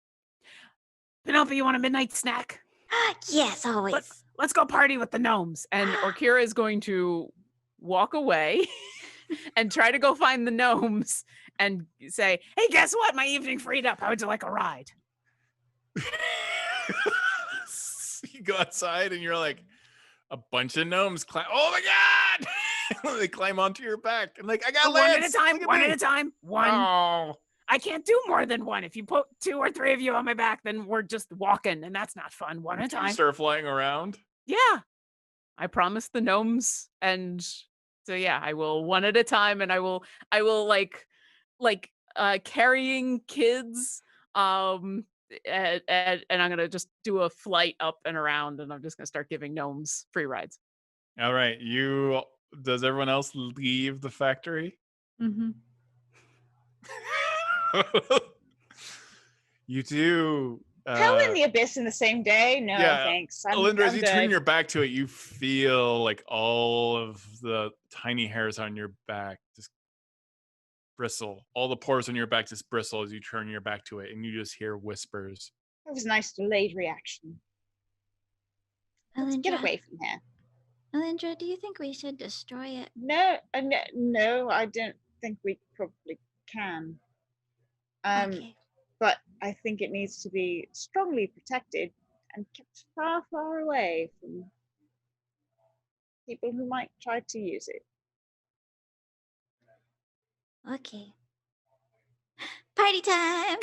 [SPEAKER 2] Penelope, you want a midnight snack?
[SPEAKER 4] Yes, always.
[SPEAKER 2] Let's go party with the gnomes.
[SPEAKER 6] And Orkira is going to walk away and try to go find the gnomes and say,
[SPEAKER 2] Hey, guess what? My evening freed up. How would you like a ride?
[SPEAKER 1] You go outside and you're like, a bunch of gnomes climb. Oh my god! They climb onto your back and like, I got
[SPEAKER 2] One
[SPEAKER 1] Lance.
[SPEAKER 2] at a time.
[SPEAKER 1] Look
[SPEAKER 2] One
[SPEAKER 1] me.
[SPEAKER 2] at a time. One.
[SPEAKER 1] Oh.
[SPEAKER 2] I can't do more than one. If you put 2 or 3 of you on my back, then we're just walking, and that's not fun. One at a time.
[SPEAKER 1] Start flying around.
[SPEAKER 6] yeah, I promised the gnomes. And so, yeah, I will one at a time. And I will like carrying kids. And I'm going to just do a flight up and around, and I'm just going to start giving gnomes free rides.
[SPEAKER 1] All right. Does everyone else leave the factory?
[SPEAKER 5] Mm-hmm.
[SPEAKER 1] You do.
[SPEAKER 3] Hell in the Abyss in the same day? No,
[SPEAKER 1] yeah,
[SPEAKER 3] thanks.
[SPEAKER 1] Alyndra, as
[SPEAKER 3] I'm
[SPEAKER 1] you turn
[SPEAKER 3] good.
[SPEAKER 1] your back to it, you feel like all of the tiny hairs on your back just bristle. All the pores on your back just bristle as you turn your back to it, and you just hear whispers.
[SPEAKER 3] That was a nice delayed reaction. Let's get
[SPEAKER 4] Alyndra,
[SPEAKER 3] away from here.
[SPEAKER 4] Alyndra, do you think we should destroy it?
[SPEAKER 3] No, I don't think we probably can.
[SPEAKER 4] Okay.
[SPEAKER 3] But I think it needs to be strongly protected and kept far, far away from people who might try to use it.
[SPEAKER 4] Okay. Party time!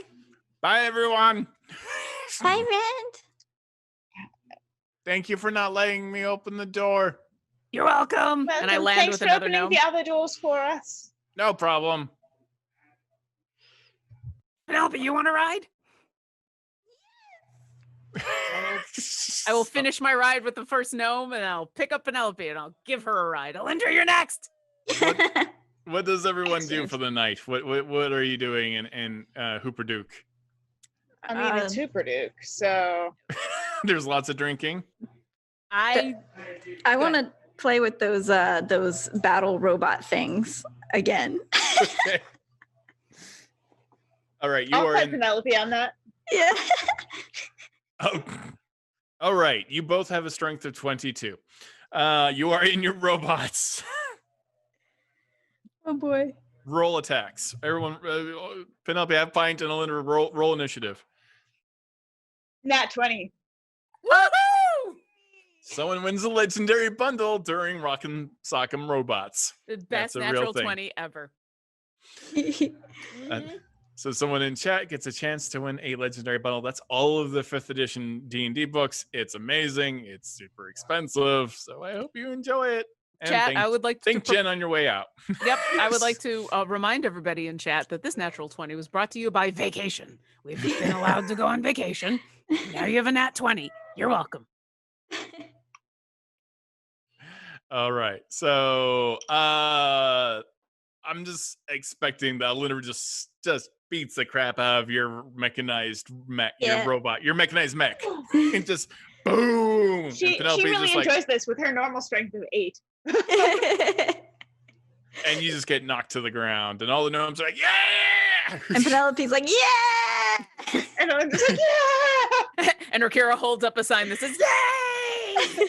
[SPEAKER 1] Bye, everyone.
[SPEAKER 4] Bye, Rand!
[SPEAKER 1] Thank you for not letting me open the door.
[SPEAKER 2] You're welcome.
[SPEAKER 3] Welcome.
[SPEAKER 6] I land
[SPEAKER 3] Thanks
[SPEAKER 6] with
[SPEAKER 3] for
[SPEAKER 6] another
[SPEAKER 3] opening
[SPEAKER 6] gnome.
[SPEAKER 3] the other doors for us.
[SPEAKER 1] No problem.
[SPEAKER 2] Penelope, you want to ride?
[SPEAKER 6] I will finish my ride with the first gnome, and I'll pick up Penelope, and I'll give her a ride.
[SPEAKER 2] Alyndra, you're next.
[SPEAKER 1] What does everyone do
[SPEAKER 3] Excellent.
[SPEAKER 1] for the night? What are you doing in Hooperduke?
[SPEAKER 3] I mean, it's Hooperduke, so
[SPEAKER 1] There's lots of drinking.
[SPEAKER 6] I
[SPEAKER 5] I want to play with those battle robot things again.
[SPEAKER 1] Okay. All right, you
[SPEAKER 3] I'll
[SPEAKER 1] are
[SPEAKER 3] play
[SPEAKER 1] in.
[SPEAKER 3] Penelope on that.
[SPEAKER 5] Yeah.
[SPEAKER 1] Oh, all right, you both have a strength of 22. You are in your robots.
[SPEAKER 5] Oh boy.
[SPEAKER 1] Roll attacks. Everyone, Penelope, have Pint and Alyndra roll initiative.
[SPEAKER 3] Nat 20.
[SPEAKER 6] woohoo!
[SPEAKER 1] Someone wins a legendary bundle during Rockin' Sock'em Robots.
[SPEAKER 6] The
[SPEAKER 1] That's
[SPEAKER 6] best
[SPEAKER 1] a real
[SPEAKER 6] natural
[SPEAKER 1] thing.
[SPEAKER 6] 20 ever.
[SPEAKER 1] So someone in chat gets a chance to win a legendary bundle. That's all of the 5th edition D&D books. It's amazing. It's super expensive. So I hope you enjoy it. And
[SPEAKER 6] Chat, I would like to
[SPEAKER 1] thank Jen on your way out.
[SPEAKER 6] Yep, I would like to remind everybody in chat that this natural 20 was brought to you by
[SPEAKER 2] Vacation. We've been allowed to go on vacation. Now you have a nat 20. You're welcome.
[SPEAKER 1] All right. So I'm just expecting that Alyndra just beats the crap out of your mechanized mech,
[SPEAKER 4] Yeah.
[SPEAKER 1] your robot, your mechanized mech. And just boom.
[SPEAKER 3] She
[SPEAKER 1] and Penelope's
[SPEAKER 3] really
[SPEAKER 1] just like,
[SPEAKER 3] enjoys this with her normal strength of 8.
[SPEAKER 1] and you just get knocked to the ground, and all the gnomes are like, yeah!
[SPEAKER 5] And Penelope's like, yeah!
[SPEAKER 3] And I'm just like, yeah!
[SPEAKER 6] And Orkira holds up a sign that says, "Yay!"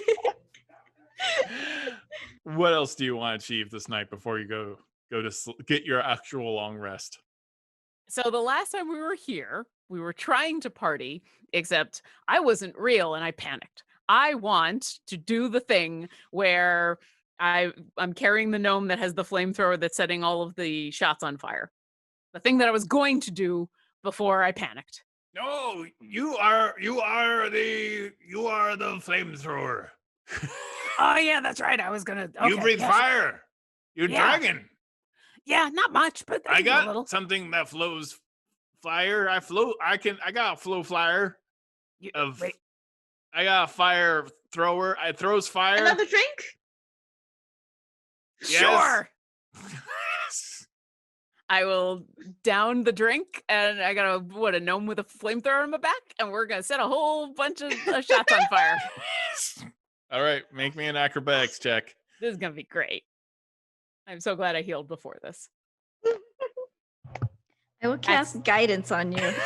[SPEAKER 1] What else do you want to achieve this night before you go to get your actual long rest?
[SPEAKER 6] So the last time we were here, we were trying to party, except I wasn't real and I panicked. I want to do the thing where I'm carrying the gnome that has the flamethrower that's setting all of the shots on fire. The thing that I was going to do before I panicked.
[SPEAKER 1] No, you are the flamethrower.
[SPEAKER 2] Oh, yeah, that's right. I was going to.
[SPEAKER 1] You breathe fire. You're
[SPEAKER 2] Yeah.
[SPEAKER 1] dragon.
[SPEAKER 2] Yeah, not much, but
[SPEAKER 1] I
[SPEAKER 2] can do a
[SPEAKER 1] got
[SPEAKER 2] little.
[SPEAKER 1] something that flows fire. I got a flow flyer
[SPEAKER 2] You-
[SPEAKER 1] of
[SPEAKER 2] wait,
[SPEAKER 1] I got a fire thrower. It throws fire.
[SPEAKER 3] Another drink?
[SPEAKER 1] Yes.
[SPEAKER 6] Sure. I will down the drink, and I got a gnome with a flamethrower in my back, and we're gonna set a whole bunch of shots on fire.
[SPEAKER 1] All right, make me an acrobatics check.
[SPEAKER 6] This is gonna be great. I'm so glad I healed before this.
[SPEAKER 5] I will cast guidance on you.
[SPEAKER 4] You can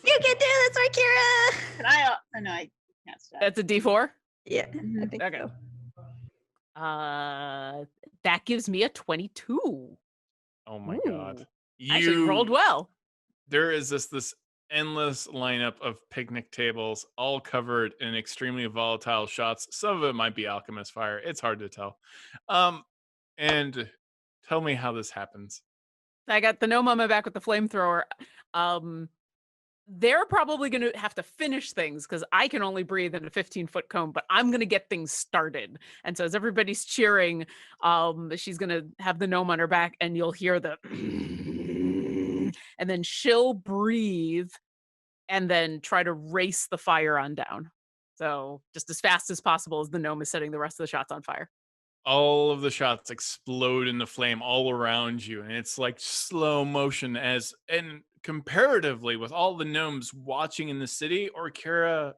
[SPEAKER 4] do this, Orkira.
[SPEAKER 3] Can I? Oh, no, I can't stop.
[SPEAKER 6] That's a D4.
[SPEAKER 5] Yeah, I think
[SPEAKER 6] Okay.
[SPEAKER 5] so.
[SPEAKER 6] That gives me a 22.
[SPEAKER 1] Oh my god.
[SPEAKER 6] Actually rolled well.
[SPEAKER 1] There is this endless lineup of picnic tables, all covered in extremely volatile shots. Some of it might be alchemist fire. It's hard to tell. And tell me how this happens.
[SPEAKER 6] I got the gnome on my back with the flamethrower. They're probably going to have to finish things because I can only breathe in a 15-foot cone, but I'm going to get things started. And so as everybody's cheering, she's going to have the gnome on her back, and you'll hear the and then she'll breathe and then try to race the fire on down. So just as fast as possible as the gnome is setting the rest of the shots on fire.
[SPEAKER 1] All of the shots explode into flame all around you, and it's like slow motion and comparatively with all the gnomes watching in the city, Orkira,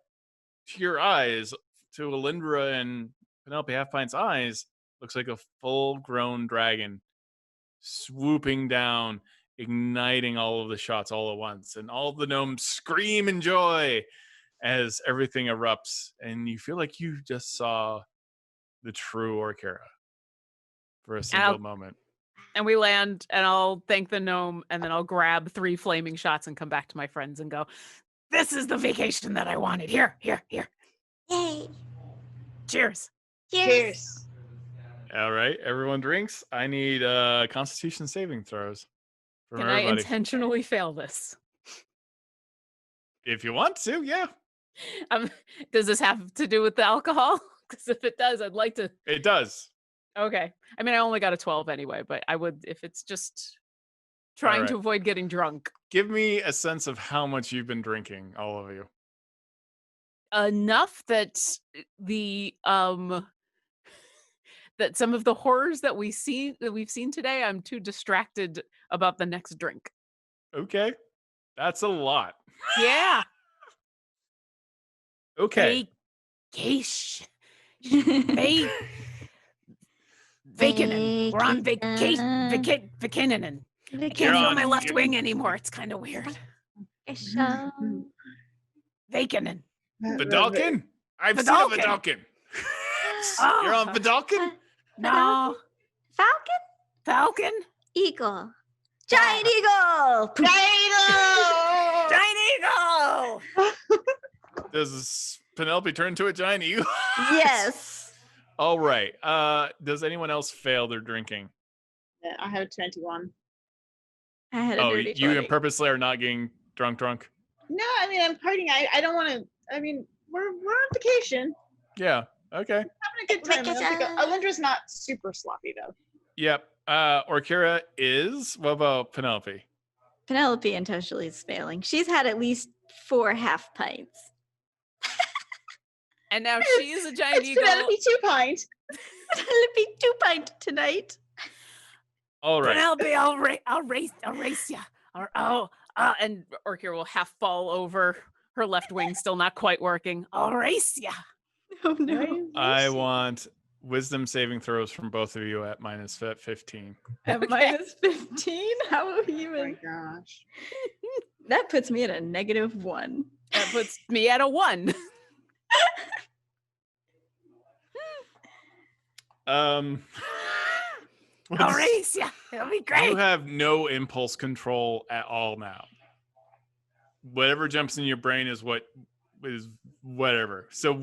[SPEAKER 1] to your eyes, to Alyndra and Penelope Halfpint's eyes, looks like a full-grown dragon swooping down, igniting all of the shots all at once, and all of the gnomes scream in joy as everything erupts, and you feel like you just saw the true Orkira for a single moment.
[SPEAKER 6] And we land, and I'll thank the gnome, and then I'll grab 3 flaming shots and come back to my friends and go, this is the vacation that I wanted. Here.
[SPEAKER 4] Yay.
[SPEAKER 6] Cheers.
[SPEAKER 3] Cheers.
[SPEAKER 1] All right, everyone drinks. I need Constitution saving throws from
[SPEAKER 6] Can
[SPEAKER 1] everybody.
[SPEAKER 6] I intentionally fail this?
[SPEAKER 1] If you want to, yeah.
[SPEAKER 6] Does this have to do with the alcohol? Because if it does, I'd like to.
[SPEAKER 1] It does.
[SPEAKER 6] Okay. I mean, I only got a 12 anyway, but I would, if it's just trying to avoid getting drunk.
[SPEAKER 1] Give me a sense of how much you've been drinking, all of you.
[SPEAKER 6] Enough that that some of the horrors that we've seen today, I'm too distracted about the next drink.
[SPEAKER 1] Okay. That's a lot.
[SPEAKER 6] Yeah.
[SPEAKER 1] Okay.
[SPEAKER 2] Vacation. Vacanin. We're on vacation. Vacanin. I can't feel my left wing anymore. It's kind of weird. Vacanin.
[SPEAKER 1] Vidalkin? I've seen a Vidalkin. You're on Vidalkin?
[SPEAKER 2] No. Falcon?
[SPEAKER 4] Eagle. Giant eagle.
[SPEAKER 2] Giant eagle!
[SPEAKER 1] Does Penelope turn into a giant eagle?
[SPEAKER 4] Yes.
[SPEAKER 1] All right. Does anyone else fail their drinking?
[SPEAKER 3] Yeah, I have 21.
[SPEAKER 5] I had a dirty
[SPEAKER 1] you
[SPEAKER 5] 20.
[SPEAKER 1] purposely are not getting drunk?
[SPEAKER 3] No, I mean, I'm partying. I don't want to. I mean, we're on vacation.
[SPEAKER 1] Yeah. Okay.
[SPEAKER 3] Having a good time. Alyndra's not super sloppy, though.
[SPEAKER 1] Yep. Orkira is. What about Penelope?
[SPEAKER 5] Penelope intentionally is failing. She's had at least 4 half pints.
[SPEAKER 6] And now she is a giant eagle.
[SPEAKER 3] Penelope 2 pint.
[SPEAKER 5] Penelope 2 pint tonight.
[SPEAKER 1] All right.
[SPEAKER 2] Penelope, I'll race you.
[SPEAKER 6] And Orkira will half fall over, her left wing still not quite working.
[SPEAKER 2] I'll race you.
[SPEAKER 5] Oh no.
[SPEAKER 1] I want wisdom saving throws from both of you at minus 15.
[SPEAKER 5] At minus 15? How even?
[SPEAKER 3] Oh my gosh.
[SPEAKER 5] That puts me at a -1.
[SPEAKER 6] That puts me at a 1.
[SPEAKER 2] I'll race you. It'll be great.
[SPEAKER 1] You have no impulse control at all now. Whatever jumps in your brain is whatever. So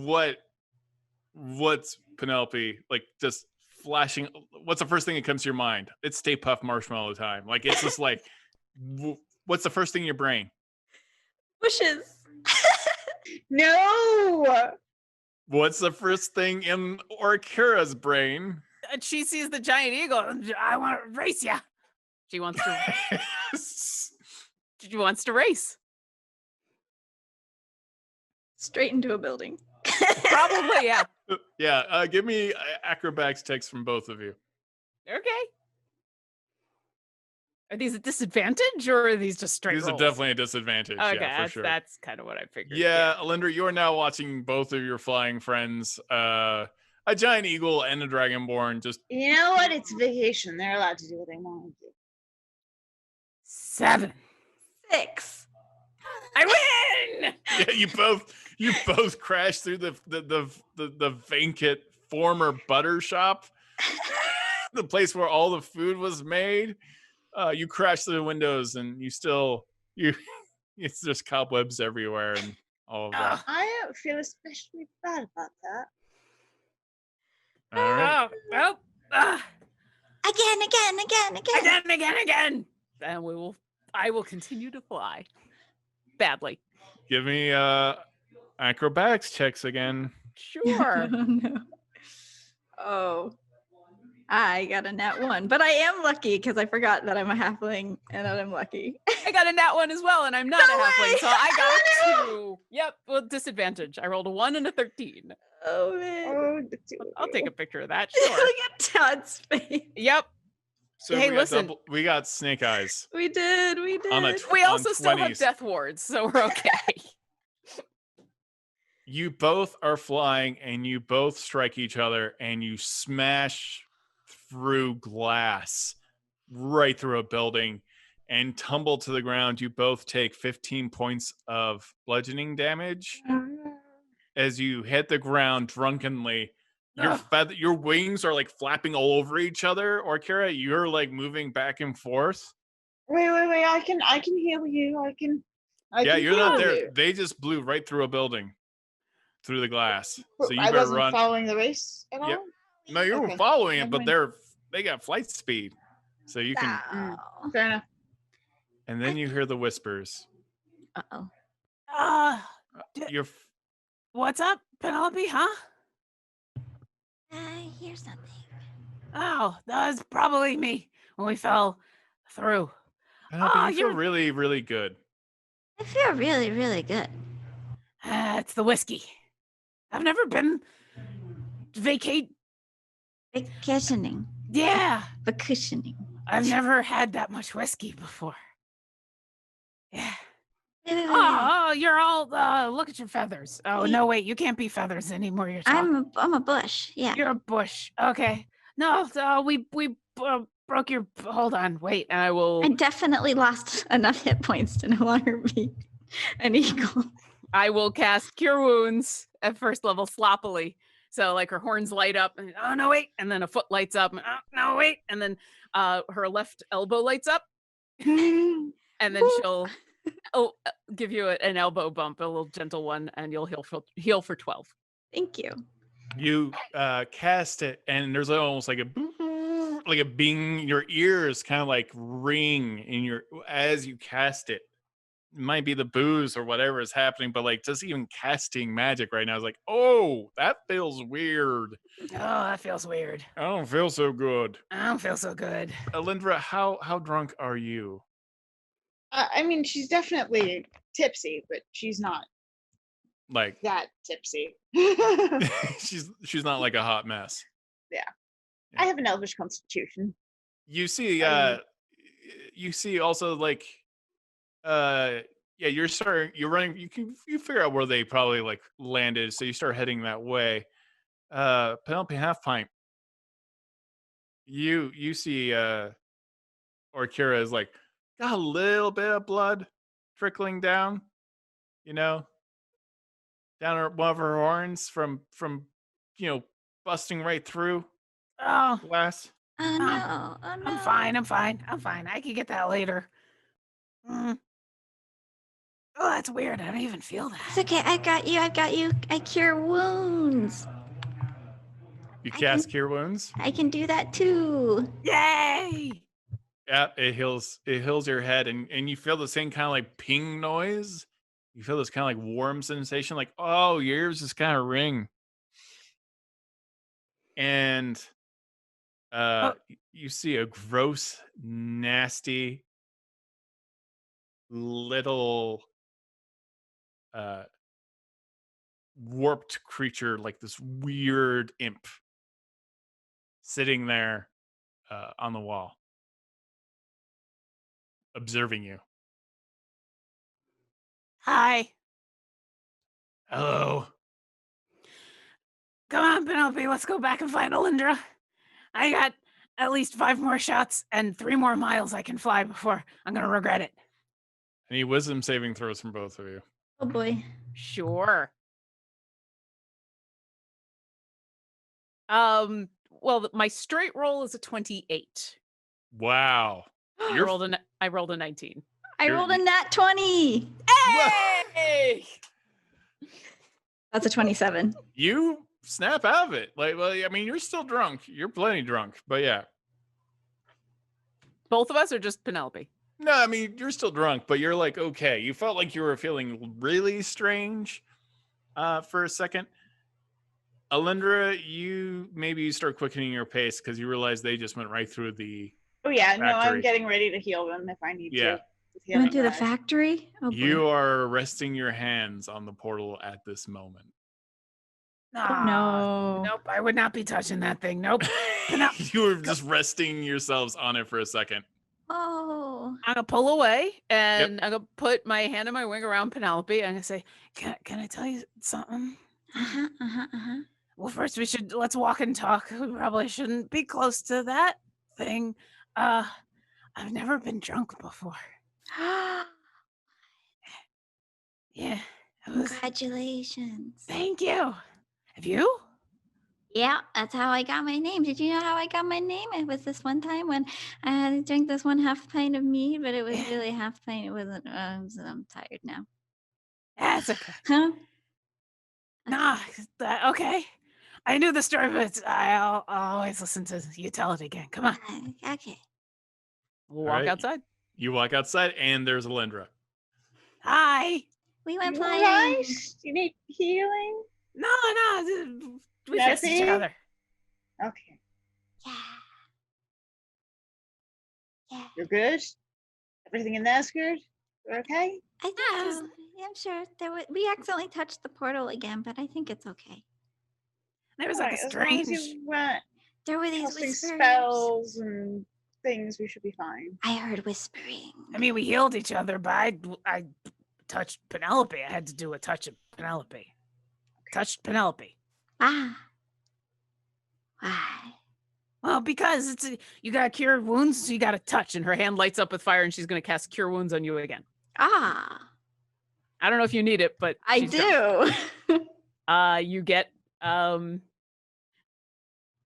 [SPEAKER 1] what's Penelope like? Just flashing. What's the first thing that comes to your mind? It's Stay Puft Marshmallow time. Like it's just like, what's the first thing in your brain?
[SPEAKER 5] Bushes.
[SPEAKER 3] No.
[SPEAKER 1] What's the first thing in Orkira's brain?
[SPEAKER 2] And she sees the giant eagle. I want to race you.
[SPEAKER 6] She wants to race.
[SPEAKER 5] Straight into a building.
[SPEAKER 6] Probably, yeah.
[SPEAKER 1] Yeah, give me acrobatics checks from both of you.
[SPEAKER 6] Okay. Are these a disadvantage or are these just straight
[SPEAKER 1] These
[SPEAKER 6] rolls?
[SPEAKER 1] are definitely a disadvantage,
[SPEAKER 6] Okay,
[SPEAKER 1] yeah, for sure.
[SPEAKER 6] that's kind of what I figured.
[SPEAKER 1] Yeah, Alyndra, you are now watching both of your flying friends, a giant eagle and a dragonborn, just...
[SPEAKER 3] You know what? It's vacation. They're allowed to do what they want to do.
[SPEAKER 2] 7.
[SPEAKER 5] 6.
[SPEAKER 6] I win!
[SPEAKER 1] Yeah, you both crash through the vacant former butter shop, the place where all the food was made. You crash through the windows, and it's just cobwebs everywhere and all of that.
[SPEAKER 3] I don't feel especially bad about that.
[SPEAKER 1] All right.
[SPEAKER 6] Again. And I will continue to fly. Badly.
[SPEAKER 1] Give me acrobatics checks again.
[SPEAKER 6] Sure.
[SPEAKER 5] Oh, no. Oh. I got a nat 1, but I am lucky because I forgot that I'm a halfling and that I'm lucky.
[SPEAKER 6] I got a nat 1 as well, and I'm not
[SPEAKER 5] No
[SPEAKER 6] a halfling,
[SPEAKER 5] way!
[SPEAKER 6] so I got a 2. Yep, with disadvantage. I rolled a 1 and a 13.
[SPEAKER 5] Oh, man.
[SPEAKER 3] Oh, the two of
[SPEAKER 6] I'll
[SPEAKER 3] you.
[SPEAKER 6] take a picture of that. Sure.
[SPEAKER 5] Look at Todd's face.
[SPEAKER 6] Yep.
[SPEAKER 1] So
[SPEAKER 6] Hey,
[SPEAKER 1] we got
[SPEAKER 6] listen.
[SPEAKER 1] we got snake eyes.
[SPEAKER 5] We did.
[SPEAKER 1] On a
[SPEAKER 6] We
[SPEAKER 1] on
[SPEAKER 6] also still have
[SPEAKER 1] 20s.
[SPEAKER 6] death wards, so we're okay.
[SPEAKER 1] You both are flying, and you both strike each other, and you smash through glass right through a building and tumble to the ground. You both take 15 points of bludgeoning damage as you hit the ground drunkenly. Your wings are like flapping all over each other. Orkira, you're like moving back and forth.
[SPEAKER 3] Wait. I can heal you. I can
[SPEAKER 1] You're not
[SPEAKER 3] heal
[SPEAKER 1] there.
[SPEAKER 3] you.
[SPEAKER 1] They just blew right through a building, through the glass. So you
[SPEAKER 3] I
[SPEAKER 1] better
[SPEAKER 3] wasn't
[SPEAKER 1] run.
[SPEAKER 3] following the race at all.
[SPEAKER 1] Yep. No, you were
[SPEAKER 3] Okay.
[SPEAKER 1] following it,
[SPEAKER 3] Never
[SPEAKER 1] but
[SPEAKER 3] mind.
[SPEAKER 1] they got flight speed, so you can.
[SPEAKER 5] Oh.
[SPEAKER 3] Fair enough.
[SPEAKER 1] And then you hear the whispers.
[SPEAKER 5] Uh-oh.
[SPEAKER 1] You're
[SPEAKER 2] What's up, Penelope, huh?
[SPEAKER 4] I hear something.
[SPEAKER 2] Oh, that was probably me when we fell through.
[SPEAKER 1] Penelope,
[SPEAKER 2] Oh,
[SPEAKER 1] you feel
[SPEAKER 2] you're-
[SPEAKER 1] really, really good.
[SPEAKER 4] I feel really, really good.
[SPEAKER 2] It's the whiskey. I've never been
[SPEAKER 4] Vacationing.
[SPEAKER 2] Yeah,
[SPEAKER 4] Vacationing.
[SPEAKER 2] I've never had that much whiskey before. Yeah.
[SPEAKER 4] Wait, wait, wait, wait.
[SPEAKER 2] Oh, you're all look at your feathers. Oh no, wait, you can't be feathers anymore. You're talking.
[SPEAKER 4] I'm a bush. Yeah.
[SPEAKER 2] You're a bush. Okay. No, we broke your. Hold on, wait.
[SPEAKER 6] And I will.
[SPEAKER 4] I definitely lost enough hit points to no longer be an eagle.
[SPEAKER 6] I will cast Cure Wounds at first level sloppily. So like her horns light up, and oh no wait, and then a foot lights up, and oh no wait, and then her left elbow lights up, and then she'll give you an elbow bump, a little gentle one, and you'll heal for 12.
[SPEAKER 5] Thank you.
[SPEAKER 1] You cast it, and there's almost like a bing. Your ears kind of like ring in your as you cast it. It might be the booze or whatever is happening, but like just even casting magic right now is like, oh, that feels weird.
[SPEAKER 2] Oh, that feels weird.
[SPEAKER 1] I don't feel so good.
[SPEAKER 2] I don't feel so good.
[SPEAKER 1] Alyndra, how drunk are you?
[SPEAKER 3] I mean, she's definitely tipsy, but she's not
[SPEAKER 1] Like
[SPEAKER 3] that tipsy.
[SPEAKER 1] she's not like a hot mess.
[SPEAKER 3] I have an elvish constitution.
[SPEAKER 1] You see you see also like you're running, you figure out where they probably like landed, so you start heading that way. Penelope Half Pint, you see Orkira is like got a little bit of blood trickling down, down one of her horns from busting right through
[SPEAKER 2] Oh,
[SPEAKER 1] glass.
[SPEAKER 4] Oh no. Oh no.
[SPEAKER 2] I'm fine. I can get that later. Oh, that's weird. I don't even feel
[SPEAKER 4] It's
[SPEAKER 2] that.
[SPEAKER 4] okay. I got you. I cure wounds.
[SPEAKER 1] You
[SPEAKER 4] I
[SPEAKER 1] cast
[SPEAKER 4] can-
[SPEAKER 1] Cure Wounds.
[SPEAKER 4] I can do that too.
[SPEAKER 2] Yay!
[SPEAKER 1] Yeah, it heals your head, and you feel the same kind of like ping noise. You feel this kind of like warm sensation, like, oh, your ears just kind of ring. And you see a gross, nasty little warped creature, like this weird imp, sitting there on the wall, observing you.
[SPEAKER 2] Hi.
[SPEAKER 1] Hello.
[SPEAKER 2] Come on, Penelope, let's go back and find Alyndra. I got at least 5 more shots and 3 more miles I can fly before I'm going to regret it.
[SPEAKER 1] Any wisdom saving throws from both of you?
[SPEAKER 4] Oh boy.
[SPEAKER 6] Sure. Well, my straight roll is a 28.
[SPEAKER 1] Wow.
[SPEAKER 6] I rolled a 19.
[SPEAKER 4] I rolled a nat 20.
[SPEAKER 6] Hey!
[SPEAKER 5] That's a 27.
[SPEAKER 1] You snap out of it. Like, well, I mean, you're still drunk. You're plenty drunk, but yeah.
[SPEAKER 6] Both of us, or just Penelope?
[SPEAKER 1] No, I mean, you're still drunk, but you're like, okay. You felt like you were feeling really strange for a second. Alyndra, you start quickening your pace because you realize they just went right through the
[SPEAKER 3] Oh yeah, no, I'm
[SPEAKER 1] factory.
[SPEAKER 3] getting ready to heal them if I need
[SPEAKER 1] Yeah.
[SPEAKER 3] to.
[SPEAKER 4] You went through the factory? Oh, boy.
[SPEAKER 1] You are resting your hands on the portal at this moment.
[SPEAKER 2] Ah,
[SPEAKER 5] No.
[SPEAKER 2] Nope, I would not be touching that thing. Nope.
[SPEAKER 1] You were just resting yourselves on it for a second.
[SPEAKER 4] Oh.
[SPEAKER 6] I'm going to pull away and I'm going to put my hand on my wing around Penelope. I'm going to say,
[SPEAKER 2] Can I tell you something?
[SPEAKER 4] Uh-huh, uh-huh, uh-huh.
[SPEAKER 2] Well, first let's walk and talk. We probably shouldn't be close to that thing. I've never been drunk before. Yeah.
[SPEAKER 4] Congratulations.
[SPEAKER 2] Thank you. Have you?
[SPEAKER 4] Yeah, that's how I got my name. Did you know how I got my name? It was this one time when I had to drink this 1/2 pint of mead, but it was really 1/2 pint. It wasn't. I'm tired now.
[SPEAKER 2] That's okay.
[SPEAKER 4] Huh?
[SPEAKER 2] Nah, okay. I knew the story, but I'll always listen to you tell it again. Come on.
[SPEAKER 4] Okay.
[SPEAKER 6] we'll walk
[SPEAKER 1] Alright.
[SPEAKER 6] outside.
[SPEAKER 1] You walk outside, and there's Alyndra.
[SPEAKER 2] Hi.
[SPEAKER 4] We went
[SPEAKER 3] You
[SPEAKER 4] flying.
[SPEAKER 3] alright? You need healing?
[SPEAKER 2] No. We fixed each
[SPEAKER 3] Nothing?
[SPEAKER 2] other.
[SPEAKER 3] Okay.
[SPEAKER 4] Yeah. Yeah.
[SPEAKER 3] You're good? Everything in there's good? You're okay?
[SPEAKER 4] I think so. Yeah, I'm sure. We accidentally touched the portal again, but I think it's okay.
[SPEAKER 2] There was like
[SPEAKER 3] Right,
[SPEAKER 2] a
[SPEAKER 3] as long as
[SPEAKER 2] strange.
[SPEAKER 3] you weren't
[SPEAKER 4] There were these
[SPEAKER 3] casting
[SPEAKER 4] whispers.
[SPEAKER 3] spells and things, we should be fine.
[SPEAKER 4] I heard whispering.
[SPEAKER 2] I mean, we healed each other, but I touched Penelope. I had to do a touch of Penelope. Touched Penelope.
[SPEAKER 4] Why?
[SPEAKER 2] Well, because you got to cure wounds, so you got to touch.
[SPEAKER 6] And her hand lights up with fire and she's going to cast Cure Wounds on you again.
[SPEAKER 4] Ah,
[SPEAKER 6] I don't know if you need it, but
[SPEAKER 5] I
[SPEAKER 6] she's got-
[SPEAKER 5] do.
[SPEAKER 6] you get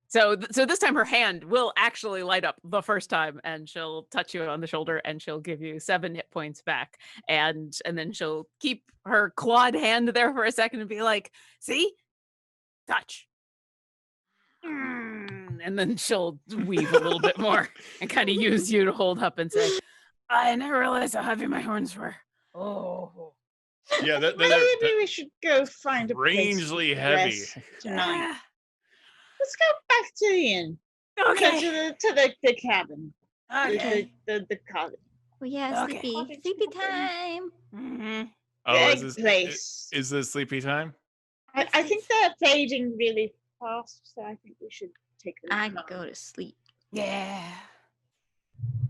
[SPEAKER 6] so this time her hand will actually light up the first time and she'll touch you on the shoulder and she'll give you 7 hit points back and then she'll keep her clawed hand there for a second and be like, see, touch. And then she'll weave a little bit more and kind of use you to hold up and say,
[SPEAKER 2] I never realized how heavy my horns were. Oh.
[SPEAKER 1] Yeah,
[SPEAKER 3] Maybe we should go find a place
[SPEAKER 1] strangely
[SPEAKER 3] to
[SPEAKER 1] heavy.
[SPEAKER 3] rest tonight.
[SPEAKER 2] Yeah.
[SPEAKER 3] Let's go back to the inn.
[SPEAKER 2] Okay.
[SPEAKER 3] To the cabin.
[SPEAKER 2] Okay.
[SPEAKER 3] The cottage.
[SPEAKER 4] well, yeah,
[SPEAKER 2] Okay.
[SPEAKER 4] sleepy time.
[SPEAKER 2] Mhm.
[SPEAKER 1] Oh,
[SPEAKER 3] Big place.
[SPEAKER 1] is this sleepy time?
[SPEAKER 3] I think they're fading really fast, so I think we should take them.
[SPEAKER 4] I go to sleep.
[SPEAKER 2] Yeah.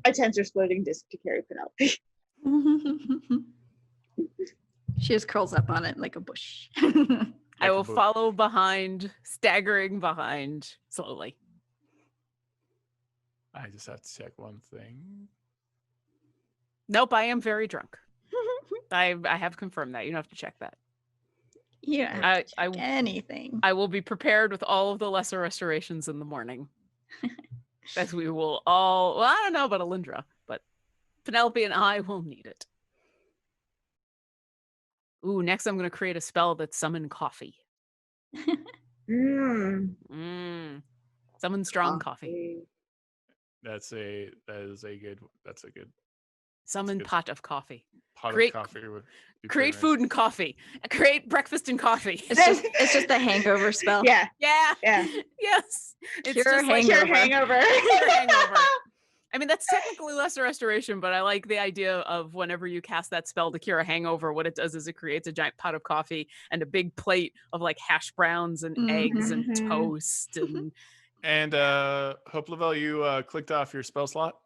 [SPEAKER 3] I tensor exploding disc to carry Penelope.
[SPEAKER 5] She just curls up on it like a bush.
[SPEAKER 6] I will
[SPEAKER 1] Like a boot.
[SPEAKER 6] follow behind, staggering behind slowly.
[SPEAKER 1] I just have to check one thing.
[SPEAKER 6] Nope, I am very drunk. I have confirmed that. You don't have to check that.
[SPEAKER 5] You don't have
[SPEAKER 6] I-
[SPEAKER 5] to check anything.
[SPEAKER 6] I will be prepared with all of the lesser restorations in the morning. As we will all, well, I don't know about Alyndra, but Penelope and I will need it. Ooh, next I'm going to create a spell that summon coffee. Summon strong coffee.
[SPEAKER 1] That's a good
[SPEAKER 6] Summon
[SPEAKER 1] good.
[SPEAKER 6] pot of coffee.
[SPEAKER 1] pot
[SPEAKER 6] Create-
[SPEAKER 1] of coffee would be
[SPEAKER 6] Create
[SPEAKER 1] pretty
[SPEAKER 6] food and coffee. Create breakfast and coffee.
[SPEAKER 5] It's just a hangover spell.
[SPEAKER 3] Yeah,
[SPEAKER 6] Yeah.
[SPEAKER 3] yeah.
[SPEAKER 6] Yes. It's
[SPEAKER 5] Cure
[SPEAKER 6] just like
[SPEAKER 3] Cure hangover.
[SPEAKER 6] Cure hangover. I mean, that's technically lesser restoration, but I like the idea of whenever you cast that spell to cure a hangover, what it does is it creates a giant pot of coffee and a big plate of like hash browns and eggs and
[SPEAKER 3] Mhm.
[SPEAKER 6] toast and
[SPEAKER 1] And Hope LaVelle, you clicked off your spell slot.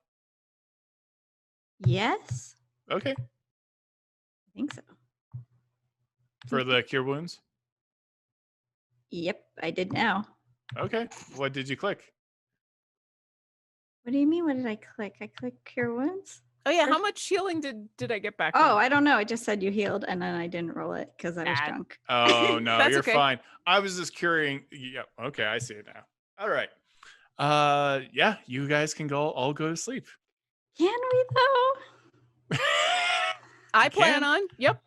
[SPEAKER 5] Yes,
[SPEAKER 1] Okay.
[SPEAKER 5] I think so.
[SPEAKER 1] For the cure wounds.
[SPEAKER 5] Yep, I did now.
[SPEAKER 1] Okay. What did you click?
[SPEAKER 5] What do you mean? What did I click? I clicked cure wounds.
[SPEAKER 6] oh yeah, how much healing did I get back?
[SPEAKER 5] Oh, I don't know. I just said you healed, and then I didn't roll it because I was
[SPEAKER 6] Ah.
[SPEAKER 5] drunk.
[SPEAKER 1] Oh no,
[SPEAKER 6] That's
[SPEAKER 1] you're
[SPEAKER 6] okay.
[SPEAKER 1] fine. I was just curing. Yeah. Okay, I see it now. All right. Yeah, you guys can all go to sleep.
[SPEAKER 5] Can we though?
[SPEAKER 6] I
[SPEAKER 1] You
[SPEAKER 6] plan
[SPEAKER 1] can.
[SPEAKER 6] on. Yep.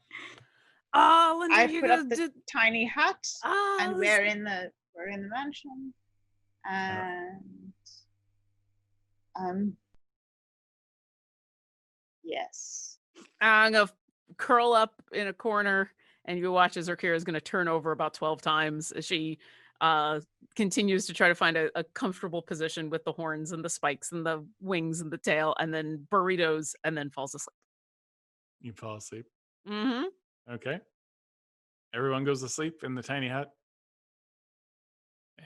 [SPEAKER 6] Oh, Linda,
[SPEAKER 3] I
[SPEAKER 6] you
[SPEAKER 3] put
[SPEAKER 6] gonna
[SPEAKER 3] up the
[SPEAKER 6] do-
[SPEAKER 3] tiny hut,
[SPEAKER 6] oh,
[SPEAKER 3] and
[SPEAKER 6] this-
[SPEAKER 3] we're in the mansion, and yes.
[SPEAKER 6] I'm gonna curl up in a corner, and you watch as Orkira is gonna turn over about 12 times as she continues to try to find a comfortable position with the horns and the spikes and the wings and the tail, and then burritos, and then falls asleep.
[SPEAKER 1] You fall asleep.
[SPEAKER 6] Mm-hmm.
[SPEAKER 1] Okay. Everyone goes to sleep in the tiny hut.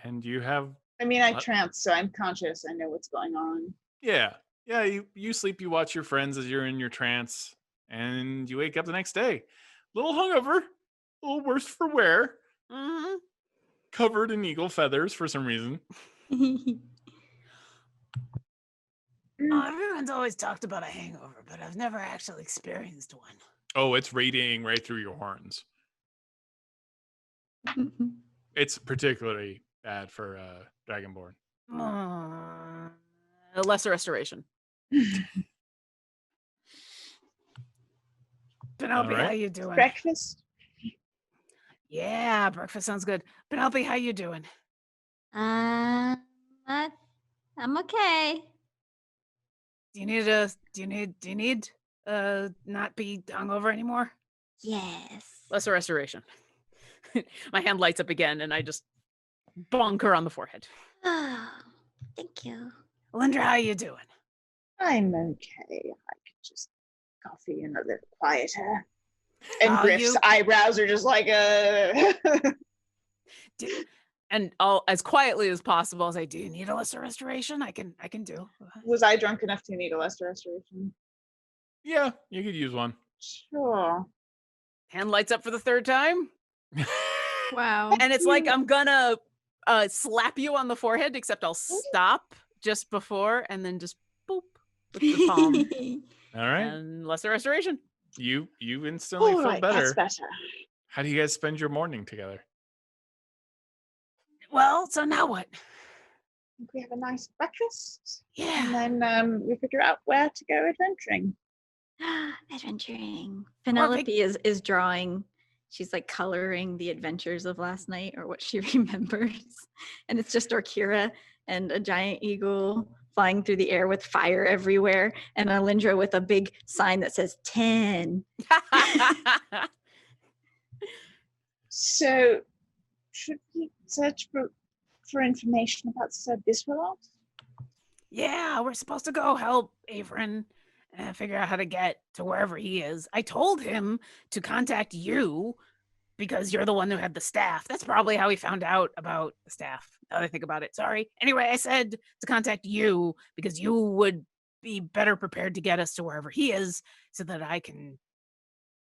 [SPEAKER 1] And you have
[SPEAKER 3] I mean, I
[SPEAKER 1] What?
[SPEAKER 3] trance, so I'm conscious. I know what's going on.
[SPEAKER 1] yeah. You sleep, you watch your friends as you're in your trance, and you wake up the next day. Little hungover, a little worse for wear,
[SPEAKER 6] Mm-hmm.
[SPEAKER 1] covered in eagle feathers for some reason.
[SPEAKER 2] Oh, everyone's always talked about a hangover, but I've never actually experienced one.
[SPEAKER 1] Oh, it's radiating right through your horns. It's particularly bad for Dragonborn.
[SPEAKER 6] A lesser restoration.
[SPEAKER 2] Penelope,
[SPEAKER 1] All right.
[SPEAKER 2] how you doing?
[SPEAKER 3] Breakfast?
[SPEAKER 2] Yeah, breakfast sounds good. Penelope, how you doing?
[SPEAKER 4] I'm okay.
[SPEAKER 2] Do you need not be hungover anymore?
[SPEAKER 4] Yes.
[SPEAKER 6] Lesser restoration. My hand lights up again, and I just bonk her on the forehead.
[SPEAKER 4] Oh, thank you.
[SPEAKER 2] Alyndra, how you doing?
[SPEAKER 3] I'm okay. I could just coffee and a little quieter. And
[SPEAKER 2] Oh,
[SPEAKER 3] Griff's
[SPEAKER 2] you-
[SPEAKER 3] eyebrows are just like
[SPEAKER 6] And I'll, as quietly as possible, as I do, need a lesser restoration. I can do.
[SPEAKER 3] Was I drunk enough to need a lesser restoration?
[SPEAKER 1] Yeah, you could use one.
[SPEAKER 3] Sure.
[SPEAKER 6] Hand lights up for the third time,
[SPEAKER 5] Wow.
[SPEAKER 6] and it's like I'm gonna slap you on the forehead, except I'll stop just before, and then just boop with the palm.
[SPEAKER 1] All right.
[SPEAKER 6] And lesser restoration.
[SPEAKER 1] You instantly
[SPEAKER 3] All
[SPEAKER 1] feel
[SPEAKER 3] right,
[SPEAKER 1] better.
[SPEAKER 3] that's better.
[SPEAKER 1] How do you guys spend your morning together?
[SPEAKER 2] Well, so now what?
[SPEAKER 3] We have a nice breakfast,
[SPEAKER 2] Yeah.
[SPEAKER 3] and then we figure out where to go adventuring.
[SPEAKER 4] Adventuring.
[SPEAKER 5] Penelope is drawing. She's like coloring the adventures of last night or what she remembers. And it's just Orkira and a giant eagle flying through the air with fire everywhere, and Alyndra with a big sign that says 10.
[SPEAKER 3] So, should we search for information about Sir Biswellot?
[SPEAKER 2] Yeah, we're supposed to go help Averin and figure out how to get to wherever he is. I told him to contact you because you're the one who had the staff. That's probably how he found out about the staff. Now that I think about it. Sorry. Anyway, I said to contact you because you would be better prepared to get us to wherever he is so that I can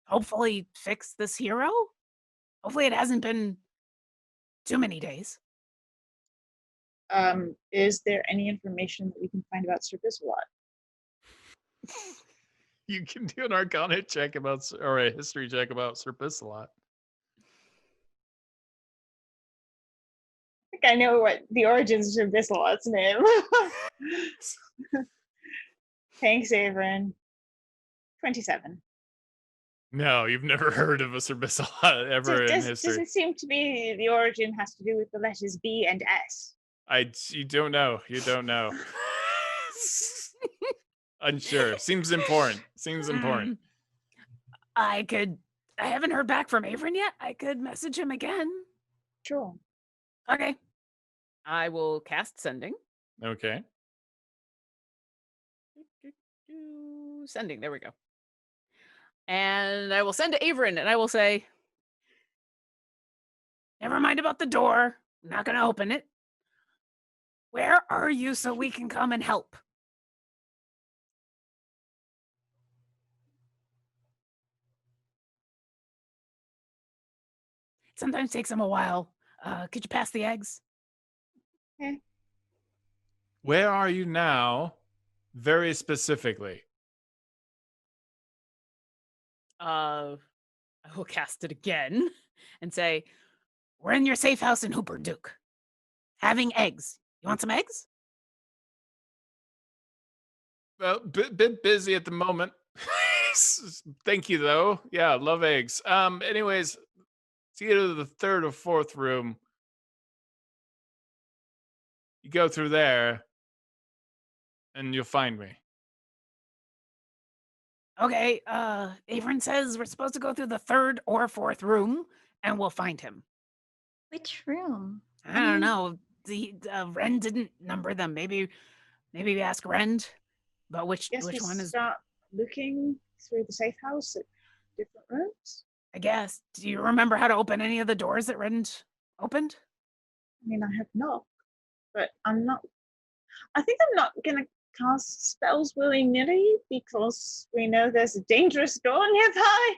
[SPEAKER 2] hopefully fix this hero. Hopefully it hasn't been too many days.
[SPEAKER 3] Is there any information that we can find about Sir Biswellot?
[SPEAKER 1] You can do an Arcana check or a history check about Sir Biswellot.
[SPEAKER 3] I think I know what the origins of Sir Biswellot's name. Thanks, Averin. 27.
[SPEAKER 1] No, you've never heard of a Sir Biswellot ever in
[SPEAKER 3] Does
[SPEAKER 1] history.
[SPEAKER 3] it seem to be the origin has to do with the letters B and S?
[SPEAKER 1] You don't know. You don't know. Unsure. Seems important. Seems important.
[SPEAKER 2] I haven't heard back from Averin yet. I could message him again.
[SPEAKER 3] Sure.
[SPEAKER 2] Okay.
[SPEAKER 6] I will cast sending.
[SPEAKER 1] Okay.
[SPEAKER 6] Sending. There we go. And I will send to Averin, and I will say, never mind about the door. I'm not going to open it. Where are you so we can come and help? It sometimes takes them a while. Could you pass the eggs?
[SPEAKER 3] Okay.
[SPEAKER 1] Where are you now? Very specifically.
[SPEAKER 6] I will cast it again and say, we're in your safe house in Hooperduke. Having eggs. You want some eggs?
[SPEAKER 1] Well, bit busy at the moment. Thank you, though. Yeah, love eggs. Anyways, it's either the third or fourth room. You go through there, and you'll find me.
[SPEAKER 6] Okay, Averin says we're supposed to go through the third or fourth room, and we'll find him.
[SPEAKER 4] Which room?
[SPEAKER 6] I don't know. The Ren didn't number them. Maybe we ask Rend about which one is.
[SPEAKER 3] Start looking through the safe house at different rooms.
[SPEAKER 6] I guess. Do you remember how to open any of the doors that Rend opened?
[SPEAKER 3] I mean, I have not, but I'm not. I think I'm not gonna cast spells willy-nilly because we know there's a dangerous door nearby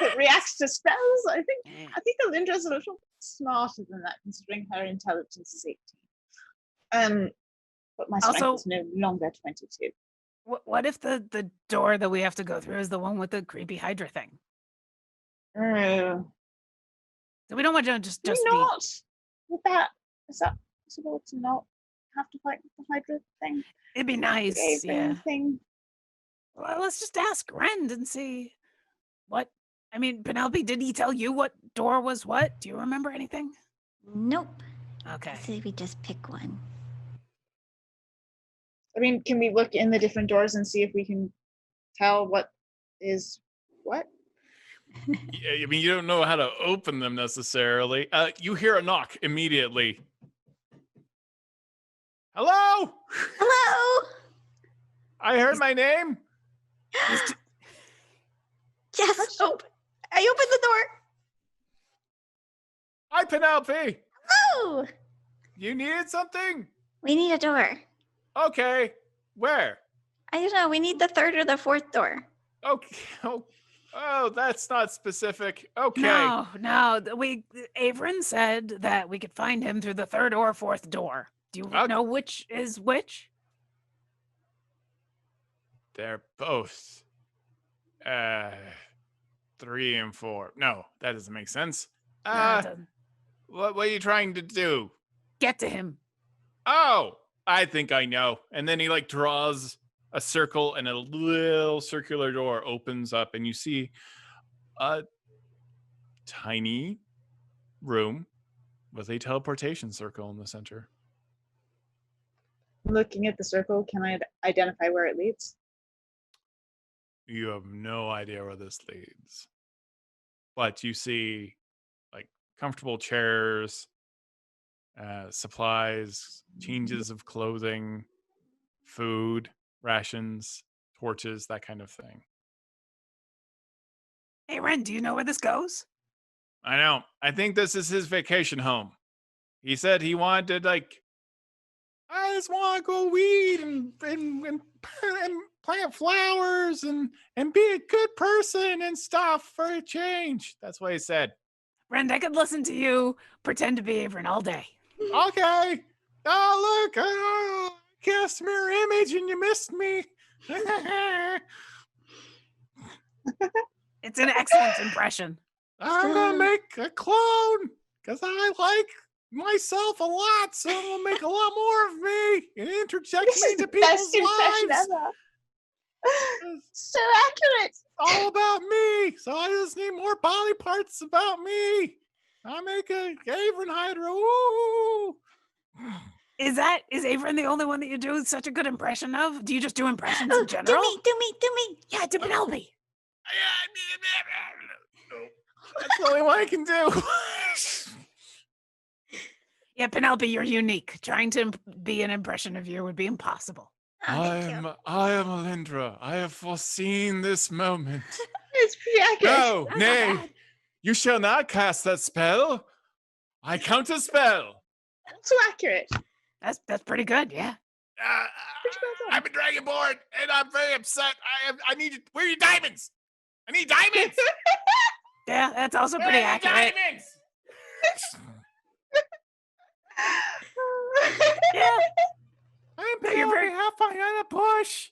[SPEAKER 3] that reacts to spells. I think Alyndra's a little smarter than that, considering her intelligence is 18. But my strength is no longer 22.
[SPEAKER 6] What if the door that we have to go through is the one with the creepy Hydra thing? So we don't want to just
[SPEAKER 3] not with that. Is that possible to not have to fight with the Hydra thing?
[SPEAKER 6] It'd be nice, yeah.
[SPEAKER 3] Thing.
[SPEAKER 6] Well, let's just ask Rend and see what. I mean, Penelope, did he tell you what door was what? Do you remember anything?
[SPEAKER 4] Nope.
[SPEAKER 6] Okay.
[SPEAKER 4] I say we just pick one.
[SPEAKER 3] I mean, can we look in the different doors and see if we can tell what is what?
[SPEAKER 1] Yeah, I mean, you don't know how to open them necessarily. You hear a knock immediately. Hello?
[SPEAKER 4] Hello?
[SPEAKER 1] I heard my name.
[SPEAKER 4] Yes. Oh, I opened the door.
[SPEAKER 1] Hi, Penelope.
[SPEAKER 4] Hello.
[SPEAKER 1] You needed something?
[SPEAKER 4] We need a door.
[SPEAKER 1] Okay. Where?
[SPEAKER 4] I don't know. We need the third or the fourth door.
[SPEAKER 1] Okay. Oh, that's not specific. Okay.
[SPEAKER 6] No. Averin said that we could find him through the third or fourth door. Do you know which is which?
[SPEAKER 1] They're both 3 and 4. No, that doesn't make sense. What are you trying to do?
[SPEAKER 6] Get to him.
[SPEAKER 1] Oh, I think I know. And then he draws a circle and a little circular door opens up and you see a tiny room with a teleportation circle in the center.
[SPEAKER 3] Looking at the circle, can I identify where it leads?
[SPEAKER 1] You have no idea where this leads. But you see comfortable chairs, supplies, changes of clothing, food, rations, torches, that kind of thing.
[SPEAKER 6] Hey, Ren, do you know where this goes?
[SPEAKER 1] I know. I think this is his vacation home. He said he wanted I just want to go weed and plant flowers and be a good person and stuff for a change. That's what he said.
[SPEAKER 6] Ren, I could listen to you pretend to be Averin all day.
[SPEAKER 1] Okay. Oh, look. Oh, cast mirror image and you missed me.
[SPEAKER 6] It's an excellent impression.
[SPEAKER 1] I'm going to make a clone because I like myself a lot, so I'm going to make a lot more of me and interject me into people's lives.
[SPEAKER 3] So accurate.
[SPEAKER 1] All about me. So I just need more body parts about me. I make a Averin Hydra. Woo!
[SPEAKER 6] Is Averin the only one that you do such a good impression of? Do you just do impressions in general?
[SPEAKER 4] Do me.
[SPEAKER 6] Yeah, do Penelope.
[SPEAKER 1] That's the only one I can do.
[SPEAKER 6] Yeah, Penelope, you're unique. Trying to be an impression of you would be impossible.
[SPEAKER 4] Oh, thank you.
[SPEAKER 1] I am Alyndra. I have foreseen this moment.
[SPEAKER 3] It's pretty accurate.
[SPEAKER 1] No,
[SPEAKER 2] That's not
[SPEAKER 1] nay,
[SPEAKER 2] bad.
[SPEAKER 1] you shall not cast that spell. I count a spell.
[SPEAKER 3] Also accurate.
[SPEAKER 2] That's pretty good. Yeah.
[SPEAKER 3] Pretty well
[SPEAKER 1] I'm a Dragonborn, and I'm very upset. I need you. Where are your diamonds? I need diamonds.
[SPEAKER 2] Yeah, that's also
[SPEAKER 1] Where
[SPEAKER 2] pretty
[SPEAKER 1] are your
[SPEAKER 2] accurate.
[SPEAKER 1] diamonds?
[SPEAKER 2] Yeah.
[SPEAKER 1] I'm
[SPEAKER 2] No, you're very-
[SPEAKER 1] Halfling on a bush.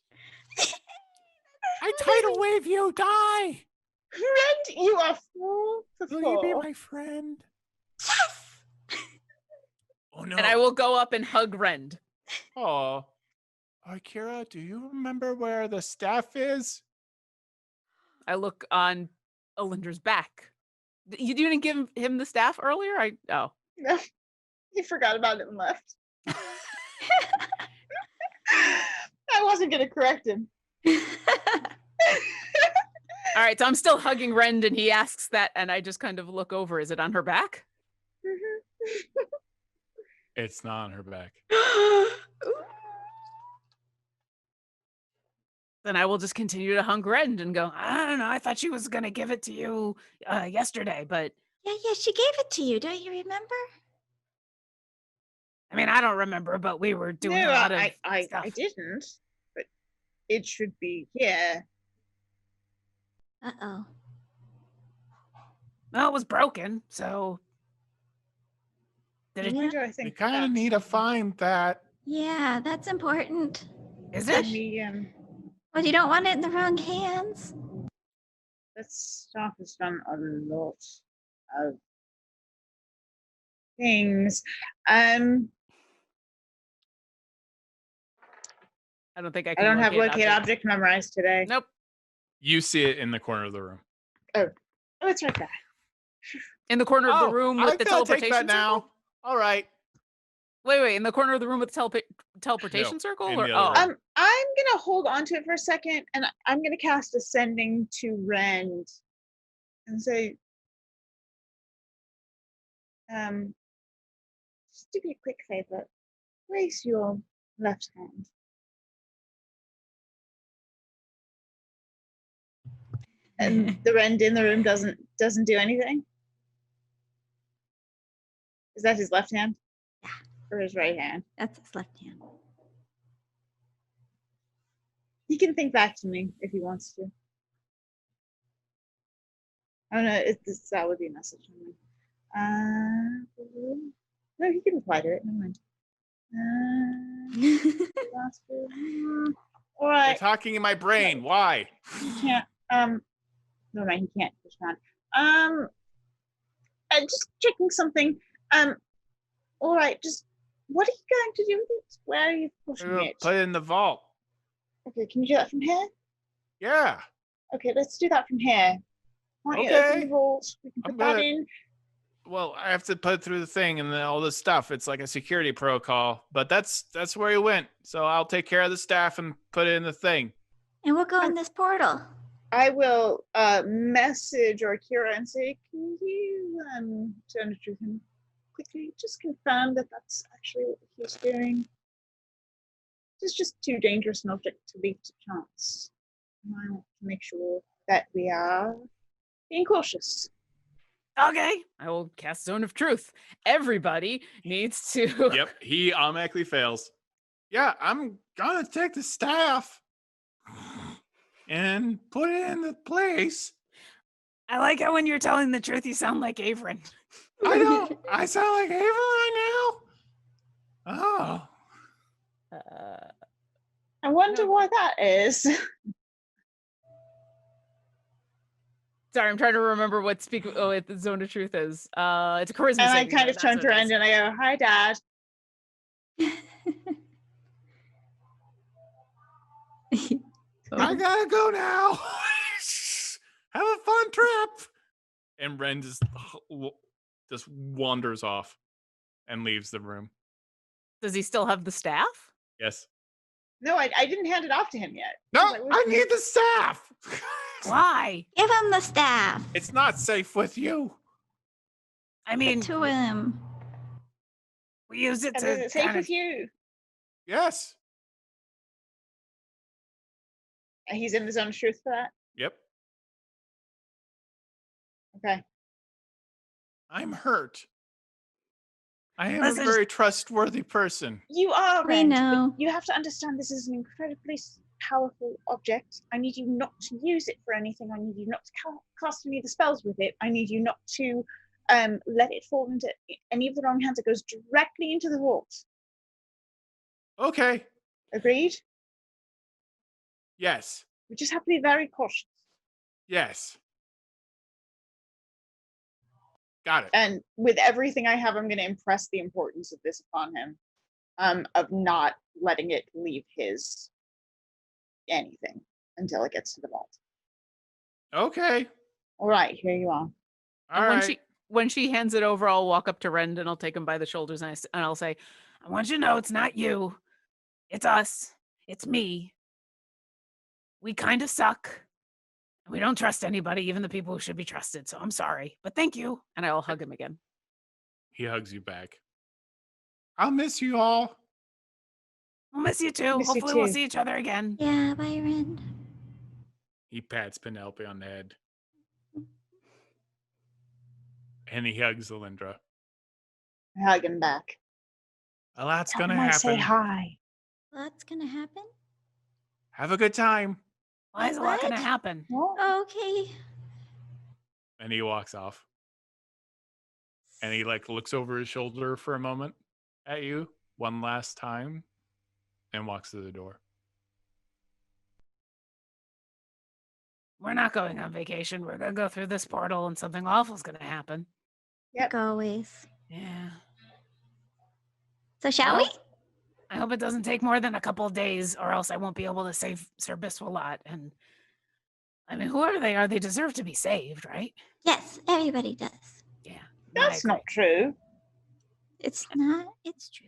[SPEAKER 1] I tidal wave you. Die.
[SPEAKER 3] Rend, you are 4 for 4.
[SPEAKER 1] Will you be my friend? Oh no.
[SPEAKER 6] And I will go up and hug Rend.
[SPEAKER 1] Oh, Orkira, do you remember where the staff is?
[SPEAKER 6] I look on Alyndra's back. You didn't give him the staff earlier? Oh.
[SPEAKER 3] No, he forgot about it and left. I wasn't going to correct him.
[SPEAKER 6] All right, so I'm still hugging Rend, and he asks that, and I just kind of look over. Is it on her back?
[SPEAKER 1] It's not on her back.
[SPEAKER 6] Then I will just continue to hug Rend and go,
[SPEAKER 2] I don't know. I thought she was gonna give it to you yesterday, but
[SPEAKER 4] Yeah, she gave it to you. Don't you remember?
[SPEAKER 2] I mean, I don't remember. But we were doing
[SPEAKER 3] No,
[SPEAKER 2] a lot of
[SPEAKER 3] I
[SPEAKER 2] stuff.
[SPEAKER 3] didn't, but it should be here.
[SPEAKER 4] Uh-oh.
[SPEAKER 2] Well, it was broken, so did it?
[SPEAKER 3] Where do I
[SPEAKER 1] We
[SPEAKER 3] think
[SPEAKER 1] kind of
[SPEAKER 3] that's
[SPEAKER 1] need to find that.
[SPEAKER 4] Yeah, that's important.
[SPEAKER 2] Is
[SPEAKER 3] in
[SPEAKER 2] it?
[SPEAKER 3] the
[SPEAKER 4] Well, you don't want it in the wrong hands.
[SPEAKER 3] that staff has done a lot of things.
[SPEAKER 6] I don't think I
[SPEAKER 3] I
[SPEAKER 6] can.
[SPEAKER 3] don't have locate
[SPEAKER 6] object.
[SPEAKER 3] object memorized today.
[SPEAKER 6] Nope.
[SPEAKER 1] You see it in the corner of the room.
[SPEAKER 3] Oh, it's right there.
[SPEAKER 6] In the corner of the room with the
[SPEAKER 1] I feel take
[SPEAKER 6] teleportation
[SPEAKER 1] that now.
[SPEAKER 6] circle?
[SPEAKER 1] All right.
[SPEAKER 6] Wait. In the corner of the room with the teleportation circle?
[SPEAKER 1] in
[SPEAKER 6] Or,
[SPEAKER 1] the other room.
[SPEAKER 3] I'm gonna hold on to it for a second, and I'm gonna cast Ascending to Rend, and say, just do me a quick favor. Raise your left hand. And the Rend in the room doesn't do anything. Is that his left hand?
[SPEAKER 4] Yeah.
[SPEAKER 3] Or his right hand?
[SPEAKER 4] That's his left hand.
[SPEAKER 3] He can think back to me if he wants to. Oh no, that would be a message. No, he can reply to it. Never mind. All
[SPEAKER 1] You're
[SPEAKER 3] right.
[SPEAKER 1] talking in my brain. Why?
[SPEAKER 3] He can't. Never mind. He can't respond. I'm just checking something. All right. Just what are you going to do with it? Where are you pushing it?
[SPEAKER 1] Put it in the vault.
[SPEAKER 3] Okay. Can you do that from here?
[SPEAKER 1] Yeah.
[SPEAKER 3] Okay. Let's do that from here. Why don't you open
[SPEAKER 1] Okay.
[SPEAKER 3] the vault? We can
[SPEAKER 1] I'm
[SPEAKER 3] put that
[SPEAKER 1] gonna-
[SPEAKER 3] in.
[SPEAKER 1] Well, I have to put it through the thing and then all this stuff. It's like a security protocol, but that's where he went. So I'll take care of the staff and put it in the thing.
[SPEAKER 4] And we'll go in this portal.
[SPEAKER 3] I will message Orkira and say, can you turn it to him quickly? Just confirm that that's actually what he's doing. It's just too dangerous an object to leave to chance. And I want to make sure that we are being cautious.
[SPEAKER 2] Okay.
[SPEAKER 6] I will cast Zone of Truth. Everybody needs to.
[SPEAKER 1] Yep, he automatically fails. Yeah, I'm gonna take the staff and put it in the place.
[SPEAKER 2] I like how when you're telling the truth, you sound like Averin.
[SPEAKER 1] I don't. I sound like Ava right now. Oh,
[SPEAKER 3] I wonder why that is.
[SPEAKER 6] Sorry, I'm trying to remember what what the Zone of Truth is. It's a charisma.
[SPEAKER 3] And I
[SPEAKER 6] saving
[SPEAKER 3] kind of
[SPEAKER 6] throw,
[SPEAKER 3] turn
[SPEAKER 6] that's
[SPEAKER 3] to
[SPEAKER 6] what it
[SPEAKER 3] Rend
[SPEAKER 6] is.
[SPEAKER 3] and I go, hi, Dad.
[SPEAKER 1] I gotta go now. Have a fun trip. And Ren just wanders off and leaves the room.
[SPEAKER 6] Does he still have the staff?
[SPEAKER 1] Yes.
[SPEAKER 3] No, I didn't hand it off to him yet.
[SPEAKER 1] No,
[SPEAKER 3] Like,
[SPEAKER 1] I need the staff.
[SPEAKER 2] Why?
[SPEAKER 4] Give him the staff.
[SPEAKER 1] It's not safe with you.
[SPEAKER 2] I mean,
[SPEAKER 4] To him.
[SPEAKER 2] we use it
[SPEAKER 3] And
[SPEAKER 2] to
[SPEAKER 3] is it safe
[SPEAKER 2] kinda-
[SPEAKER 3] with you?
[SPEAKER 1] Yes.
[SPEAKER 3] He's in the zone of truth for that?
[SPEAKER 1] Yep.
[SPEAKER 3] Okay.
[SPEAKER 1] I'm hurt. I am
[SPEAKER 2] Listen,
[SPEAKER 1] a very trustworthy person.
[SPEAKER 3] You are,
[SPEAKER 4] We
[SPEAKER 3] Rand, but
[SPEAKER 4] know.
[SPEAKER 3] you have to understand this is an incredibly powerful object. I need you not to use it for anything. I need you not to cast any of the spells with it. I need you not to let it fall into any of the wrong hands. It goes directly into the vault.
[SPEAKER 1] Okay.
[SPEAKER 3] Agreed?
[SPEAKER 1] Yes.
[SPEAKER 3] We just have to be very cautious.
[SPEAKER 1] Yes. Got it.
[SPEAKER 3] And with everything I have, I'm going to impress the importance of this upon him, of not letting it leave his anything until it gets to the vault.
[SPEAKER 1] Okay.
[SPEAKER 3] All right, here you are.
[SPEAKER 1] All right.
[SPEAKER 6] When she hands it over, I'll walk up to Rend and I'll take him by the shoulders and I'll say, I want you to know it's not you. It's us. It's me. We kind of suck. We don't trust anybody, even the people who should be trusted. So I'm sorry, but thank you. And I'll hug him again.
[SPEAKER 1] He hugs you back. I'll miss you all.
[SPEAKER 6] We'll miss you too.
[SPEAKER 3] Miss you
[SPEAKER 6] Hopefully we'll
[SPEAKER 3] too.
[SPEAKER 6] see each other again.
[SPEAKER 4] Yeah, Byron.
[SPEAKER 1] He pats Penelope on the head. And he hugs Alyndra.
[SPEAKER 3] I hug him back.
[SPEAKER 1] A lot's
[SPEAKER 3] Tell
[SPEAKER 1] gonna
[SPEAKER 3] him I
[SPEAKER 1] happen.
[SPEAKER 3] say hi.
[SPEAKER 4] What's gonna happen?
[SPEAKER 1] Have a good time.
[SPEAKER 6] Why is a lot going to
[SPEAKER 4] What?
[SPEAKER 6] happen?
[SPEAKER 4] Okay.
[SPEAKER 1] And he walks off. And he looks over his shoulder for a moment at you one last time and walks to the door.
[SPEAKER 6] We're not going on vacation. We're going to go through this portal and something awful's going to happen.
[SPEAKER 3] Yep.
[SPEAKER 4] Like always.
[SPEAKER 6] Yeah.
[SPEAKER 4] So shall we?
[SPEAKER 6] I hope it doesn't take more than a couple of days or else I won't be able to save Sir Biswalot. And I mean, whoever they are, they deserve to be saved, right?
[SPEAKER 4] Yes, everybody does.
[SPEAKER 6] Yeah.
[SPEAKER 3] That's not true.
[SPEAKER 4] It's not. It's true.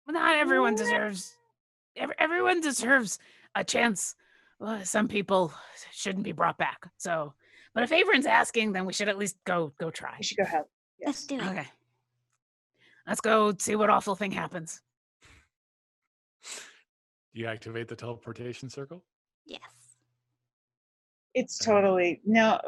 [SPEAKER 6] Well, not everyone deserves. Everyone deserves a chance. Well, some people shouldn't be brought back. So, but if Avron's asking, then we should at least go try.
[SPEAKER 3] We should go help.
[SPEAKER 4] Let's
[SPEAKER 3] Yes.
[SPEAKER 4] do it.
[SPEAKER 6] Okay. Let's go see what awful thing happens.
[SPEAKER 1] Do you activate the teleportation circle?
[SPEAKER 4] Yes.
[SPEAKER 3] It's totally no.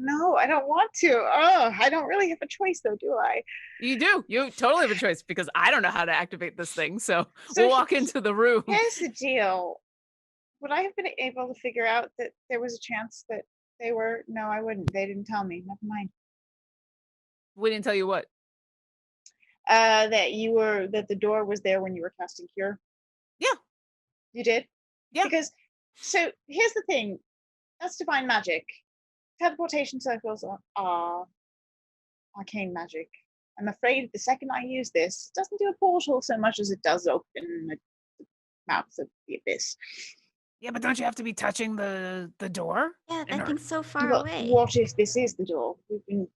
[SPEAKER 3] No, I don't want to. I don't really have a choice, though, do I?
[SPEAKER 6] You do. You totally have a choice because I don't know how to activate this thing. So
[SPEAKER 3] So
[SPEAKER 6] we'll walk into the room.
[SPEAKER 3] Here's the deal. Would I have been able to figure out that there was a chance that they were? No, I wouldn't. They didn't tell me. Never mind.
[SPEAKER 6] We didn't tell you what.
[SPEAKER 3] That the door was there when you were casting Cure.
[SPEAKER 6] Yeah.
[SPEAKER 3] You did?
[SPEAKER 6] Yeah.
[SPEAKER 3] Because, so here's the thing. That's divine magic. Teleportation circles are arcane magic. I'm afraid the second I use this, it doesn't do a portal so much as it does open the mouth of the abyss.
[SPEAKER 6] Yeah, but don't you have to be touching the door?
[SPEAKER 4] Yeah,
[SPEAKER 6] In
[SPEAKER 4] that
[SPEAKER 6] our-
[SPEAKER 4] thing's so far
[SPEAKER 3] Well,
[SPEAKER 4] away.
[SPEAKER 3] what if this is the door? We've been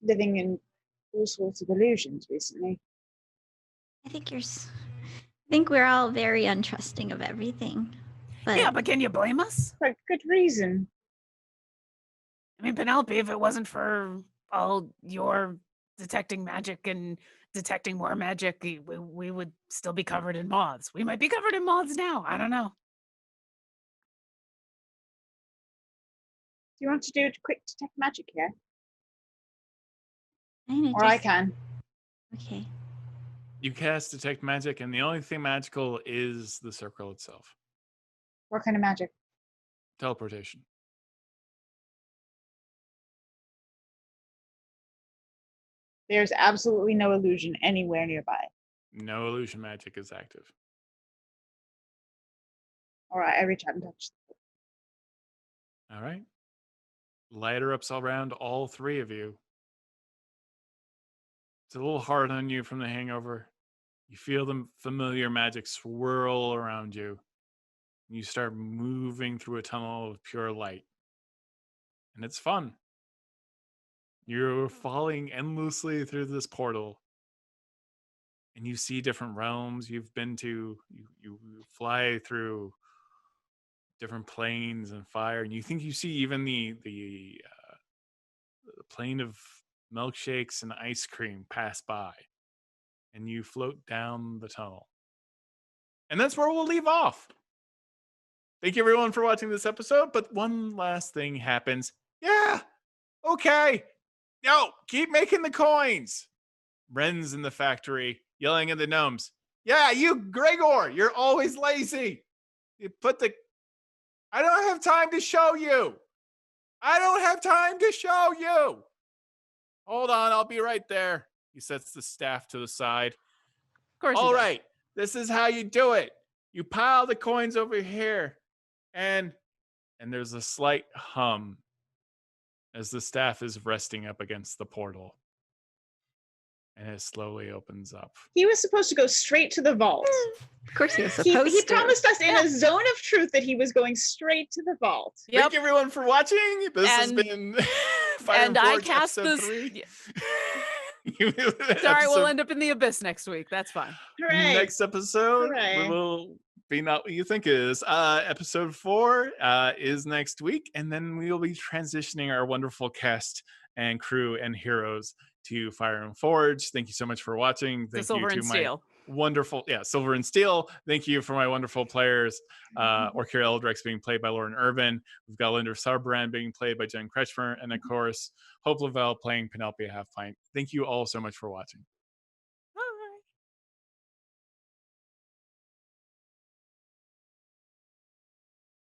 [SPEAKER 3] living in all sorts of illusions recently.
[SPEAKER 4] I think we're all very untrusting of everything. But
[SPEAKER 6] Yeah, but can you blame us?
[SPEAKER 3] For good reason.
[SPEAKER 6] I mean, Penelope, if it wasn't for all your detecting magic and detecting more magic, we would still be covered in moths. We might be covered in moths now. I don't know.
[SPEAKER 3] Do you want to do a quick detect magic here?
[SPEAKER 4] kinda
[SPEAKER 3] Or I
[SPEAKER 4] just-
[SPEAKER 3] can.
[SPEAKER 4] Okay.
[SPEAKER 1] You cast detect magic, and the only thing magical is the circle itself.
[SPEAKER 3] What kind of magic?
[SPEAKER 1] Teleportation.
[SPEAKER 3] There's absolutely no illusion anywhere nearby.
[SPEAKER 1] No illusion magic is active.
[SPEAKER 3] All right, I reach out and touch.
[SPEAKER 1] All right. Lighter ups around all three of you. It's a little hard on you from the hangover. You feel the familiar magic swirl around you. And you start moving through a tunnel of pure light. And it's fun. You're falling endlessly through this portal. And you see different realms you've been to. You fly through different planes and fire. And you think you see even the plane of milkshakes and ice cream pass by. And you float down the tunnel. And that's where we'll leave off. Thank you everyone for watching this episode. But one last thing happens. Yeah. Okay. No, keep making the coins. Ren's in the factory yelling at the gnomes. Yeah, you, Gregor, you're always lazy. You put the... I don't have time to show you. I don't have time to show you. Hold on, I'll be right there. He sets the staff to the side.
[SPEAKER 6] Of course.
[SPEAKER 1] All right, this is how you do it. You pile the coins over here, and there's a slight hum as the staff is resting up against the portal. And it slowly opens up.
[SPEAKER 3] He was supposed to go straight to the vault.
[SPEAKER 5] Of course he was supposed
[SPEAKER 3] He
[SPEAKER 5] to.
[SPEAKER 3] promised us in a zone of truth that he was going straight to the vault.
[SPEAKER 6] Yep.
[SPEAKER 1] Thank you everyone for watching. This has been Fire
[SPEAKER 6] and I
[SPEAKER 1] Forge
[SPEAKER 6] cast
[SPEAKER 1] episode
[SPEAKER 6] this.
[SPEAKER 1] 3.
[SPEAKER 6] Sorry, we'll end up in the abyss next week. That's fine.
[SPEAKER 3] Hooray.
[SPEAKER 1] Next episode
[SPEAKER 3] Hooray.
[SPEAKER 1] will be not what you think it is. Episode 4 is next week, and then we will be transitioning our wonderful cast and crew and heroes to Fire and Forge. Thank you so much for watching. Thank
[SPEAKER 6] Silver
[SPEAKER 1] you to
[SPEAKER 6] and
[SPEAKER 1] my
[SPEAKER 6] Steel.
[SPEAKER 1] wonderful, Silver and Steel. Thank you for my wonderful players. Orkira Eldrex being played by Lauren Irvin. We've got Alyndra Sarrbarand being played by Jen Kretchmer, and of course, Hope LaVelle playing Penelope Half Pint. Thank you all so much for watching.